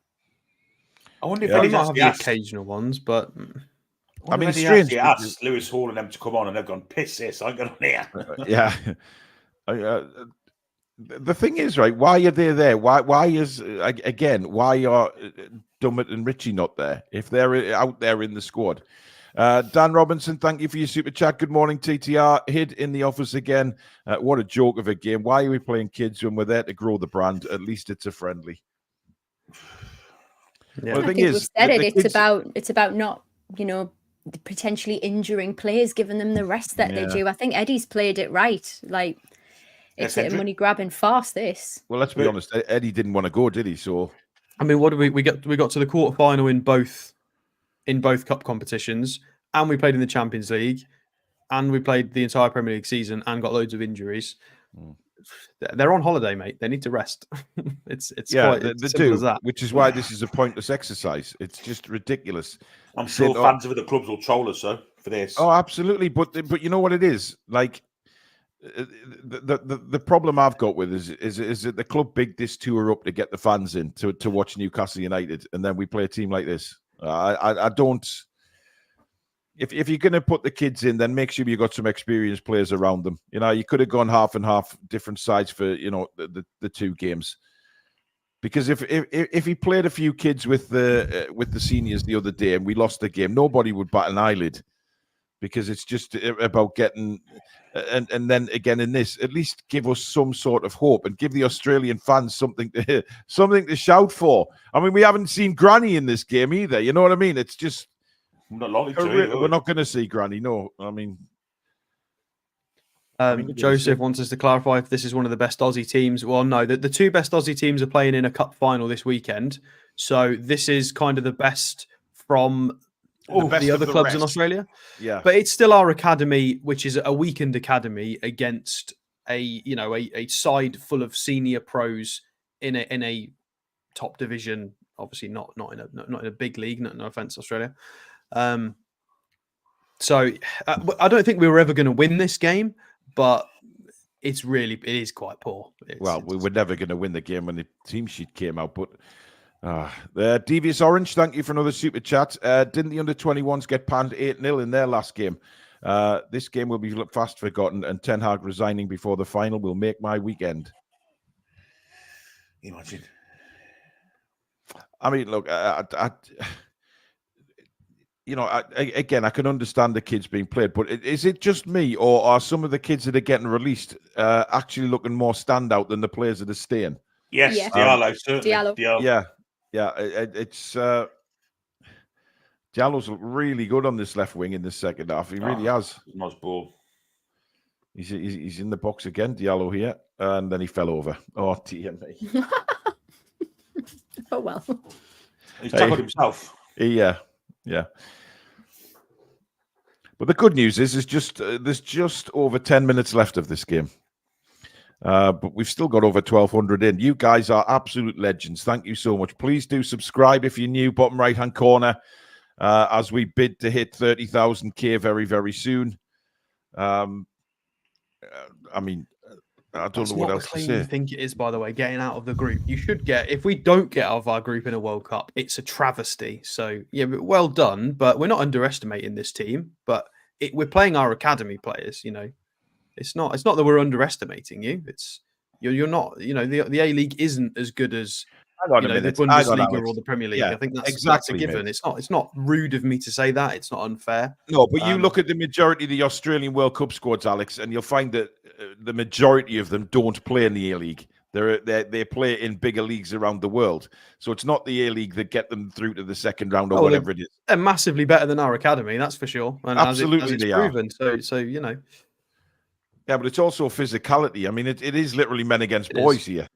I wonder if We Eddie's might have actually the asked. occasional ones, but I mean, it's he strange actually asked Lewis Hall and them to come on, and they've gone, piss this, I got on here. yeah. The thing is, right? Why are they there? Why are Dummett and Richie not there if they're out there in the squad? Dan Robinson, thank you for your super chat. Good morning, TTR. Hid in the office again. What a joke of a game. Why are we playing kids when we're there to grow the brand? At least it's a friendly. yeah. Well, the I thing think is, we've said the it. kids- It's about not, potentially injuring players, giving them the rest that they Yeah. do. I think Eddie's played it right. Like, it's a Hendrick. money grabbing farce, this. Well, let's be honest. Eddie didn't want to go, did he? So I mean, what did we got? We got to the quarterfinal in both cup competitions, and we played in the Champions League, and we played the entire Premier League season, and got loads of injuries. They're on holiday, mate. They need to rest. it's quite they simple do, as that. which is why this is a pointless exercise. It's just ridiculous. I'm sure fans of other clubs will troll us though for this. Oh, absolutely. But you know what it is? Like the problem I've got with is that the club bigged this tour up to get the fans in to watch Newcastle United, and then we play a team like this. I don't. If you're going to put the kids in, then make sure you got some experienced players around them. You know, you could have gone half and half, different sides for the two games. Because if he played a few kids with the seniors the other day and we lost the game, nobody would bat an eyelid, because it's just about getting. And then again in this, at least give us some sort of hope and give the Australian fans something to shout for. I mean, we haven't seen Granny in this game either. You know what I mean? It's just. We're not going to see Granny. No, I mean, Joseph wants us to clarify if this is one of the best Aussie teams. Well, no, the two best Aussie teams are playing in a cup final this weekend. So this is kind of the best from the other clubs in Australia. Yeah, but it's still our academy, which is a weakened academy against a side full of senior pros in a top division. Obviously, not in a big league. No offense, Australia. So I don't think we were ever going to win this game, but it is quite poor. We were never going to win the game when the team sheet came out. But Devious Orange, thank you for another super chat. Didn't the under-21s get panned 8-0 in their last game? This game will be fast forgotten, and Ten Hag resigning before the final will make my weekend. Imagine. I mean, look, again, I can understand the kids being played, but is it just me, or are some of the kids that are getting released actually looking more standout than the players that are staying? Yes, yeah. Diallo, certainly. Diallo. Yeah. It's Diallo's really good on this left wing in the second half. He really has. Nice ball. He's in the box again, Diallo here, and then he fell over. Oh, dear me. Oh, well. He's tackled himself. Yeah. But the good news is there's just over 10 minutes left of this game. But we've still got over 1,200 in. You guys are absolute legends. Thank you so much. Please do subscribe if you're new, bottom right-hand corner, as we bid to hit 30,000 very, very soon. I mean, I don't know what else to say. You think it is, by the way, getting out of the group. You should if we don't get out of our group in a World Cup, it's a travesty. So, yeah, well done. But we're not underestimating this team. But we're playing our academy players, It's not that we're underestimating you. You're not, the A-League isn't as good as the Bundesliga or the Premier League. Yeah, I think that's exactly, a given. mate. It's not rude of me to say that. It's not unfair. No, but you look at the majority of the Australian World Cup squads, Alex, and you'll find that the majority of them don't play in the A-League. They play in bigger leagues around the world. So it's not the A-League that get them through to the second round or whatever it is. They're massively better than our academy, that's for sure. And absolutely, as it's proven. So Yeah, but it's also physicality. I mean, it is literally men against boys here.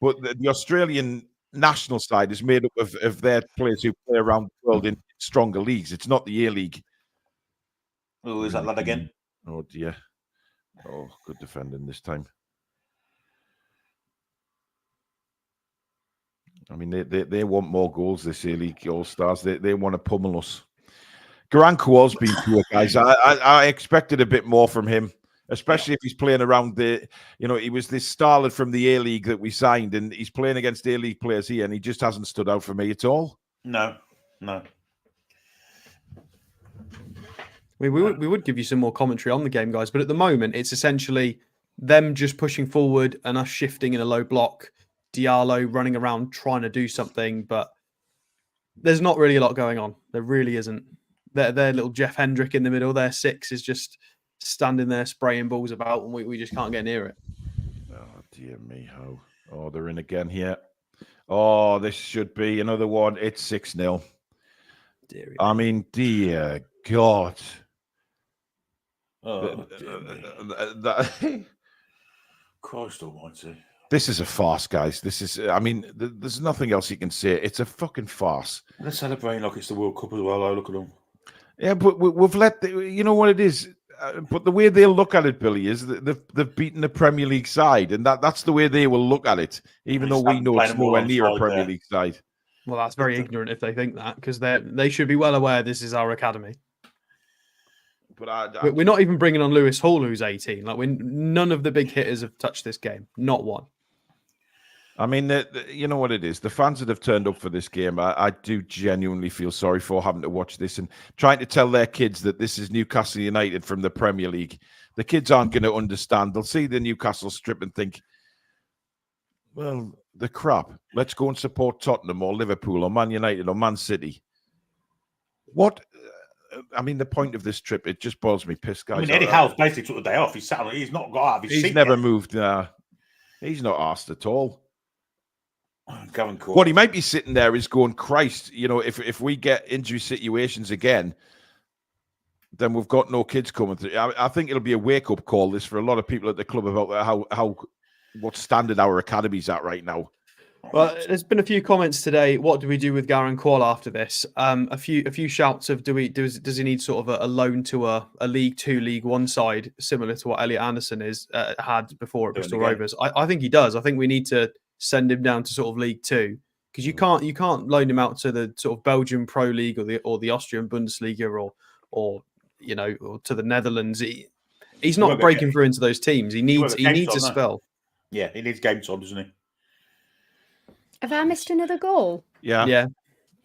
But the Australian national side is made up of their players who play around the world in stronger leagues. It's not the A-League. Oh, is that lad again? Oh, dear. Oh, good defending this time. I mean, they want more goals, this A-League All-Stars. They want to pummel us. Garanko has been poor, guys. I expected a bit more from him. Especially if he's playing around he was this starlet from the A-League that we signed, and he's playing against A-League players here, and he just hasn't stood out for me at all. No. We would give you some more commentary on the game, guys, but at the moment, it's essentially them just pushing forward and us shifting in a low block, Diallo running around trying to do something, but there's not really a lot going on. There really isn't. Their little Jeff Hendrick in the middle, their 6 is just standing there spraying balls about, and we just can't get near it. Oh, dear me. Oh, they're in again here. Oh, this should be another one. It's 6-0. I mean, dear God. Oh, Christ almighty. This is a farce, guys. This is, I mean, there's nothing else you can say. It's a fucking farce. They're celebrating like it's the World Cup as well. Oh, look at them. Yeah, but we've let, you know what it is? But the way they'll look at it, Billy, is they've beaten the Premier League side, and that's the way they will look at it, even though we know it's nowhere near a Premier League side. Well, that's very ignorant if they think that, because they should be well aware this is our academy. But we're not even bringing on Lewis Hall, who's 18. Like, none of the big hitters have touched this game. Not one. I mean, you know what it is? The fans that have turned up for this game, I do genuinely feel sorry for having to watch this and trying to tell their kids that this is Newcastle United from the Premier League. The kids aren't going to understand. They'll see the Newcastle strip and think, well, the crap. Let's go and support Tottenham or Liverpool or Man United or Man City. What? I mean, the point of this trip, it just boils me piss, guys. I mean, Eddie Howe's basically took the day off. He's not got out of his seat. He's never moved. He's not asked at all. Gavin Court. What he might be sitting there is going, Christ, you know, if we get injury situations again, then we've got no kids coming through. I think it'll be a wake-up call, this, for a lot of people at the club about what standard our academy's at right now. Well, there's been a few comments today. What do we do with Garen Quall after this? A few shouts of does he need sort of a loan to a League Two, League One side, similar to what Elliot Anderson had before at Bristol Rovers? I think he does. I think we need to send him down to sort of League Two, because you can't loan him out to the sort of Belgian Pro League or the Austrian Bundesliga or you know, or to the Netherlands. He's not breaking through into those teams. He needs a spell. Yeah, he needs game time, doesn't he? Have I missed another goal? Yeah.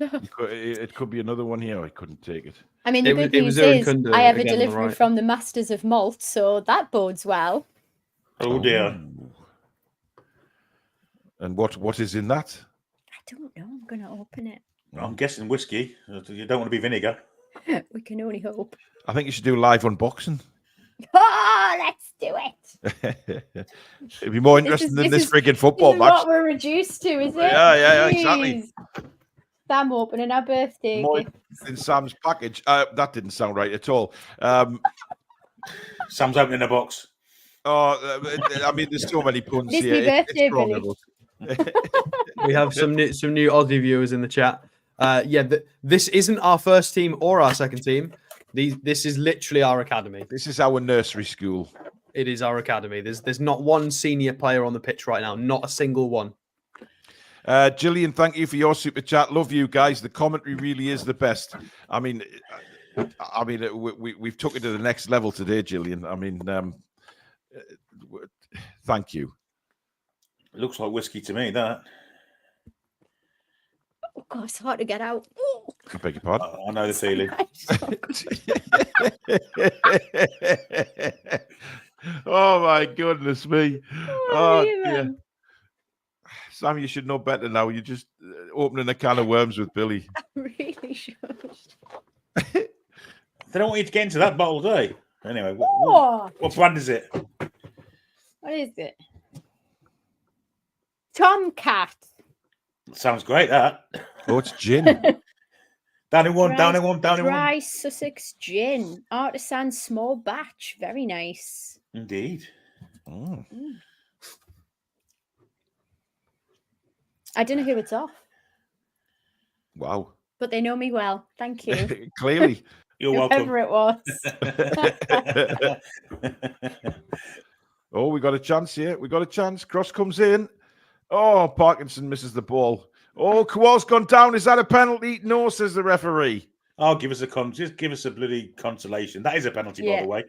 It could be another one here. I couldn't take it. I mean, the good news is I have a delivery from the Masters of Malt, so that bodes well. Oh dear. And what is in that? I don't know. I'm going to open it. I'm guessing whiskey. You don't want to be vinegar. We can only hope. I think you should do live unboxing. Oh, let's do it. It'd be more interesting than this frigging football match. What we're reduced to, is it? Yeah, exactly. Sam opening our birthday more gift. In Sam's package. That didn't sound right at all. Sam's opening a box. Oh, I mean, there's so many puns This here. Birthday, Billy. We have some new Aussie viewers in the chat. This isn't our first team or our second team. This is literally our academy. This is our nursery school. It is our academy. There's not one senior player on the pitch right now. Not a single one. Gillian, thank you for your super chat. Love you guys. The commentary really is the best. I mean, we've took it to the next level today, Gillian. I mean, thank you. It looks like whiskey to me, that. Oh, God, it's hard to get out. I beg your pardon. I know the feeling. Oh, my goodness me. Oh, dear. Even. Sam, you should know better now. You're just opening a can of worms with Billy. I really should. They don't want you to get into that bottle, do they? Anyway, what brand is it? What is it? Tomcat. Sounds great, that. Oh, it's gin. Down in one. Dry Sussex gin. Artisan small batch. Very nice. Indeed. Oh. I don't know who it's off. Wow. But they know me well. Thank you. Clearly. You're welcome. Whoever it was. Oh, we got a chance here. We got a chance. Cross comes in. Oh, Parkinson misses the ball. Oh, Kowal's gone down. Is that a penalty? No, says the referee. Oh, just give us a bloody consolation. That is a penalty, by the way.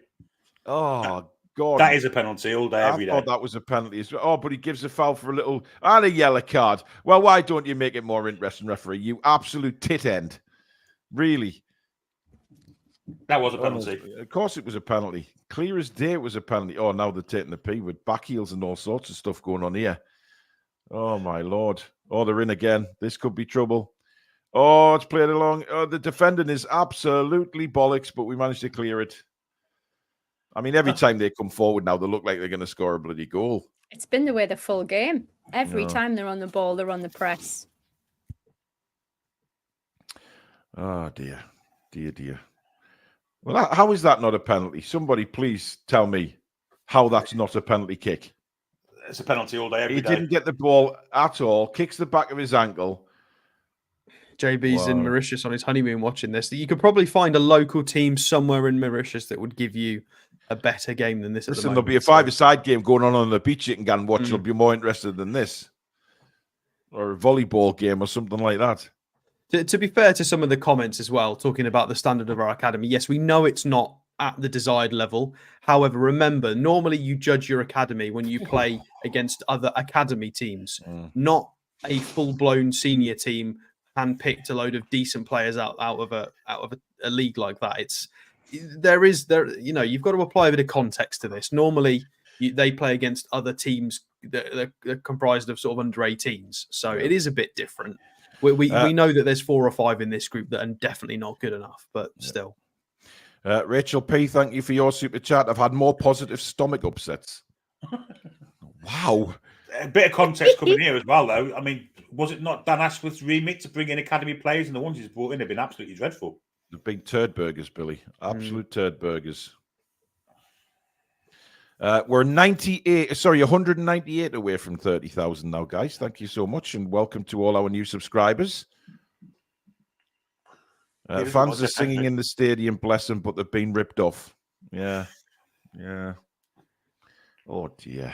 Oh, God. That is a penalty all day, every day. I thought that was a penalty as well. Oh, but he gives a foul for a little and a yellow card. Well, why don't you make it more interesting, referee? You absolute tit end. Really? That was a penalty. Of course it was a penalty. Clear as day it was a penalty. Oh, now they're taking the P with back heels and all sorts of stuff going on here. Oh, my Lord. Oh, they're in again. This could be trouble. Oh, it's played along. Oh, the defending is absolutely bollocks, but we managed to clear it. I mean, every time they come forward now, they look like they're going to score a bloody goal. It's been the way the full game. Every time they're on the ball, they're on the press. Oh, dear. Dear. Well, how is that not a penalty? Somebody please tell me how that's not a penalty kick. It's a penalty all day, every He day. didn't get the ball at all. Kicks the back of his ankle. JB's in Mauritius on his honeymoon watching this. You could probably find a local team somewhere in Mauritius that would give you a better game than this. Listen, there'll be a five-a-side game going on the beach you can go and watch. You'll be more interested than this. Or a volleyball game or something like that. To be fair to some of the comments as well, talking about the standard of our academy, yes, we know it's not at the desired level. However, remember, normally you judge your academy when you play against other academy teams, not a full-blown senior team handpicked a load of decent players out of a league like that. You've got to apply a bit of context to this. Normally, they play against other teams that are comprised of sort of under 18s, so it is a bit different. We know that there's 4 or 5 in this group that are definitely not good enough, but still. Rachel P, thank you for your super chat. I've had more positive stomach upsets. Wow. A bit of context coming here as well, though. I mean, was it not Dan Ashworth's remit to bring in academy players, and the ones he's brought in have been absolutely dreadful? The big turd burgers, Billy. Absolute turd burgers. We're 198 away from 30,000 now, guys. Thank you so much, and welcome to all our new subscribers. Fans are singing in the stadium, bless them, but they've been ripped off. Yeah. Oh, dear.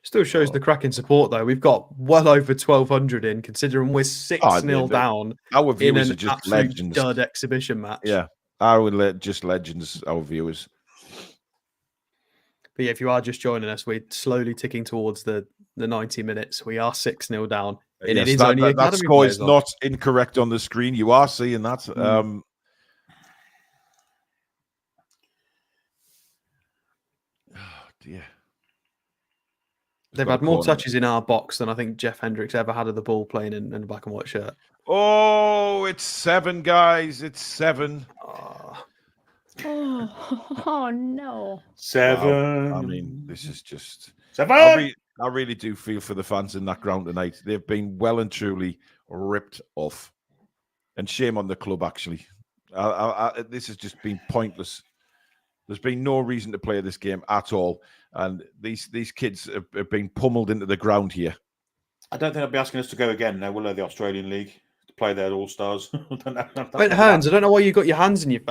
Still shows the cracking support, though. We've got well over 1,200 in, considering we're 6-0 down our in viewers an are just absolute legends. dud exhibition match. Yeah, just legends, our viewers. But yeah, if you are just joining us, we're slowly ticking towards the 90 minutes. We are 6-0 down. And Yes, it is only that score is not incorrect on the screen. You are seeing that. Oh, dear. They've had more touches in our box than I think Jeff Hendricks ever had of the ball playing in a black and white shirt. Oh, it's 7, guys. It's 7. Oh no. 7. Wow. I mean, this is just 7. I really do feel for the fans in that ground tonight. They've been well and truly ripped off. And shame on the club, actually. This has just been pointless. There's been no reason to play this game at all. And these kids have been pummeled into the ground here. I don't think they'll be asking us to go again now, will they, the Australian League, to play their All-Stars? Wait, Hans, I don't know why you got your hands in your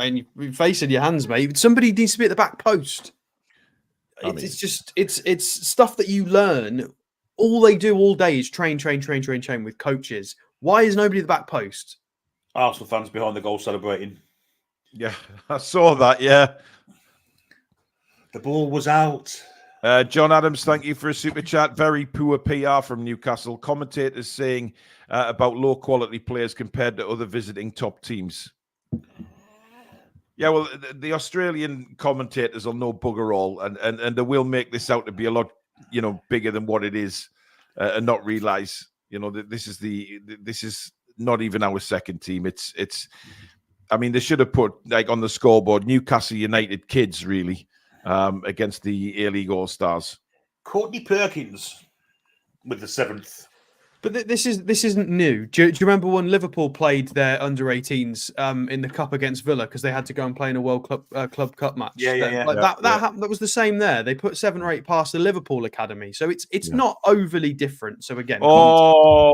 face in your hands, mate. Somebody needs to be at the back post. It's stuff that you learn. All they do all day is train with coaches. Why is nobody at the back post? Arsenal fans behind the goal celebrating. Yeah, I saw that, yeah. The ball was out. John Adams, thank you for a super chat. Very poor PR from Newcastle. Commentators saying about low quality players compared to other visiting top teams. Yeah, well, the Australian commentators will know bugger all, and they will make this out to be a lot, bigger than what it is, and not realise, that this is not even our second team. It's. I mean, they should have put on the scoreboard Newcastle United kids really. Against the A-League All-Stars. Courtney Perkins with the 7th. But this isn't new. Do you remember when Liverpool played their under-18s in the cup against Villa because they had to go and play in a World Club Cup match? Yeah. That happened. That was the same there. They put 7 or 8 past the Liverpool academy, so it's not overly different. So again, no,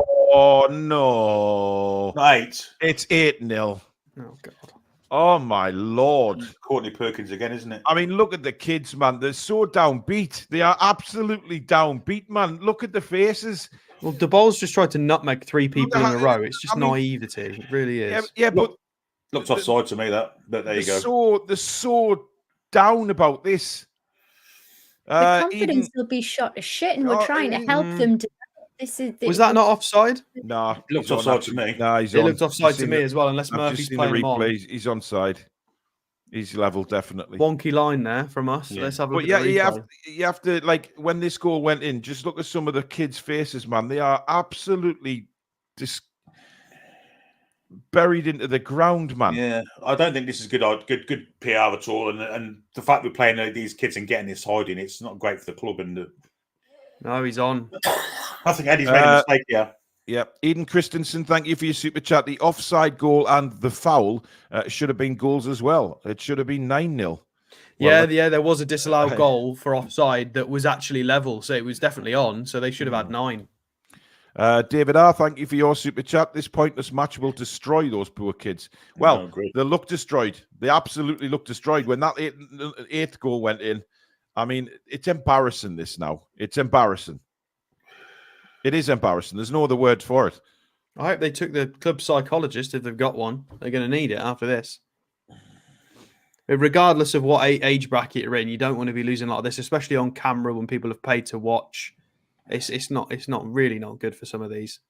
not 8. It's 8-0. Oh God. Oh, my Lord. Courtney Perkins again, isn't it? I mean, look at the kids, man. They're so downbeat. They are absolutely downbeat, man. Look at the faces. Well, De Boer's just tried to nutmeg 3 people in a row. It's just naivety. It really is. Yeah, but... Looks offside to me, that. But there you go. They're so down about this. The confidence will be shot to shit, and we're trying to help them. Was that not offside? No, it looked offside to me. No, it looked offside to me as well, unless Murphy's playing him on. He's onside. He's level, definitely. Wonky line there from us. Yeah. Let's have a look. But yeah, you have to, like, when this goal went in, just look at some of the kids' faces, man. They are absolutely buried into the ground, man. Yeah, I don't think this is good PR at all. And the fact we're playing these kids and getting this hiding, it's not great for the club. No, he's on. I think Eddie's made a mistake here. Yeah. Eden Christensen, thank you for your super chat. The offside goal and the foul should have been goals as well. It should have been 9-0. Yeah, there was a disallowed goal for offside that was actually level, so it was definitely on. So they should have had 9. David R., thank you for your super chat. This pointless match will destroy those poor kids. Well, they look destroyed. They absolutely look destroyed. When that eighth goal went in, I mean, it's embarrassing this now. It's embarrassing. It is embarrassing. There's no other word for it. I hope they took the club psychologist, if they've got one. They're going to need it after this. But regardless of what age bracket you're in, you don't want to be losing like this, especially on camera when people have paid to watch. It's not really not good for some of these.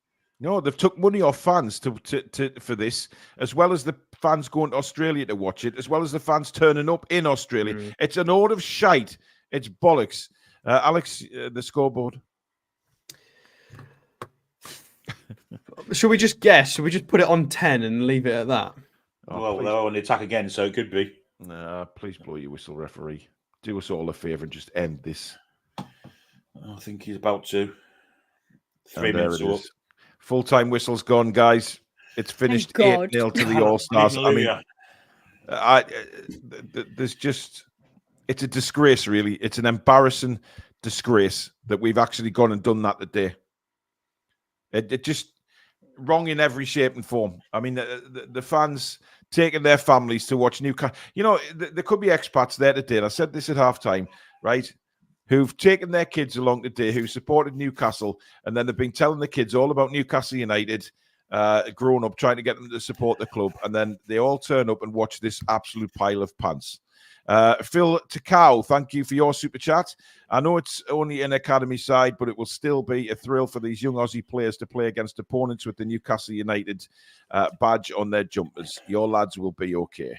No, they've took money off fans for this, as well as the fans going to Australia to watch it, as well as the fans turning up in Australia. It's an order of shite. It's bollocks. Alex, the scoreboard. Should we just guess? Should we just put it on 10 and leave it at that? Well, they're on the attack again, so it could be. Please blow your whistle, referee. Do us all a favour and just end this. I think he's about to. 3 minutes up. Full-time whistle's gone, guys. It's finished 8-0 to the All-Stars. I mean, there's just... It's a disgrace, really. It's an embarrassing disgrace that we've actually gone and done that today. It just wrong in every shape and form. I mean, the fans taking their families to watch Newcastle. You know, there could be expats there today, and I said this at halftime, right, who've taken their kids along today, who supported Newcastle, and then they've been telling the kids all about Newcastle United, growing up, trying to get them to support the club, and then they all turn up and watch this absolute pile of pants. Phil Takao, thank you for your super chat. I know it's only an academy side, but it will still be a thrill for these young Aussie players to play against opponents with the Newcastle United badge on their jumpers. Your lads will be okay.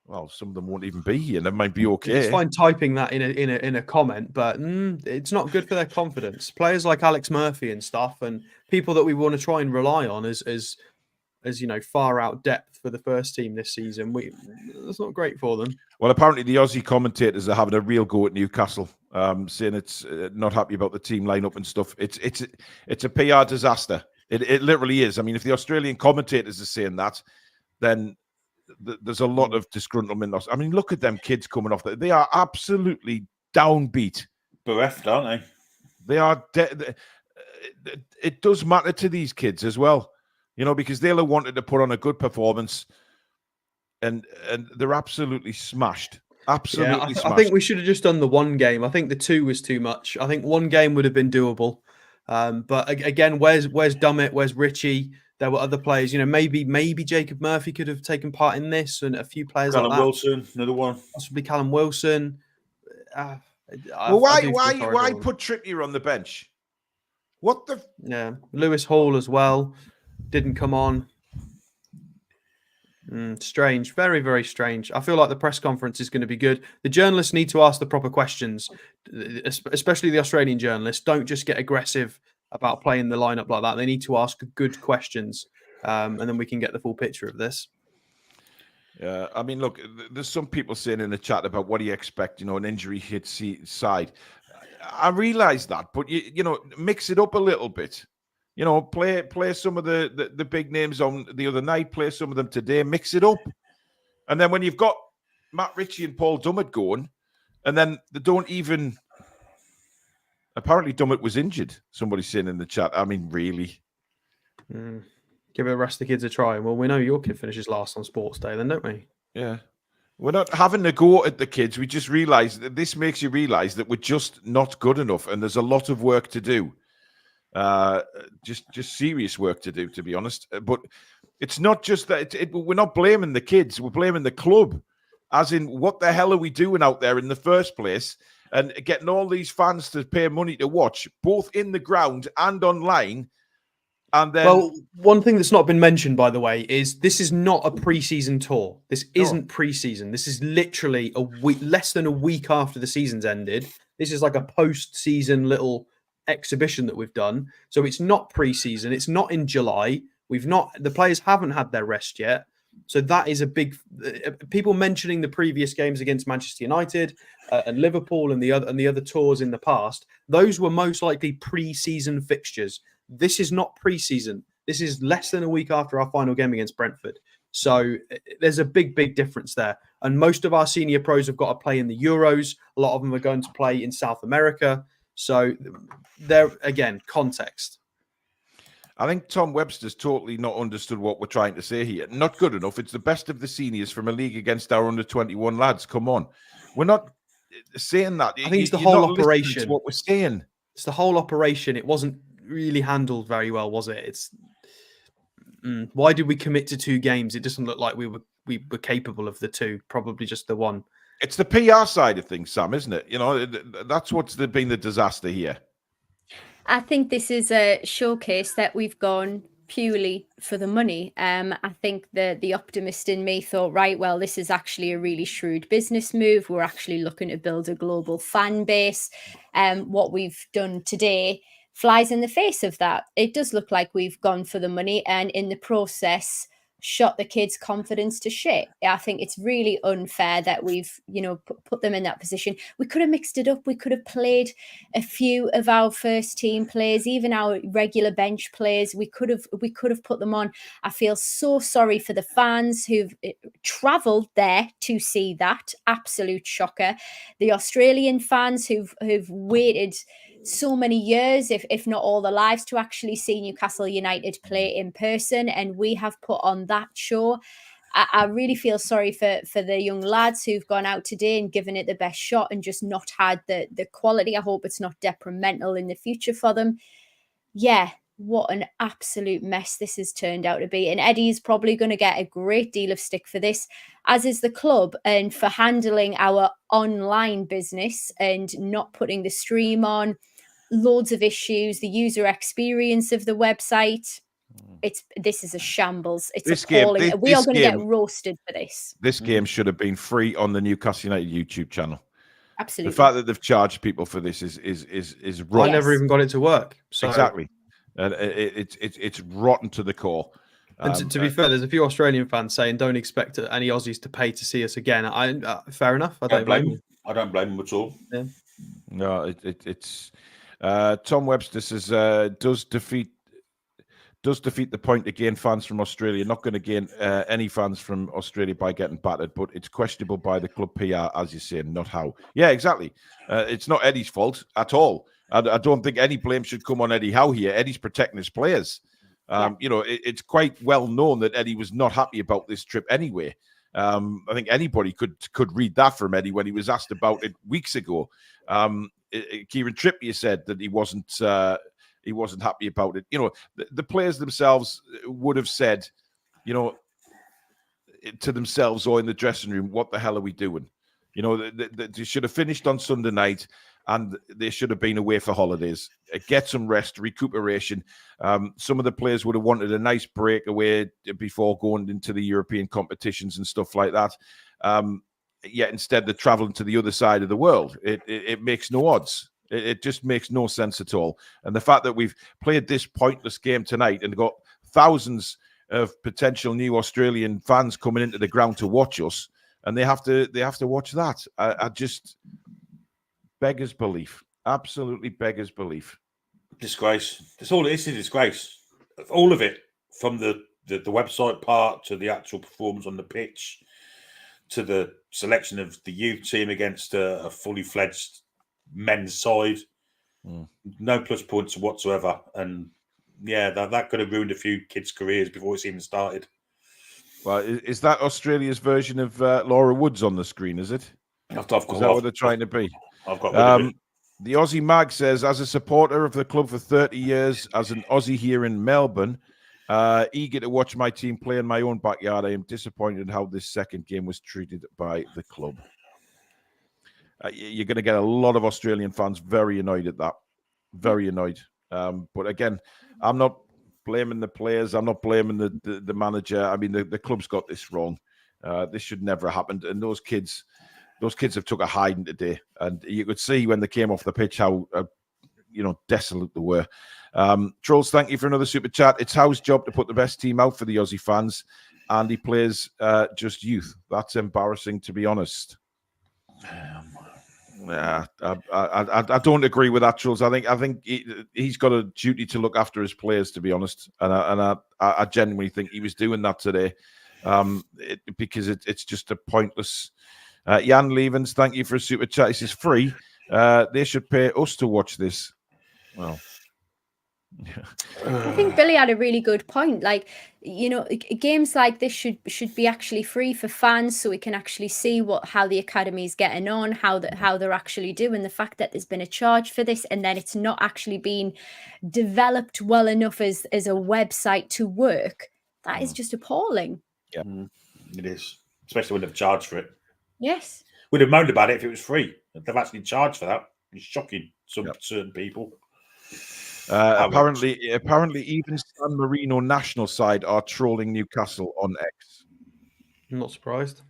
Well, some of them won't even be here. They might be okay. It's fine typing that in a comment, but it's not good for their confidence. Players like Alex Murphy and stuff, and people that we want to try and rely on as you know, far out depth for the first team this season. That's not great for them. Well, apparently the Aussie commentators are having a real go at Newcastle, saying it's not happy about the team lineup and stuff. It's a PR disaster. It literally is. I mean, if the Australian commentators are saying that, then there's a lot of disgruntlement. I mean, look at them kids coming off. They are absolutely downbeat. Bereft, aren't they? They are. It does matter to these kids as well. You know, because they'll have wanted to put on a good performance, and they're absolutely smashed. Absolutely smashed. I think we should have just done the one game. I think the 2 was too much. I think one game would have been doable. But again, where's Dummett? Where's Richie? There were other players. You know, maybe Jacob Murphy could have taken part in this, and a few players Callum like that. Wilson, another one. Possibly Callum Wilson. Well, why put Trippier on the bench? What the? Yeah, Lewis Hall as well. Didn't come on. Strange. Very, very strange. I feel like the press conference is going to be good. The journalists need to ask the proper questions, especially the Australian journalists. Don't just get aggressive about playing the lineup like that. They need to ask good questions, and then we can get the full picture of this. Yeah, I mean, look, there's some people saying in the chat about what do you expect, you know, an injury hit side. I realise that, but, you know, mix it up a little bit. You know, play some of the big names on the other night, play some of them today, mix it up. And then when you've got Matt Ritchie and Paul Dummett going, and then they don't even... Apparently Dummett was injured, somebody's saying in the chat. I mean, really? Give the rest of the kids a try. Well, we know your kid finishes last on Sports Day then, don't we? Yeah. We're not having to go at the kids. We just realise that this makes you realise that we're just not good enough, and there's a lot of work to do. Just serious work to do, to be honest. But it's not just that. We're not blaming the kids. We're blaming the club. As in, what the hell are we doing out there in the first place? And getting all these fans to pay money to watch, both in the ground and online. And then, well, one thing that's not been mentioned, by the way, is this is not a pre-season tour. This isn't pre-season. This is literally a week, less than a week after the season's ended. This is like a post-season little exhibition that we've done. So it's not pre-season. It's not in July. The players haven't had their rest yet. So that is a big... people mentioning the previous games against Manchester United and Liverpool and the other tours in the past. Those were most likely pre-season fixtures. This is not pre-season. This is less than a week after our final game against Brentford. So there's a big difference there. And most of our senior pros have got to play in the Euros. A lot of them are going to play in South America. So there, again, context. I think Tom Webster's totally not understood what we're trying to say here. Not good enough. It's the best of the seniors from a league against our under-21 lads. Come on. We're not saying that. I think it's the You're whole not listening operation. to what we're saying. It's the whole operation. It wasn't really handled very well, was it? It's why did we commit to 2 games? It doesn't look like we were capable of the 2. Probably just the 1. It's the PR side of things, Sam, isn't it? You know, that's what's been the disaster here. I think this is a showcase that we've gone purely for the money. I think the optimist in me thought, right, well, this is actually a really shrewd business move. We're actually looking to build a global fan base. What we've done today flies in the face of that. It does look like we've gone for the money and in the process shot the kids' confidence to shit. I think it's really unfair that we've, put them in that position. We could have mixed it up. We could have played a few of our first team players, even our regular bench players. We could have put them on. I feel so sorry for the fans who've travelled there to see that. Absolute shocker. The Australian fans who've waited so many years, if not all their lives, to actually see Newcastle United play in person, and we have put on that show. I really feel sorry for the young lads who've gone out today and given it the best shot and just not had the quality. I hope it's not detrimental in the future for them. Yeah, what an absolute mess this has turned out to be. And Eddie's probably going to get a great deal of stick for this, as is the club, and for handling our online business and not putting the stream on. Loads of issues, the user experience of the website. This is a shambles. It's appalling. We are going to get roasted for this. This game should have been free on the Newcastle United YouTube channel. Absolutely. The fact that they've charged people for this is wrong. I never even got it to work. So. Exactly. It's rotten to the core. And to be fair, there's a few Australian fans saying don't expect any Aussies to pay to see us again. Fair enough. I don't blame them. I don't blame them at all. Yeah. No, it's Tom Webster says does defeat the point to gain fans from Australia. Not going to gain any fans from Australia by getting battered, but it's questionable by the club PR, as you say, not how. Yeah, exactly. It's not Eddie's fault at all. I don't think any blame should come on Eddie Howe here. Eddie's protecting his players. It's quite well known that Eddie was not happy about this trip anyway. I think anybody could read that from Eddie when he was asked about it weeks ago. Kieran Trippier said that he wasn't happy about it. The players themselves would have said, to themselves or in the dressing room, what the hell are we doing? They should have finished on Sunday night and they should have been away for holidays. Get some rest, recuperation. Some of the players would have wanted a nice break away before going into the European competitions and stuff like that. Yet instead they're traveling to the other side of the world. It makes no odds. It just makes no sense at all. And the fact that we've played this pointless game tonight and got thousands of potential new Australian fans coming into the ground to watch us, and they have to watch that. I just beggars belief. Absolutely beggars belief. Disgrace. That's all it is. A disgrace. All of it, from the website part to the actual performance on the pitch, to the selection of the youth team against a fully fledged men's side. No plus points whatsoever. And yeah, that could have ruined a few kids' careers before it's even started. Well, is that Australia's version of Laura Woods on the screen, is it? Is that what they're trying to be? I've got rid of it. The Aussie Mag says, as a supporter of the club for 30 years, as an Aussie here in Melbourne, eager to watch my team play in my own backyard, I am disappointed in how this second game was treated by the club. You're going to get a lot of Australian fans very annoyed at that. Very annoyed. But again, I'm not blaming the players. I'm not blaming the manager. I mean, the club's got this wrong. This should never have happened. And those kids have took a hiding today. And you could see when they came off the pitch how, desolate they were. Trolls, thank you for another super chat. It's Howe's job to put the best team out for the Aussie fans. And he plays just youth. That's embarrassing, to be honest. Yeah, I don't agree with that, Trolls. I think he's got a duty to look after his players, to be honest. And I genuinely think he was doing that today. because it's just a pointless. Jan Levens, thank you for a super chat. This is free. They should pay us to watch this. Well, I think Billy had a really good point. Like, you know, games like this should be actually free for fans, so we can actually see how the academy is getting on, how they're actually doing. The fact that there's been a charge for this, and then it's not actually been developed well enough as a website to work, that is just appalling. Yeah, it is, especially when they've charged for it. Yes, we'd have moaned about it if it was free. They've actually charged for that. It's shocking. Certain people. Apparently, even San Marino national side are trolling Newcastle on X. I'm not surprised.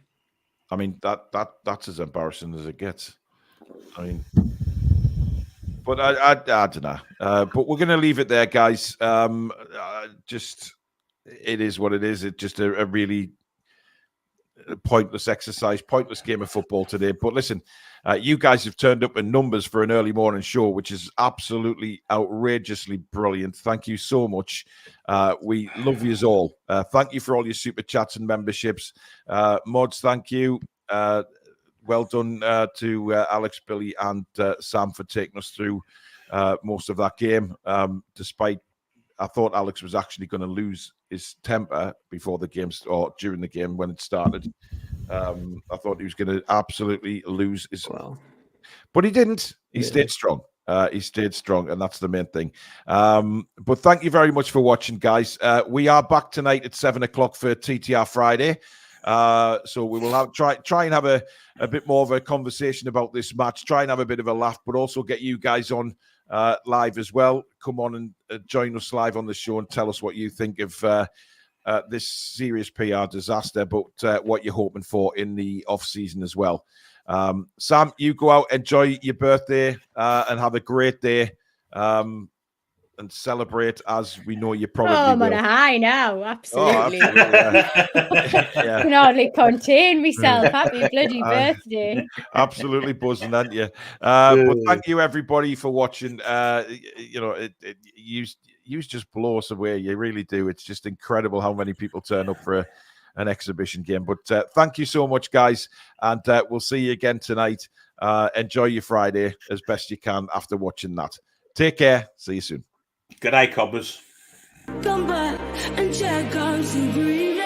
I mean, that's as embarrassing as it gets. I mean, but I don't know. But we're going to leave it there, guys. Just it is what it is. It's just a really pointless exercise, pointless game of football today. But listen, you guys have turned up in numbers for an early morning show, which is absolutely outrageously brilliant. Thank you so much. We love you all. Thank you for all your super chats and memberships. Mods, thank you. Well done to Alex, Billy, and Sam for taking us through most of that game. Despite, I thought Alex was actually going to lose his temper before the game or during the game when it started. I thought he was going to absolutely lose his. Well, but he didn't. He stayed strong. He stayed strong, and that's the main thing. But thank you very much for watching, guys. We are back tonight at 7:00 for TTR Friday. So we will have try and have a bit more of a conversation about this match. Try and have a bit of a laugh, but also get you guys on live as well. Come on and join us live on the show and tell us what you think of this serious PR disaster, but what you're hoping for in the off season as well. Sam, you go out, enjoy your birthday, and have a great day. And celebrate as we know you probably will. I'm on a high now, absolutely. Oh, absolutely. I can hardly contain myself. Happy bloody birthday. Absolutely buzzing, aren't you? But thank you everybody for watching. You know, you just blow us away. You really do. It's just incredible how many people turn up for an exhibition game. But thank you so much, guys. And we'll see you again tonight. Enjoy your Friday as best you can after watching that. Take care. See you soon. Good day, cobbers. Come back and check out some green.